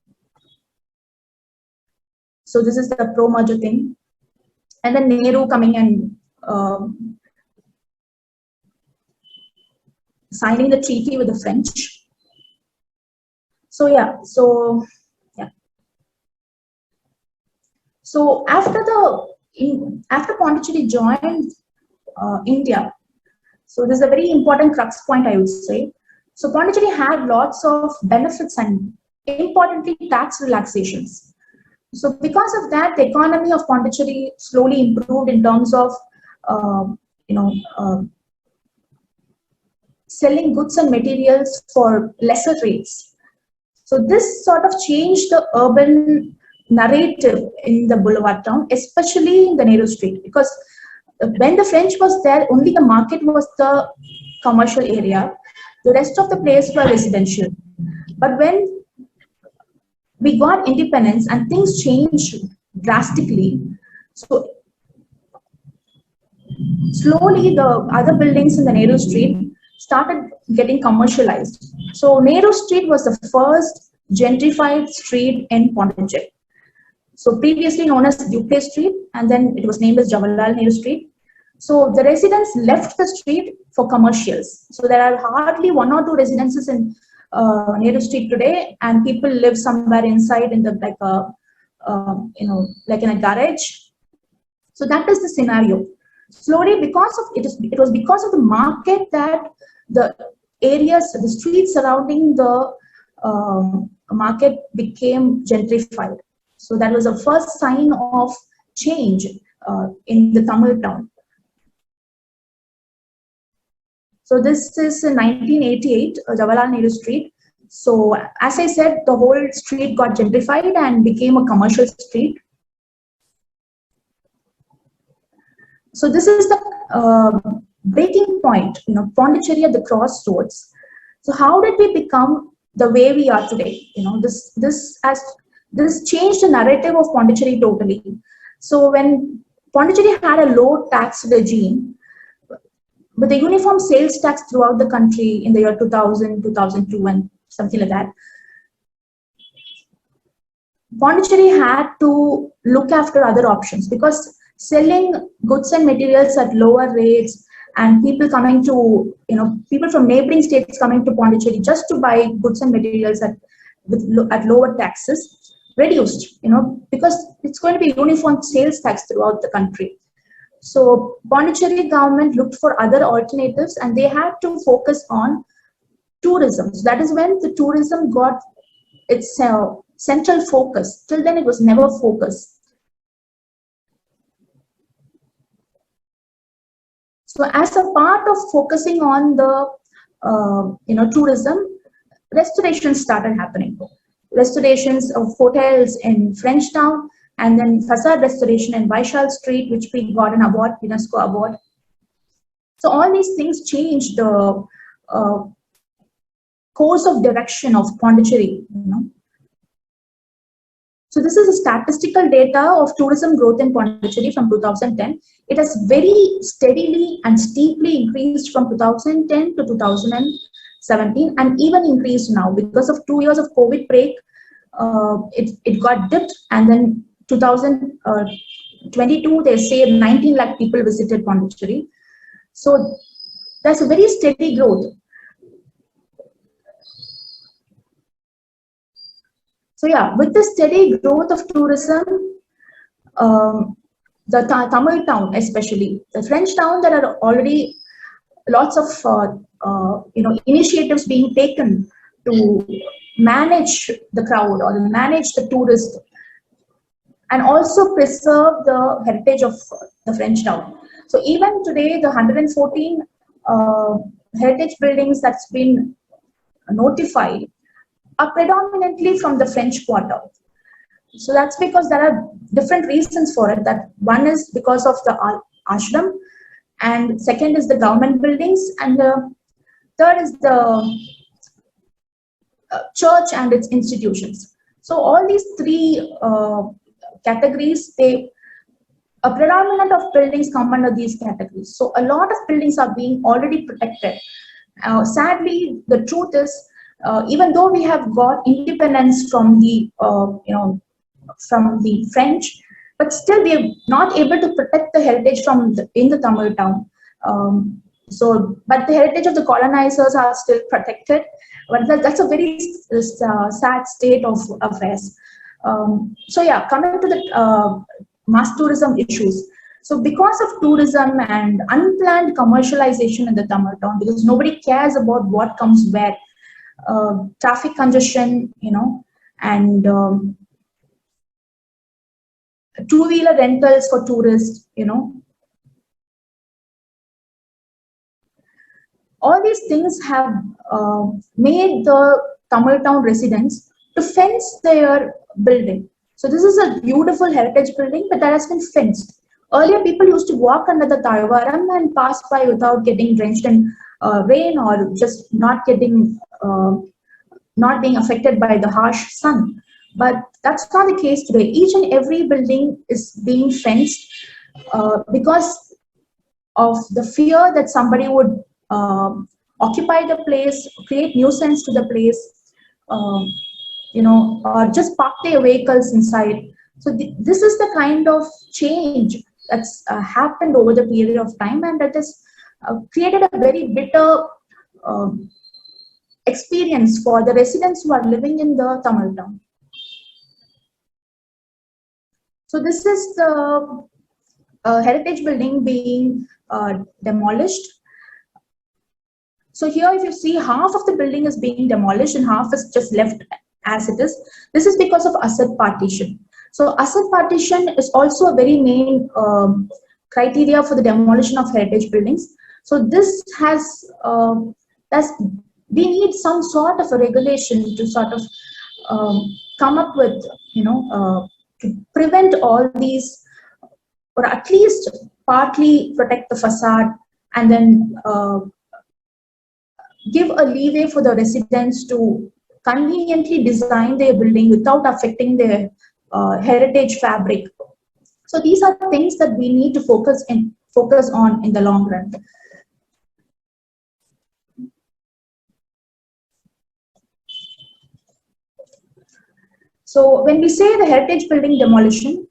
So this is the pro-merger thing. And then Nehru coming and signing the treaty with the French. So yeah. So after Pondicherry joined India, so this is a very important crux point, I would say. So Pondicherry had lots of benefits and importantly tax relaxations. So because of that, the economy of Pondicherry slowly improved in terms of selling goods and materials for lesser rates. So this sort of changed the urban narrative in the boulevard town, especially in the Nehru Street, because when the French was there, only the market was the commercial area. The rest of the place were residential. But when we got independence and things changed drastically, so slowly the other buildings in the Nehru Street started getting commercialized. So Nehru Street was the first gentrified street in Pondicherry. So previously known as Dupleix Street, and then it was named as Jawaharlal Nehru Street. So the residents left the street for commercials. So there are hardly 1 or 2 residences in Nehru Street today, and people live somewhere inside in the like in a garage. So that is the scenario. Slowly, because of it was because of the market that the areas, the streets surrounding the market became gentrified. So that was the first sign of change in the Tamil town. So this is in 1988, Jawaharlal Nehru Street. So as I said, the whole street got gentrified and became a commercial street. So this is the breaking point, Pondicherry at the crossroads. So how did we become the way we are today? This changed the narrative of Pondicherry totally. So when Pondicherry had a low tax regime, with the uniform sales tax throughout the country in the year 2000, 2002, and something like that, Pondicherry had to look after other options, because selling goods and materials at lower rates and people coming to, people from neighboring states coming to Pondicherry just to buy goods and materials at lower taxes reduced, because it's going to be uniform sales tax throughout the country. So Pondicherry government looked for other alternatives, and they had to focus on tourism. So that is when the tourism got its central focus. Till then, it was never focused. So as a part of focusing on the tourism, restorations started happening. Restorations of hotels in French Town, and then facade restoration in Vaishal Street, which we got an award, UNESCO award. So all these things changed the course of direction of Pondicherry. So this is a statistical data of tourism growth in Pondicherry from 2010. It has very steadily and steeply increased from 2010 to 2017, and even increased now because of 2 years of COVID break. It got dipped, and then 2022 they say 19 lakh people visited Pondicherry. So that's a very steady growth. So yeah, with the steady growth of tourism, the Tamil town, especially the French town, there are already lots of initiatives being taken to manage the crowd or manage the tourists, and also preserve the heritage of the French town. So even today, the 114 heritage buildings that's been notified are predominantly from the French Quarter. So that's because there are different reasons for it. That one is because of the ashram, and second is the government buildings, and the third is the church and its institutions. So all these three categories, a predominant of buildings come under these categories. So a lot of buildings are being already protected. Sadly, the truth is, even though we have got independence from the French, but still we are not able to protect the heritage in the Tamil town. But the heritage of the colonizers are still protected. But that's a very sad state of affairs. So yeah, coming to the mass tourism issues. So because of tourism and unplanned commercialization in the Tamil town, because nobody cares about what comes where, traffic congestion, and two-wheeler rentals for tourists, all these things have made the Tamil town residents to fence their building. So this is a beautiful heritage building, but that has been fenced. Earlier, people used to walk under the Tharvaram and pass by without getting drenched in rain, or just not being affected by the harsh sun. But that's not the case today. Each and every building is being fenced because of the fear that somebody would occupy the place, create nuisance to the place, or just park their vehicles inside. So this is the kind of change that's happened over the period of time, and that has created a very bitter experience for the residents who are living in the Tamil town. So this is the heritage building being demolished. So here, if you see, half of the building is being demolished and half is just left as it is. This is because of asset partition. So asset partition is also a very main criteria for the demolition of heritage buildings. So this has, we need some sort of a regulation to sort of come up with, to prevent all these, or at least partly protect the facade, and then give a leeway for the residents to conveniently design their building without affecting their heritage fabric. So these are things that we need to focus on in the long run. So when we say the heritage building demolition,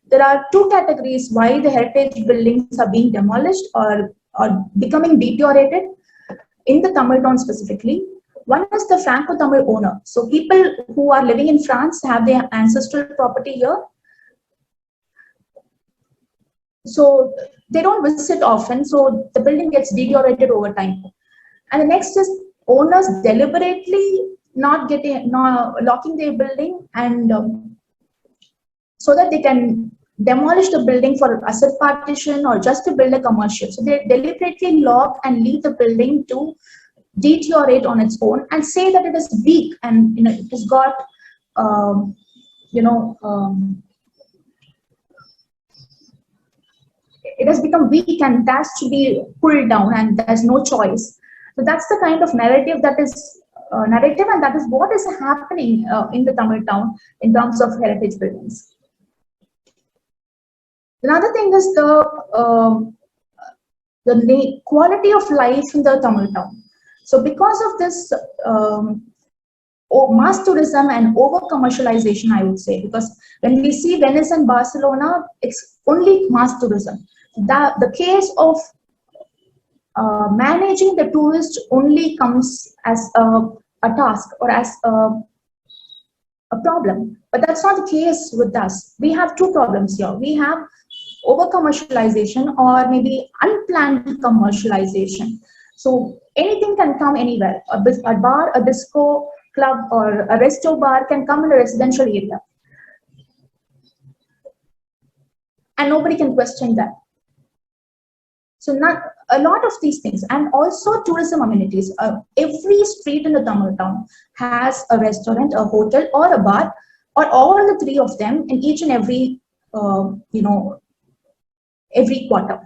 there are two categories why the heritage buildings are being demolished or becoming deteriorated in the Tamil town specifically. One is the Franco-Tamil owner. So people who are living in France have their ancestral property here. So they don't visit often, so the building gets deteriorated over time. And the next is owners deliberately not locking their building, and so that they can demolish the building for asset partition or just to build a commercial. So they deliberately lock and leave the building to deteriorate on its own and say that it is weak and it has got it has become weak and it has to be pulled down and there's no choice. So that's the kind of narrative that is narrative, and that is what is happening in the Tamil town in terms of heritage buildings. Another thing is the quality of life in the Tamil town. So because of this mass tourism and over commercialization, I would say, because when we see Venice and Barcelona, it's only mass tourism. The case of managing the tourist only comes as a task or as a problem, but that's not the case with us. We have two problems here. We have over commercialization or maybe unplanned commercialization. So anything can come anywhere. A bar, a disco club, or a resto bar can come in a residential area, and nobody can question that. So not a lot of these things, and also tourism amenities. Every street in the Tamil town has a restaurant, a hotel, or a bar, or all the three of them in each and every every quarter.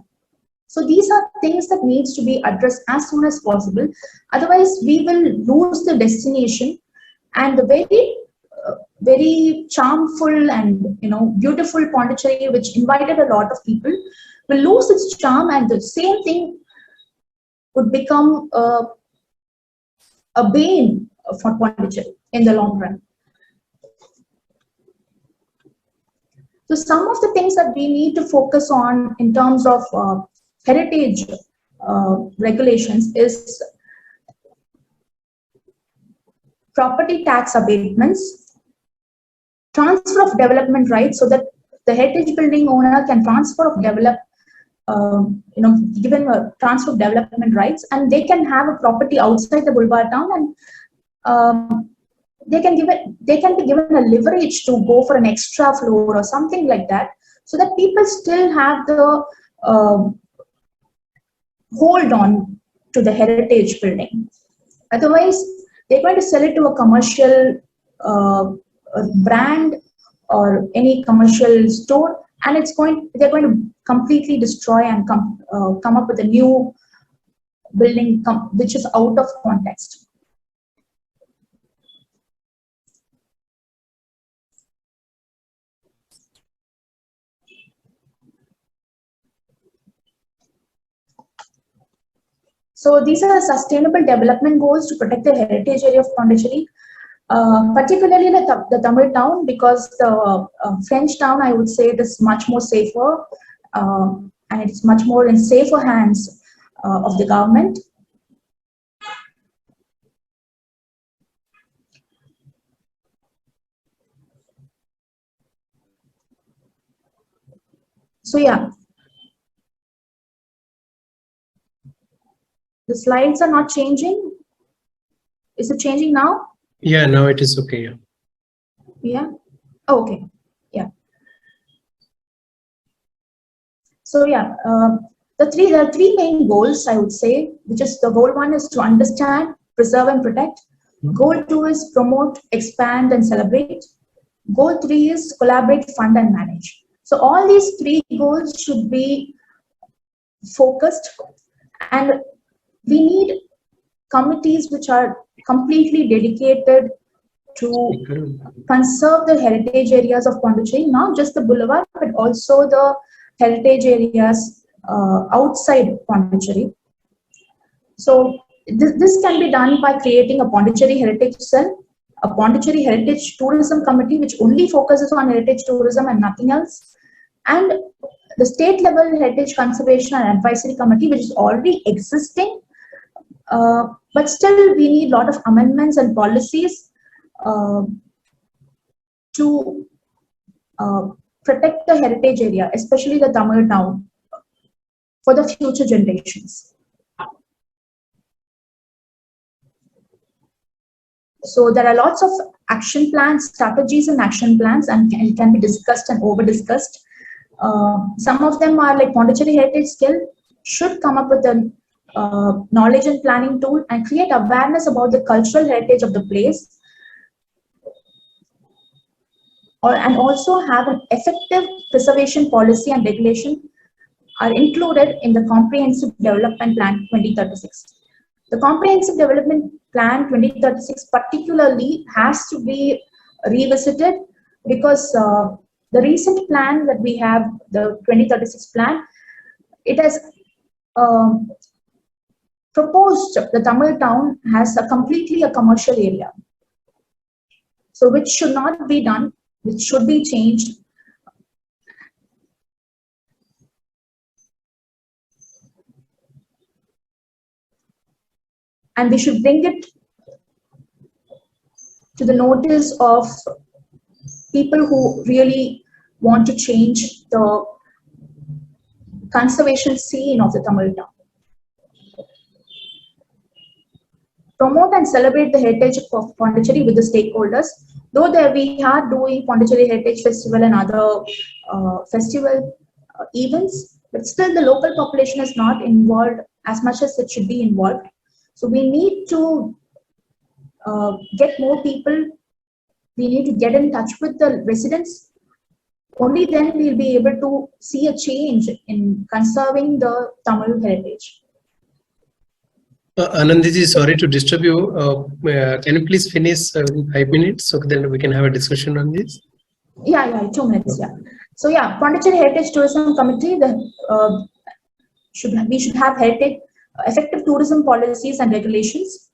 So these are things that needs to be addressed as soon as possible. Otherwise, we will lose the destination, and the very charmful and beautiful Pondicherry, which invited a lot of people, will lose its charm, and the same thing would become a bane for Pondicherry in the long run. So some of the things that we need to focus on in terms of heritage regulations is property tax abatements, transfer of development rights, so that the heritage building owner can given a transfer of development rights, and they can have a property outside the boulevard town, and they can be given a leverage to go for an extra floor or something like that, so that people still have the hold on to the heritage building. Otherwise, they're going to sell it to a commercial brand or any commercial store, and they're going to completely destroy and come up with a new building which is out of context. So these are the sustainable development goals to protect the heritage area of Pondicherry, particularly the Tamil town, because the French town, I would say, it is much more safer, and it's much more in safer hands of the government. So yeah. The slides are not changing. Is it changing now? Yeah, now it is okay. Yeah. Oh, okay. Yeah. So yeah, there are three main goals, I would say, which is the goal one is to understand, preserve, and protect. Goal two is promote, expand, and celebrate. Goal three is collaborate, fund, and manage. So all these three goals should be focused, and we need committees which are completely dedicated to conserve the heritage areas of Pondicherry, not just the boulevard, but also the heritage areas outside Pondicherry. So this can be done by creating a Pondicherry Heritage Cell, a Pondicherry Heritage Tourism Committee, which only focuses on heritage tourism and nothing else, and the state level Heritage Conservation and Advisory Committee, which is already existing. But still, we need a lot of amendments and policies to protect the heritage area, especially the Tamil town, for the future generations. So there are lots of action plans, strategies and action plans, and it can be discussed and over discussed. Some of them are like Pondicherry Heritage Skill should come up with a knowledge and planning tool and create awareness about the cultural heritage of the place, and also have an effective preservation policy and regulation are included in the Comprehensive Development Plan 2036. The Comprehensive Development Plan 2036 particularly has to be revisited because the recent plan that we have, the 2036 plan, it has proposed the Tamil town as completely a commercial area. So which should not be done, which should be changed. And we should bring it to the notice of people who really want to change the conservation scene of the Tamil town. Promote and celebrate the heritage of Pondicherry with the stakeholders. Though there we are doing Pondicherry Heritage Festival and other festival events, but still the local population is not involved as much as it should be involved. So we need to get more people. We need to get in touch with the residents. Only then we'll be able to see a change in conserving the Tamil heritage. Anandiji, sorry to disturb you. Can you please finish in 5 minutes so then we can have a discussion on this? Yeah, 2 minutes. Yeah. So yeah, Pondicherry Heritage Tourism Committee. We should have heritage effective tourism policies and regulations.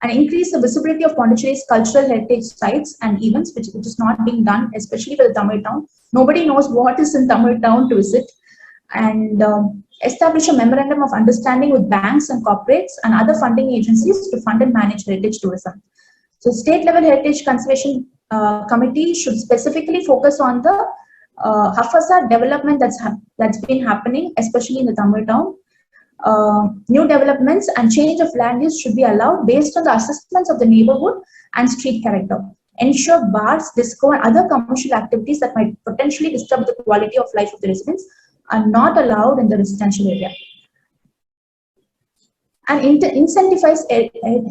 And increase the visibility of Pondicherry's cultural heritage sites and events, which is not being done, especially for the Tamil town. Nobody knows what is in Tamil town to visit. And establish a memorandum of understanding with banks and corporates and other funding agencies to fund and manage heritage tourism. So state level heritage conservation committee should specifically focus on the Hafasa development that's been happening, especially in the Tamil town. New developments and change of land use should be allowed based on the assessments of the neighborhood and street character. Ensure bars, disco, and other commercial activities that might potentially disturb the quality of life of the residents are not allowed in the residential area. And incentivize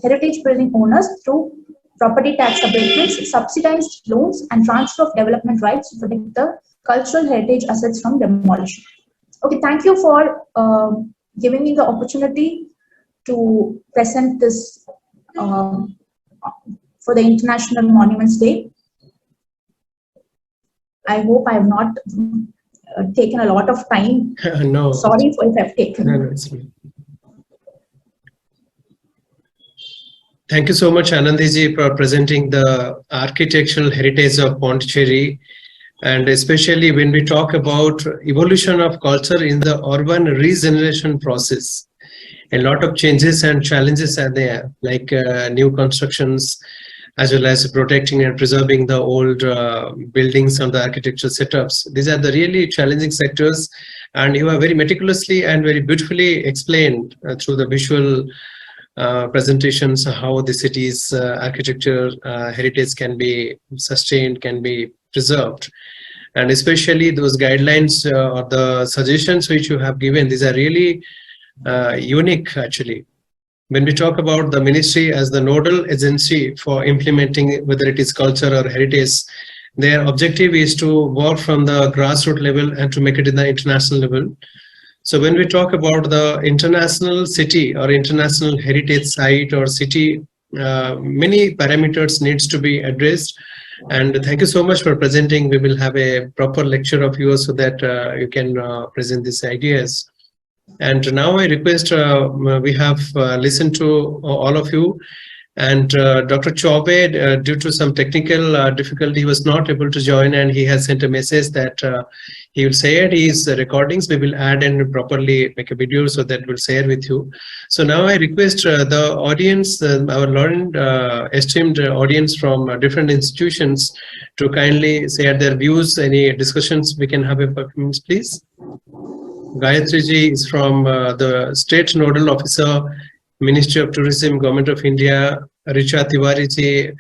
heritage building owners through property tax abatements, subsidized loans, and transfer of development rights to protect the cultural heritage assets from demolition. Okay, thank you for giving me the opportunity to present this for the International Monuments Day. I hope I have not taken a lot of time. No. Sorry if I've taken. No, it's me. Thank you so much, Anandiji, for presenting the architectural heritage of Pondicherry. And especially when we talk about evolution of culture in the urban regeneration process, a lot of changes and challenges are there, like new constructions, as well as protecting and preserving the old buildings and the architectural setups. These are the really challenging sectors, and you have very meticulously and very beautifully explained through the visual presentations how the city's architecture heritage can be sustained, can be preserved. And especially those guidelines or the suggestions which you have given, these are really unique actually. When we talk about the ministry as the nodal agency for implementing whether it is culture or heritage, their objective is to work from the grassroots level and to make it in the international level. So when we talk about the international city or international heritage site or city, many parameters needs to be addressed. And thank you so much for presenting. We will have a proper lecture of yours so that you can present these ideas. And now I request, we have listened to all of you, and Dr. Chaube, due to some technical difficulty, he was not able to join, and he has sent a message that he will share his recordings. We will add and properly make a video so that we'll share with you. So now I request the audience, our learned, esteemed audience from different institutions to kindly share their views. Any discussions we can have a few minutes, please. Gayatri ji is from the State Nodal Officer, Ministry of Tourism, Government of India. Richa Tiwari ji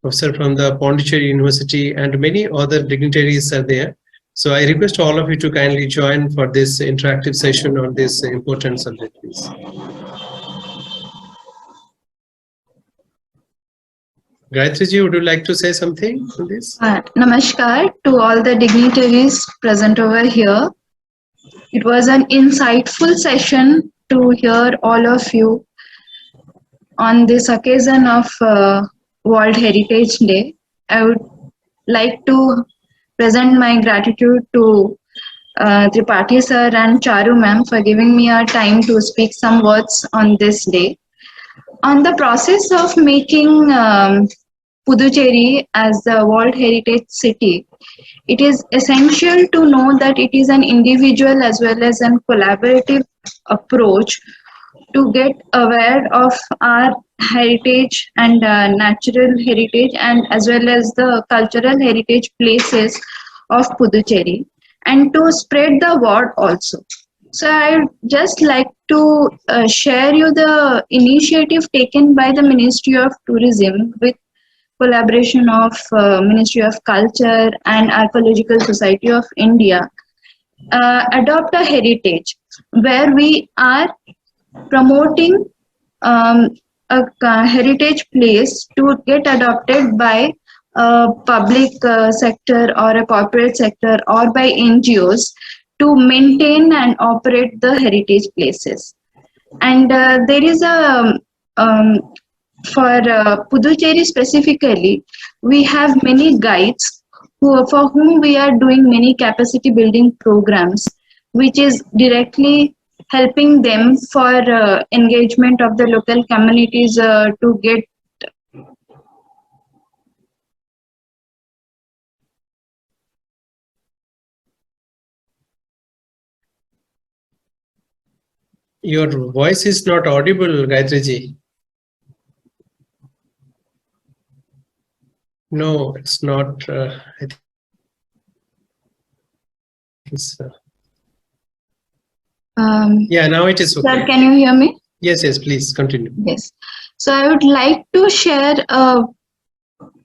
professor from the Pondicherry University, and many other dignitaries are there. So I request all of you to kindly join for this interactive session on this important subject, please. Gayatri ji, would you like to say something on this? Namaskar to all the dignitaries present over here. It was an insightful session to hear all of you on this occasion of World Heritage Day. I would like to present my gratitude to Tripathy sir and Charu ma'am for giving me a time to speak some words on this day. On the process of making Puducherry as the World Heritage City, it is essential to know that it is an individual as well as a collaborative approach to get aware of our heritage and natural heritage, and as well as the cultural heritage places of Puducherry, and to spread the word also. So I would just like to share you the initiative taken by the Ministry of Tourism with collaboration of Ministry of Culture and Archaeological Society of India. Adopt a heritage, where we are promoting a heritage place to get adopted by a public sector or a corporate sector or by NGOs to maintain and operate the heritage places. And there is a for Puducherry specifically, we have many guides for whom we are doing many capacity building programs, which is directly helping them for engagement of the local communities to get Your voice is not audible, Gayatri ji. No, it's not. I think it's, yeah, now it is okay. Sir, can you hear me? Yes, yes, please continue. Yes. So I would like to share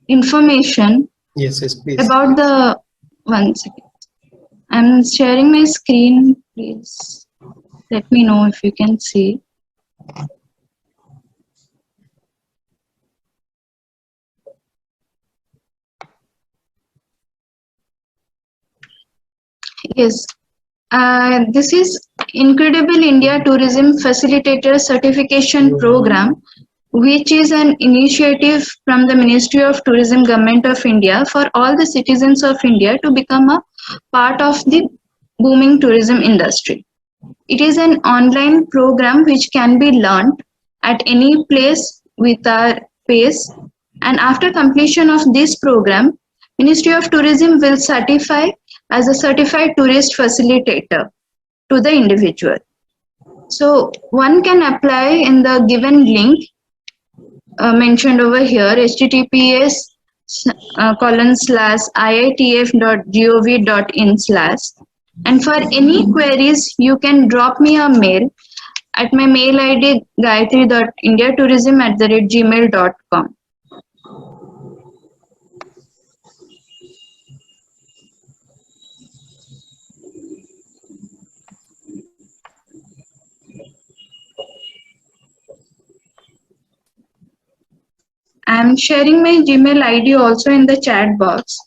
information Yes, yes, please. about the, one second. I'm sharing my screen, please. Let me know if you can see. Yes. This is Incredible India Tourism Facilitator Certification Program, which is an initiative from the Ministry of Tourism, Government of India, for all the citizens of India to become a part of the booming tourism industry. It is an online program which can be learned at any place with our pace. And after completion of this program, Ministry of Tourism will certify as a certified tourist facilitator to the individual. So one can apply in the given link mentioned over here, https://iitf.gov.in/. And for any queries, you can drop me a mail at my mail ID gayatri.indiatourism@gmail.com. I'm sharing my Gmail ID also in the chat box,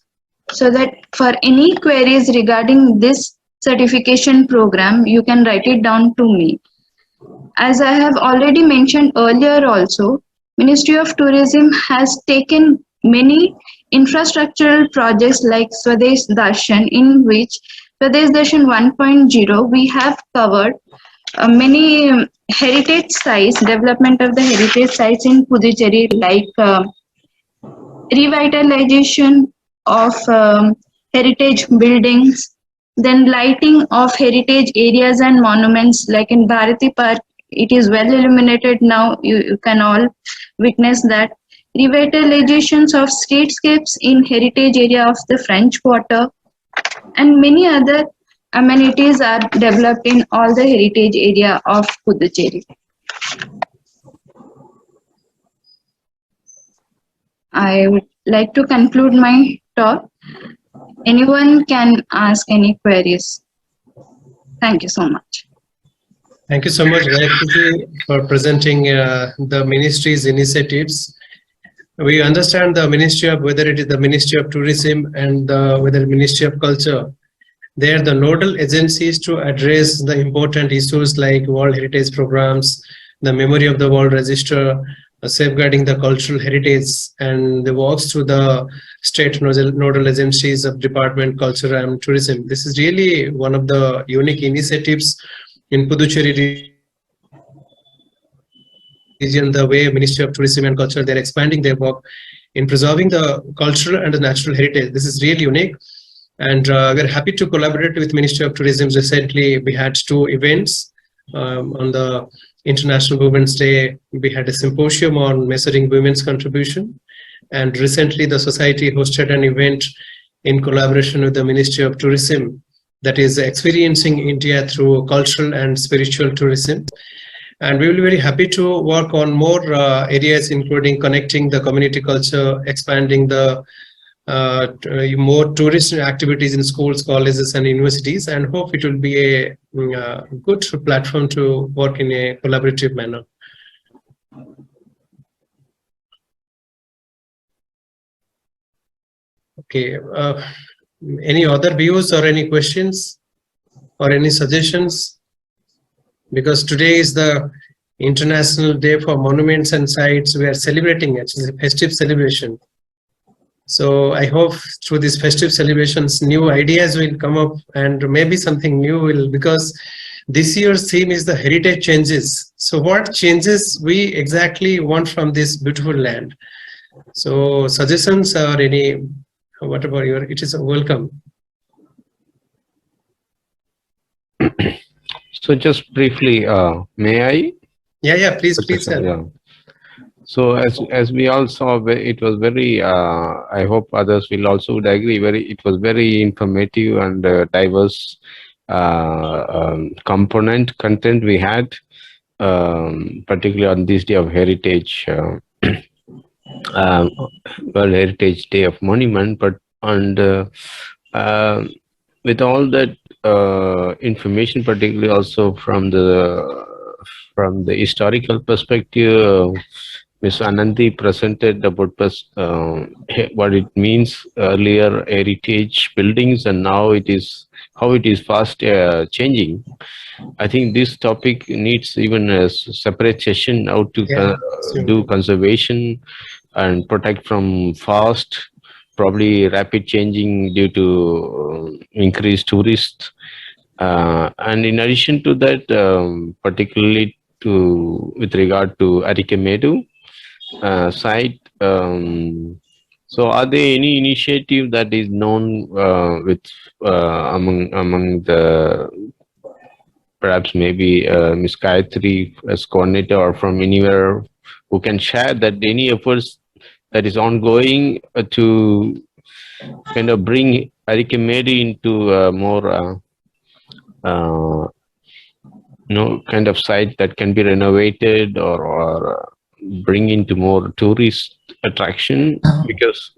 so that for any queries regarding this certification program, you can write it down to me. As I have already mentioned earlier also, Ministry of Tourism has taken many infrastructural projects like Swadesh Darshan, in which Swadesh Darshan 1.0 we have covered many heritage sites, development of the heritage sites in Puducherry, like revitalization of heritage buildings, then lighting of heritage areas and monuments, like in Bharati Park. It is well illuminated now, you can all witness that. Revitalizations of streetscapes in heritage area of the French Quarter, and many other amenities are developed in all the heritage area of Puducherry. I would like to conclude my talk. Anyone can ask any queries. Thank you so much. Thank you so much, Gayatri, for presenting the ministry's initiatives. We understand the Ministry of, whether it is the Ministry of Tourism and whether Ministry of Culture, they are the nodal agencies to address the important issues like World Heritage programs, the Memory of the World Register, safeguarding the cultural heritage, and the works through the state nodal agencies of Department Culture and Tourism. This is really one of the unique initiatives in Puducherry region, the way Ministry of Tourism and Culture, they're expanding their work in preserving the cultural and the natural heritage. This is really unique. And we're happy to collaborate with Ministry of Tourism. Recently, we had 2 events. On the International Women's Day, we had a symposium on measuring women's contribution. And recently, the Society hosted an event in collaboration with the Ministry of Tourism that is experiencing India through cultural and spiritual tourism. And we will be very happy to work on more areas, including connecting the community culture, expanding the more tourist activities in schools, colleges, and universities, and hope it will be a good platform to work in a collaborative manner. Okay, any other views or any questions or any suggestions? Because today is the International Day for Monuments and Sites. We are celebrating it. It's a festive celebration. So I hope through these festive celebrations, new ideas will come up and maybe something new will, because this year's theme is the heritage changes. So what changes we exactly want from this beautiful land? So suggestions or any, whatever your, it is welcome. So just briefly, may I? Yeah, please, sir. Yeah. So as we all saw, it was very. I hope others will also would agree. It was very informative and diverse content we had, particularly on this day of Heritage, World Heritage Day of Monument. But with all that information, particularly also from the historical perspective, Ms. Ananthi presented about what it means earlier heritage buildings and now it is how it is fast changing. I think this topic needs even a separate session how to do conservation and protect from fast, probably rapid changing due to increased tourists. And in addition to that, particularly with regard to Arikamedu site, so are there any initiative that is known with among the perhaps maybe Ms. Gayatri as coordinator or from anywhere who can share that any efforts that is ongoing to kind of bring Arikamedu into a more kind of site that can be renovated or bring into more tourist attraction, because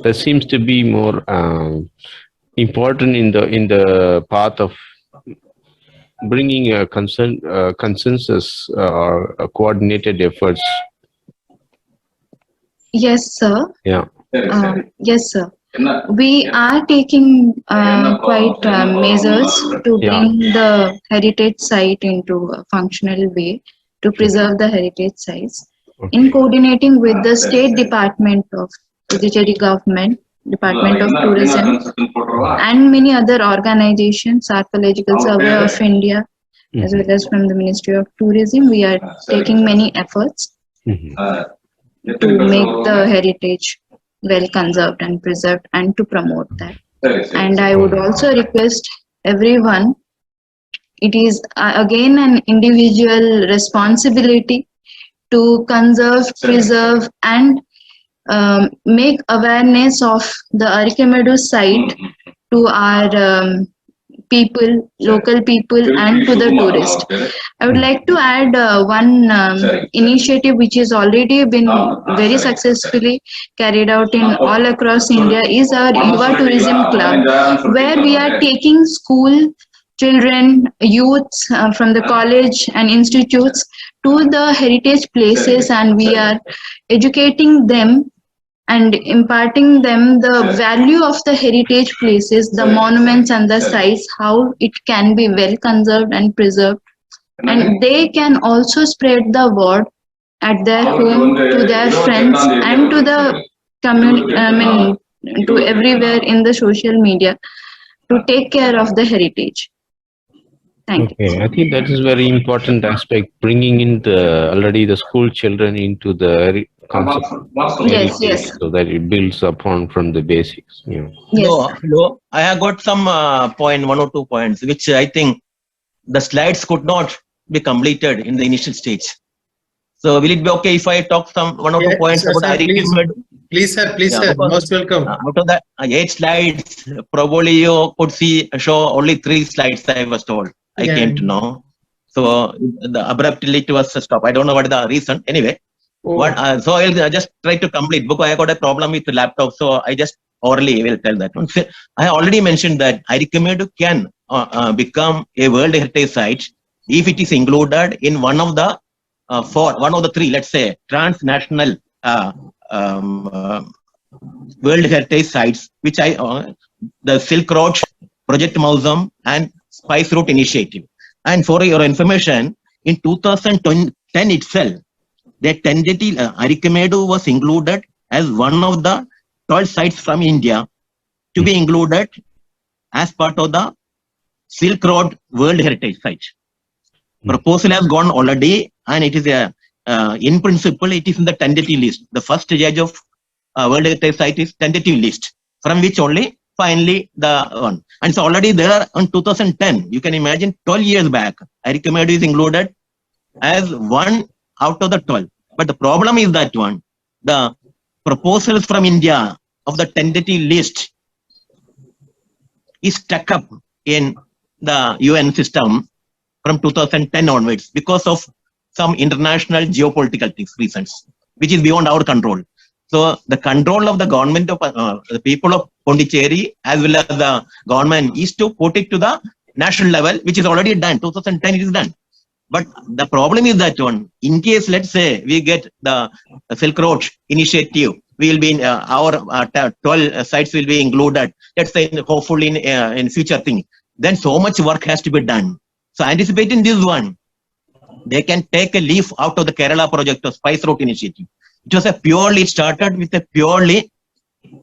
there seems to be more important in the path of bringing a consensus or coordinated efforts. Yes, sir. Yeah. Yes, sir. We are taking quite measures to bring the heritage site into a functional way to preserve the heritage sites. Okay. In coordinating with the State Department of Puducherry Government, Department of Tourism, and many other organizations, Archaeological Survey of India, as well as from the Ministry of Tourism, we are taking many efforts to make the heritage well conserved and preserved and to promote that. And I would also request everyone, it is again an individual responsibility to conserve, preserve and make awareness of the Arikamedu site to our people, local people, and to the tourist. I would like to add one initiative which has already been very successfully carried out in all across India is our Yuva Tourism Club, where we are taking school children, youths from the college and institutes to the heritage places, and we are educating them and imparting them the value of the heritage places, the monuments and the sites, how it can be well conserved and preserved. And they can also spread the word at their home to their friends and to the community, to everywhere in the social media to take care of the heritage. Thank you. Okay, I think that is very important aspect, bringing in already the school children into the concept of Yes, heritage, yes, so that it builds upon from the basics. Yeah. yes. Hello. I have got some one or two points, which I think the slides could not be completed in the initial stage. So will it be okay if I talk some one or two points sir, about Arikamedu? Please, sir. Please, Yeah, sir. because, Most welcome. out of the 8 slides, probably you could show only 3 slides, I was told. I came to know. So abruptly it was stopped. I don't know what is the reason. Anyway, so I'll just try to complete because I got a problem with the laptop. So I just orally will tell that one. So I already mentioned that Arikamedu can become a World Heritage Site if it is included in one of the 3, let's say, transnational World Heritage Sites, which the Silk Road, Project Mausoleum, and Spice Route Initiative. And for your information, in 2010 itself, the tentative Arikamedu was included as one of the 12 sites from India to be included as part of the Silk Road World Heritage Site. Proposal has gone already, and it is in principle, it is in the tentative list. The first stage of World Heritage Site is tentative list, from which only finally the one. And it's already there on 2010. You can imagine 12 years back, Arikamedu is included as one out of the 12. But the problem is that one, the proposals from India of the tentative list is stuck up in the UN system from 2010 onwards because of some international geopolitical reasons, which is beyond our control. So the control of the government of the people of Pondicherry as well as the government is to put it to the national level, which is already done. 2010 it is done. But the problem is that one, in case, let's say, we get the Silk Road initiative, we will be in our 12 sites will be included, let's say, hopefully in future thing. Then so much work has to be done. So anticipating this one, they can take a leaf out of the Kerala project of Spice Route initiative. It was it started with a purely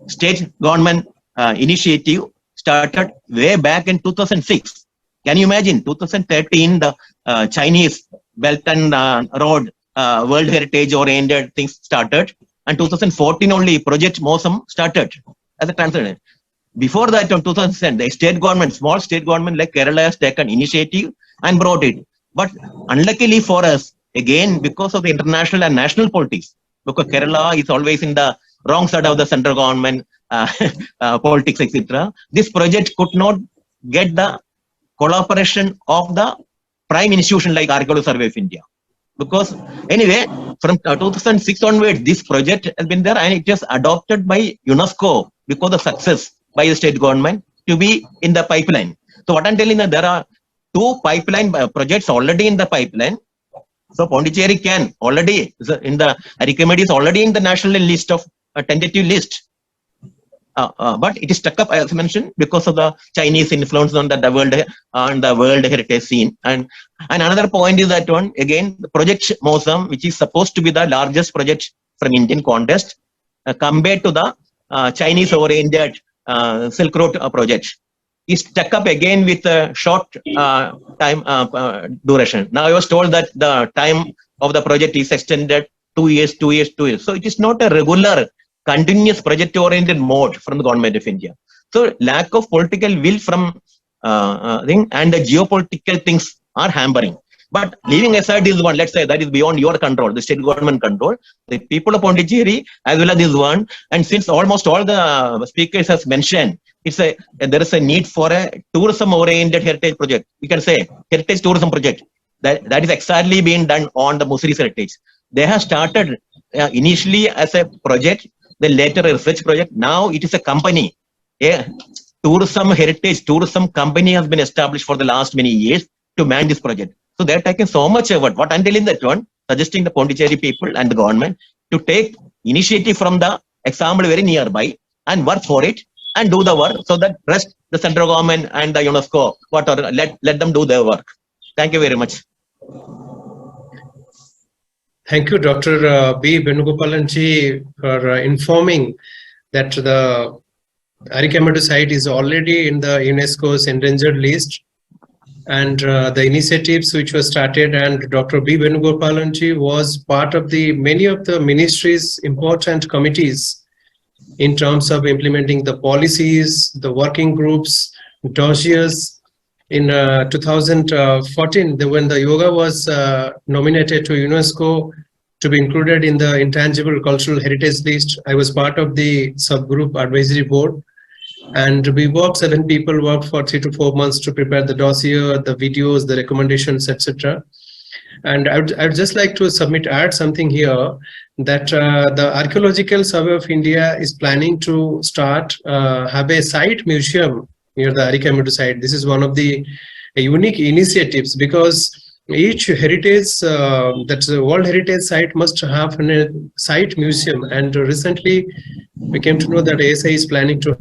state government initiative, started way back in 2006. Can you imagine 2013, the Chinese Belt and Road World Heritage oriented things started, and 2014 only Project Mausoleum started as a translator. Before that, in 2010, the state government, small state government like Kerala has taken initiative and brought it. But unluckily for us, again, because of the international and national politics, because Kerala is always in the wrong side of the central government politics, etc., this project could not get the collaboration of the prime institution like Archaeological Survey of India. Because anyway, from 2006 onwards, this project has been there and it is adopted by UNESCO because of success by the state government to be in the pipeline. So what I'm telling you, there are 2 pipeline projects already in the pipeline. So Pondicherry can already, in the Arikamedu is already in the national list of tentative list. But it is stuck up, as mentioned, because of the Chinese influence on the world heritage scene. And another point is that one, again, the Project Mausoleum, which is supposed to be the largest project from Indian context, compared to the Chinese oriented Silk Road project, is stuck up again with a short time duration. Now I was told that the time of the project is extended 2 years. So it is not a regular continuous project-oriented mode from the government of India. So lack of political will from and the geopolitical things are hampering. But leaving aside this one, let's say that is beyond your control, the state government control, the people of Pondicherry as well as this one, and since almost all the speakers has mentioned, there is a need for a tourism-oriented heritage project. We can say heritage tourism project. That is exactly being done on the Mussoorie heritage. They have started initially as a project, then later a research project. Now it is a company. Tourism company has been established for the last many years to man this project. So they're taking so much effort. What I'm telling that one, suggesting the Pondicherry people and the government to take initiative from the example very nearby and work for it and do the work, so that rest the central government and the UNESCO, whatever, let them do their work. Thank you very much. Thank you, Dr. B. Venugopalanji, for informing that the Arikamedu site is already in the UNESCO's endangered list, and the initiatives which were started, and Dr. B. Venugopalanji was part of many of the ministry's important committees in terms of implementing the policies, the working groups, dossiers. In 2014, when the yoga was nominated to UNESCO to be included in the Intangible Cultural Heritage List, I was part of the subgroup advisory board. And we worked, 7 people worked for 3 to 4 months to prepare the dossier, the videos, the recommendations, etc. And I would just like to add something here, that the Archaeological Survey of India is planning to have a site museum near the Arikamedu site. This is one of the unique initiatives, because each heritage, that's a World Heritage Site, must have a site museum. And recently we came to know that ASI is planning to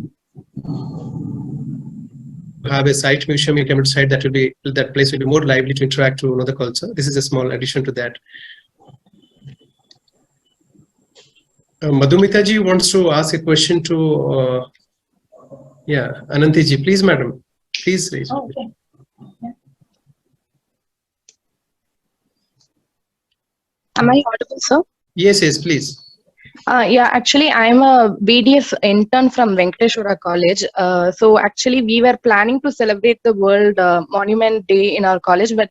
have a site museum in Arikamedu site. That place will be more lively to interact to another culture. This is a small addition to that. Madhumita ji wants to ask a question to Ananti ji. Please, madam. Please raise. Okay. Yeah. Am I audible, sir? Yes, please. Yeah, actually, I'm a BDS intern from Venkateshwara College. So actually, we were planning to celebrate the World Monument Day in our college, but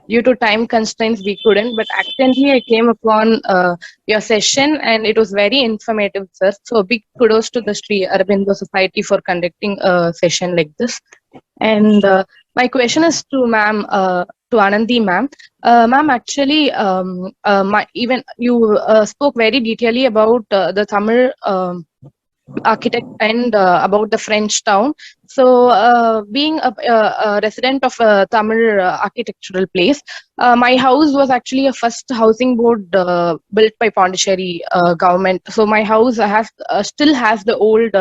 due to time constraints, we couldn't. But accidentally, I came upon your session, and it was very informative, sir. So big kudos to the Aurobindo Society for conducting a session like this. And my question is to ma'am, to Anandi ma'am. Ma'am, actually, even you spoke very detailedly about the Tamil architect and about the French town. So, being a resident of a Tamil architectural place, my house was actually a first housing board built by Pondicherry government. So my house still has the old,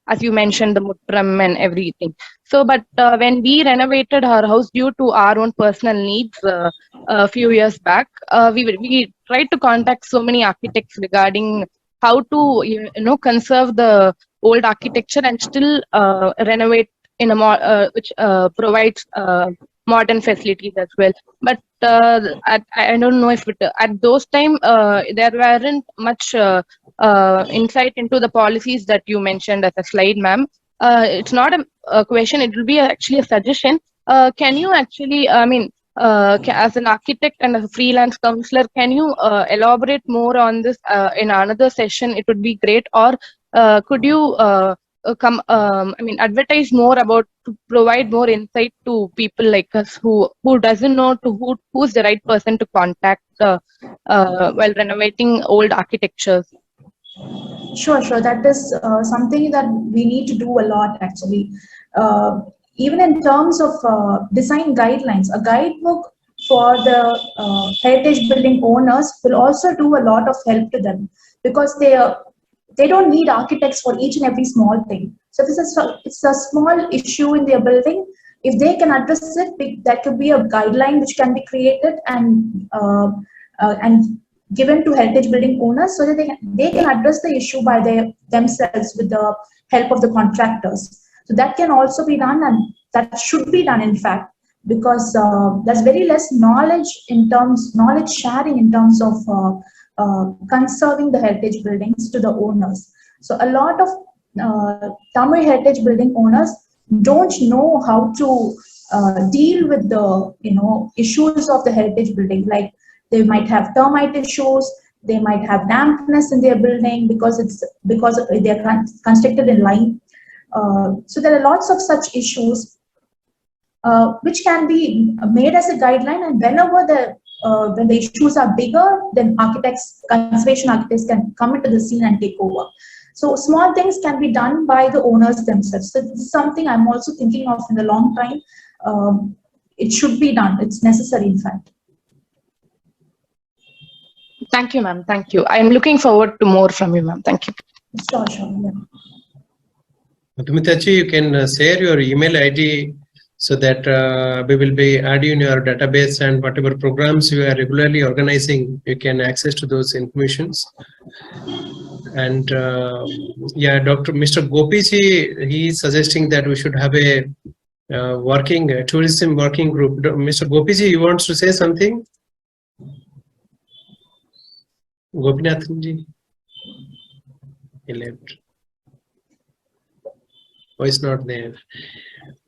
as you mentioned, the mutram and everything. So, but when we renovated our house due to our own personal needs a few years back, we tried to contact so many architects regarding how to conserve the old architecture and still renovate in a which provides modern facilities as well. But I don't know if at those time there weren't much insight into the policies that you mentioned as a slide, ma'am. It's not a question, it will be actually a suggestion. Can you actually, as an architect and as a freelance counselor, can you elaborate more on this in another session? It would be great. Or could you advertise more about, to provide more insight to people like us who doesn't know who's the right person to contact while renovating old architectures? Sure. That is something that we need to do a lot, actually. Even in terms of design guidelines, a guidebook for the heritage building owners will also do a lot of help to them, because they don't need architects for each and every small thing. So if it's a small issue in their building, if they can address it, that could be a guideline which can be created and given to heritage building owners, so that they can address the issue by themselves with the help of the contractors. So that can also be done, and that should be done, in fact, because there's very less knowledge sharing in terms of conserving the heritage buildings to the owners. So a lot of Tamil heritage building owners don't know how to deal with the issues of the heritage building. Like, they might have termite issues, they might have dampness in their building because they're constructed in lime. So there are lots of such issues which can be made as a guideline, and whenever when the issues are bigger, then conservation architects can come into the scene and take over. So small things can be done by the owners themselves. So this is something I'm also thinking of in the long time. It should be done. It's necessary, in fact. Thank you, ma'am. Thank you. I'm looking forward to more from you, ma'am. Thank you. Sure, sure. Yeah. Madhumitaji, you can share your email ID so that we will be adding in your database, and whatever programs you are regularly organizing, you can access to those informations. And yeah, Mr. Gopiji, he is suggesting that we should have a tourism working group. Mr. Gopiji, you want to say something? Gopinathanji? He left. Oh, it's not there.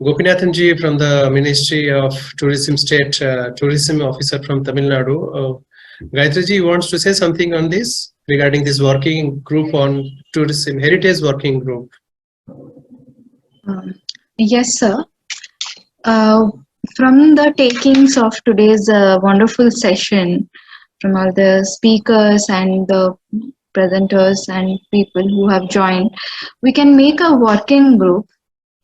Gopinathanji from the Ministry of Tourism, State Tourism Officer from Tamil Nadu. Gayatriji wants to say something on this regarding this working group on tourism, heritage working group. Yes, sir. From the takings of today's wonderful session, from all the speakers and the presenters and people who have joined, we can make a working group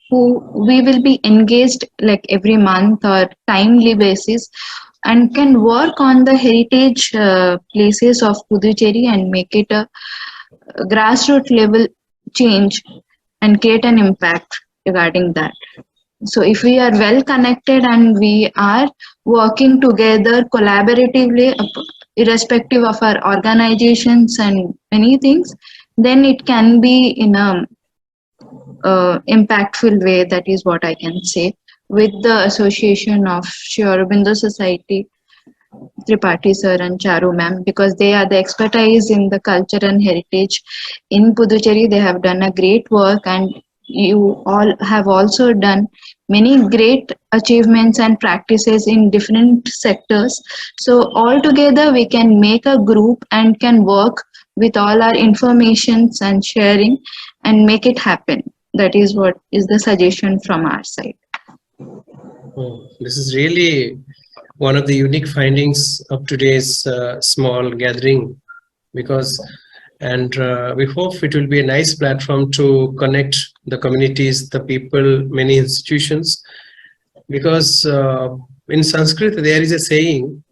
who we will be engaged like every month or timely basis, and can work on the heritage places of Puducherry and make it a grassroots level change and create an impact regarding that. So if we are well connected and we are working together collaboratively, irrespective of our organizations and many things, then it can be in a impactful way. That is what I can say. With the association of Aurobindo Society, Tripathy sir and Charu ma'am, because they are the expertise in the culture and heritage in Puducherry. They have done a great work, and you all have also done many great achievements and practices in different sectors. So all together we can make a group and can work with all our informations and sharing and make it happen. That is what is the suggestion from our side. Oh, this is really one of the unique findings of today's small gathering, because we hope it will be a nice platform to connect the communities, the people, many institutions, because in Sanskrit there is a saying,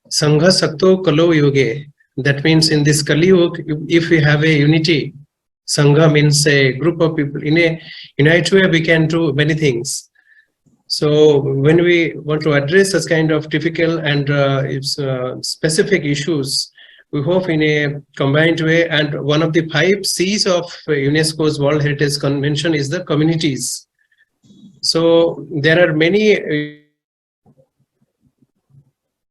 Sangha Sakto Kalo Yoge. That means in this Kali Yuga, if we have a unity, Sangha means a group of people. In a united way, we can do many things. So when we want to address such kind of difficult and specific issues, we hope in a combined way. And one of the 5 C's of UNESCO's World Heritage Convention is the communities. So there are many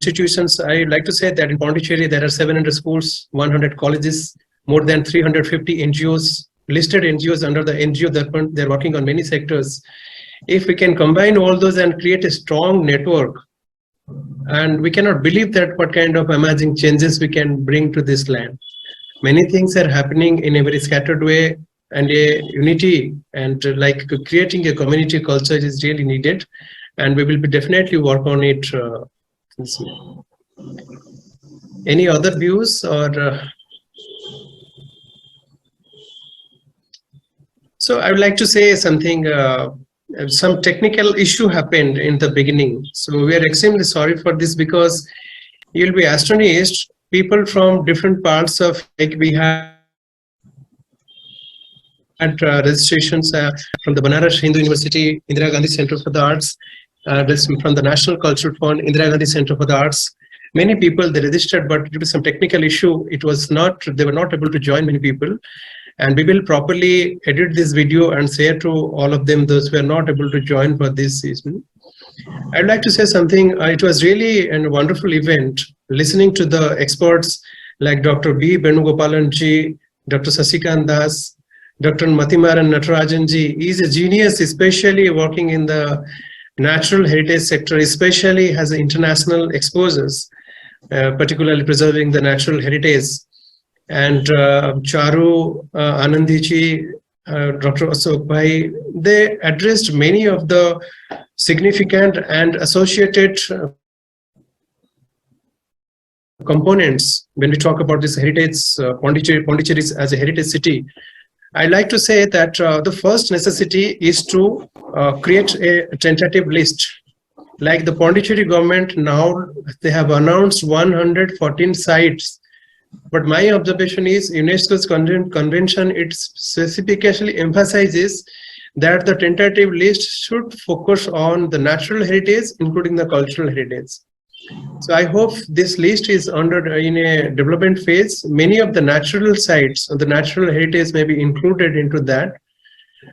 institutions. I would like to say that in Pondicherry there are 700 schools, 100 colleges, more than 350 NGOs, listed NGOs under the NGO that they're working on many sectors. If we can combine all those and create a strong network, and we cannot believe that what kind of amazing changes we can bring to this land. Many things are happening in a very scattered way, and a unity and like creating a community culture is really needed, and we will be definitely work on it. Any other views or? So I would like to say something. Some technical issue happened in the beginning, so we are extremely sorry for this, because you'll be astonished. People from different parts of, like we had registrations from the Banaras Hindu University, Indira Gandhi Center for the Arts, from the National Cultural Fund, Indira Gandhi Center for the Arts. Many people they registered, but due to some technical issue, it was not. They were not able to join many people. And we will properly edit this video and share to all of them, those who are not able to join for this season. I'd like to say something. It was really a wonderful event, listening to the experts like Dr. B. Venugopalanji, Dr. Sasikant Das, Dr. Matimaran Natarajanji. He is a genius, especially working in the natural heritage sector, especially has international exposures, particularly preserving the natural heritage. And Charu Anandichi Dr. Ashok Bhai, they addressed many of the significant and associated components when we talk about this heritage, Pondicherry as a heritage city. I'd like to say that the first necessity is to create a tentative list. Like the Pondicherry government now, they have announced 114 sites. But my observation is UNESCO's convention, it specifically emphasizes that the tentative list should focus on the natural heritage, including the cultural heritage. So I hope this list is in a development phase. Many of the natural sites or the natural heritage may be included into that.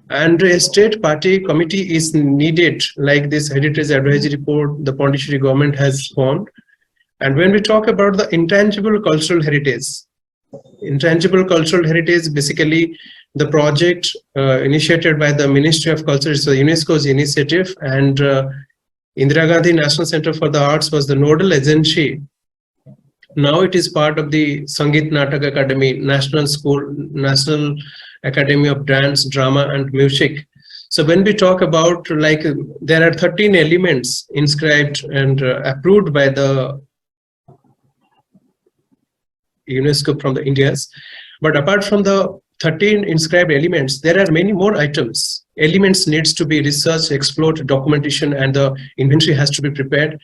And a state party committee is needed, like this Heritage Advisory Board the Pondicherry government has formed. And when we talk about the intangible cultural heritage basically the project initiated by the Ministry of Culture, so UNESCO's initiative, and Indira Gandhi National Center for the Arts was the nodal agency. Now it is part of the Sangeet Natak Academy, National Academy of Dance, Drama and Music. So when we talk about, like, there are 13 elements inscribed and approved by the UNESCO from the Indias. But apart from the 13 inscribed elements, there are many more items. Elements needs to be researched, explored, documentation, and the inventory has to be prepared.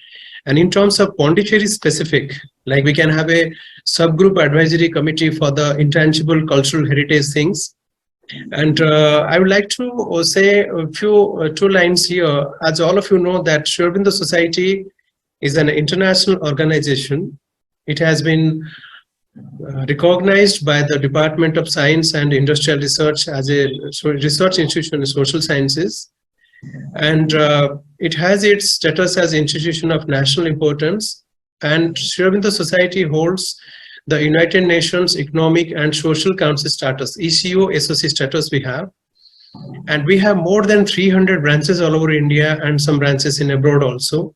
And in terms of Pondicherry specific, like we can have a subgroup advisory committee for the intangible cultural heritage things. And I would like to say a few two lines here. As all of you know, that Aurobindo Society is an international organization. It has been recognized by the Department of Science and Industrial Research as a research institution in social sciences. And it has its status as institution of national importance. And Aurobindo Society holds the United Nations Economic and Social Council status, ECO SOC status we have. And we have more than 300 branches all over India and some branches in abroad also.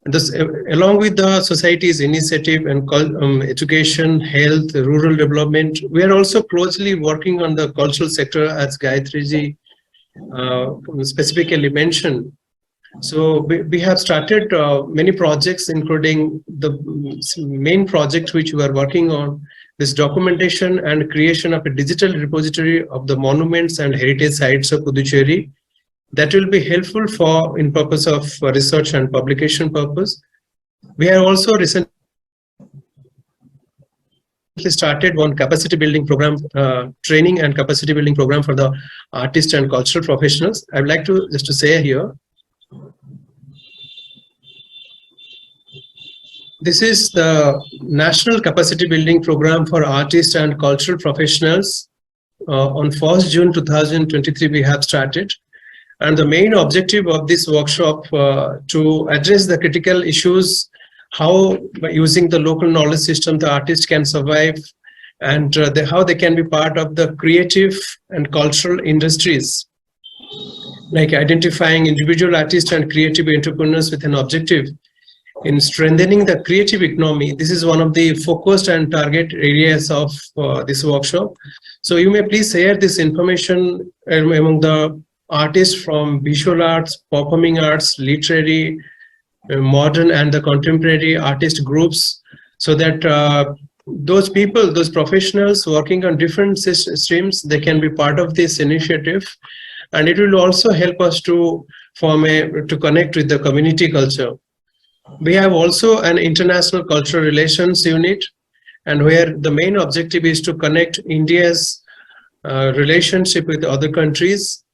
This, along with the society's initiative and education, health, rural development, we are also closely working on the cultural sector, as Gayatri ji specifically mentioned. So we have started many projects, including the main project which we are working on, this documentation and creation of a digital repository of the monuments and heritage sites of Puducherry. That will be helpful for in purpose of research and publication purpose. We have also recently started one capacity building program, training and capacity building program for the artists and cultural professionals. I would like to just to say here, this is the National Capacity Building Program for Artists and Cultural Professionals. On 1st June 2023, we have started. And the main objective of this workshop to address the critical issues, how by using the local knowledge system the artists can survive, and how they can be part of the creative and cultural industries, like identifying individual artists and creative entrepreneurs with an objective in strengthening the creative economy. This is one of the focused and target areas of this workshop. So you may please share this information among the artists from visual arts, performing arts, literary, modern and the contemporary artist groups, so that those people, those professionals working on different streams, they can be part of this initiative. And it will also help us to form to connect with the community culture. We have also an international cultural relations unit, and where the main objective is to connect India's relationship with other countries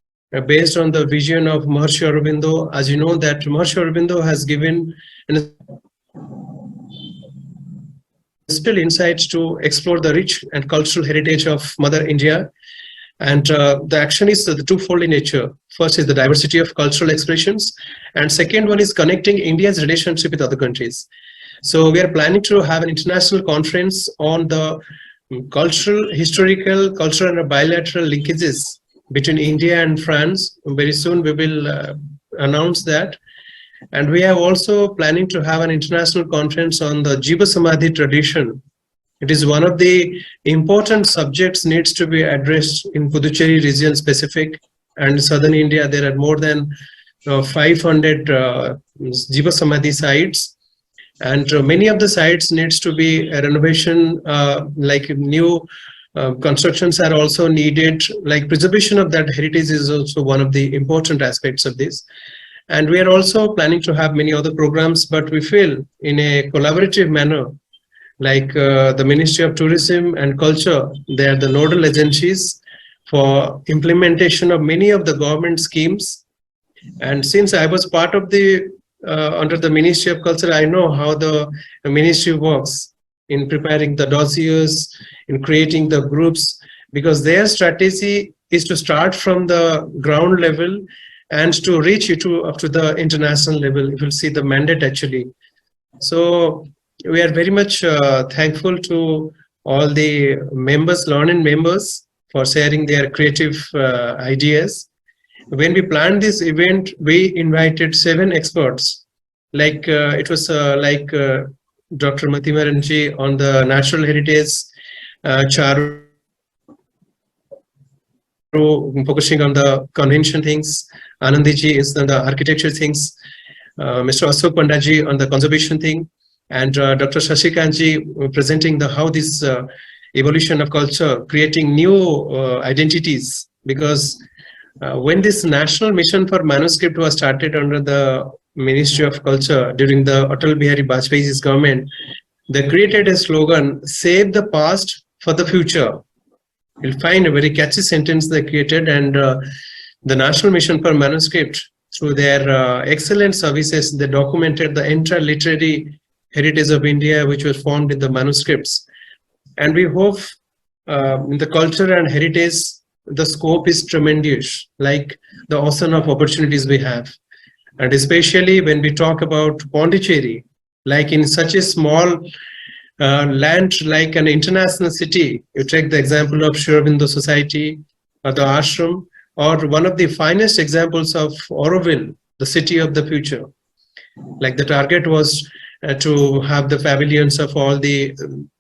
based on the vision of Maharishi Aurobindo. As you know, that Maharishi Aurobindo has given an still insights to explore the rich and cultural heritage of Mother India. And the action is the twofold in nature. First is the diversity of cultural expressions, and second one is connecting India's relationship with other countries. So we are planning to have an international conference on the cultural, historical, cultural and bilateral linkages between India and France. Very soon we will announce that. And we are also planning to have an international conference on the Jiva Samadhi tradition It is one of the important subjects needs to be addressed in Puducherry region specific and southern India. There are more than 500 Jiva Samadhi sites, and many of the sites needs to be a renovation, like new constructions are also needed. Like preservation of that heritage is also one of the important aspects of this. And we are also planning to have many other programs, but we feel in a collaborative manner, like the Ministry of Tourism and Culture, they are the nodal agencies for implementation of many of the government schemes. And since I was part of the under the Ministry of Culture, I know how the ministry works in preparing the dossiers, in creating the groups, because their strategy is to start from the ground level and to reach it up to the international level. You will see the mandate actually. So we are very much thankful to all the members, learning members, for sharing their creative ideas. When we planned this event, we invited 7 experts. Like it was like Dr. Matimaranji on the natural heritage, Charu focusing on the convention things, Anandiji is on the architecture things, Mr. Ashok Pandaji on the conservation thing, and Dr. Shashikanji presenting the how this evolution of culture, creating new identities. Because when this national mission for manuscript was started under the Ministry of Culture during the Atal Bihari Vajpayee's government, they created a slogan, "Save the past for the future." You'll find a very catchy sentence they created, and the National Mission for Manuscript, through their excellent services, they documented the entire literary heritage of India, which was formed in the manuscripts. And we hope in the culture and heritage, the scope is tremendous, like the ocean of opportunities we have. And especially when we talk about Pondicherry, like in such a small land, like an international city, you take the example of Aurobindo Society or the ashram, or one of the finest examples of Auroville, the city of the future. Like the target was to have the pavilions of all the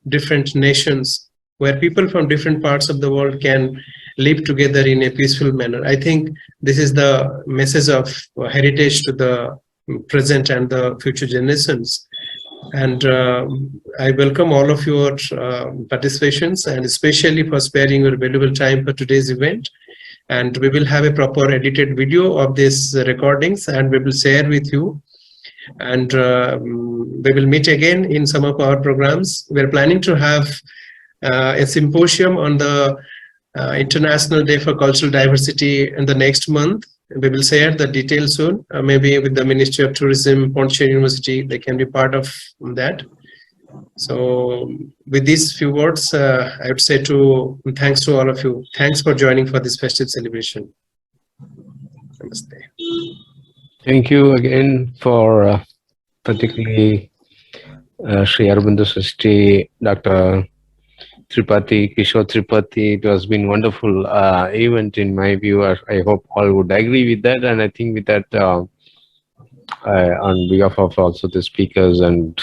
different nations, where people from different parts of the world can live together in a peaceful manner. I think this is the message of heritage to the present and the future generations. And I welcome all of your participations, and especially for sparing your valuable time for today's event. And we will have a proper edited video of these recordings, and we will share with you. And we will meet again in some of our programs. We are planning to have a symposium on the International Day for Cultural Diversity in the next month. We will share the details soon, maybe with the Ministry of Tourism, Pondicherry University, they can be part of that. So with these few words, I would say thanks to all of you. Thanks for joining for this festive celebration. Namaste. Thank you again for particularly Sri Aurobindo Society, Dr. Tripathy, Kishor Tripathy. It has been wonderful event in my view. I hope all would agree with that. And I think with that, on behalf of also the speakers and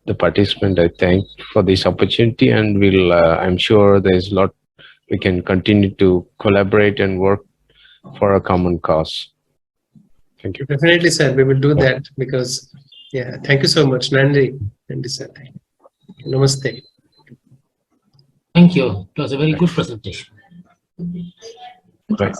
the participant, I thank for this opportunity, and we'll, I'm sure there's a lot we can continue to collaborate and work for a common cause. Thank you. Definitely, sir. We will do that because, yeah, thank you so much, Nandri. Nandri, sir. Namaste. Thank you. It was a very good presentation. Right.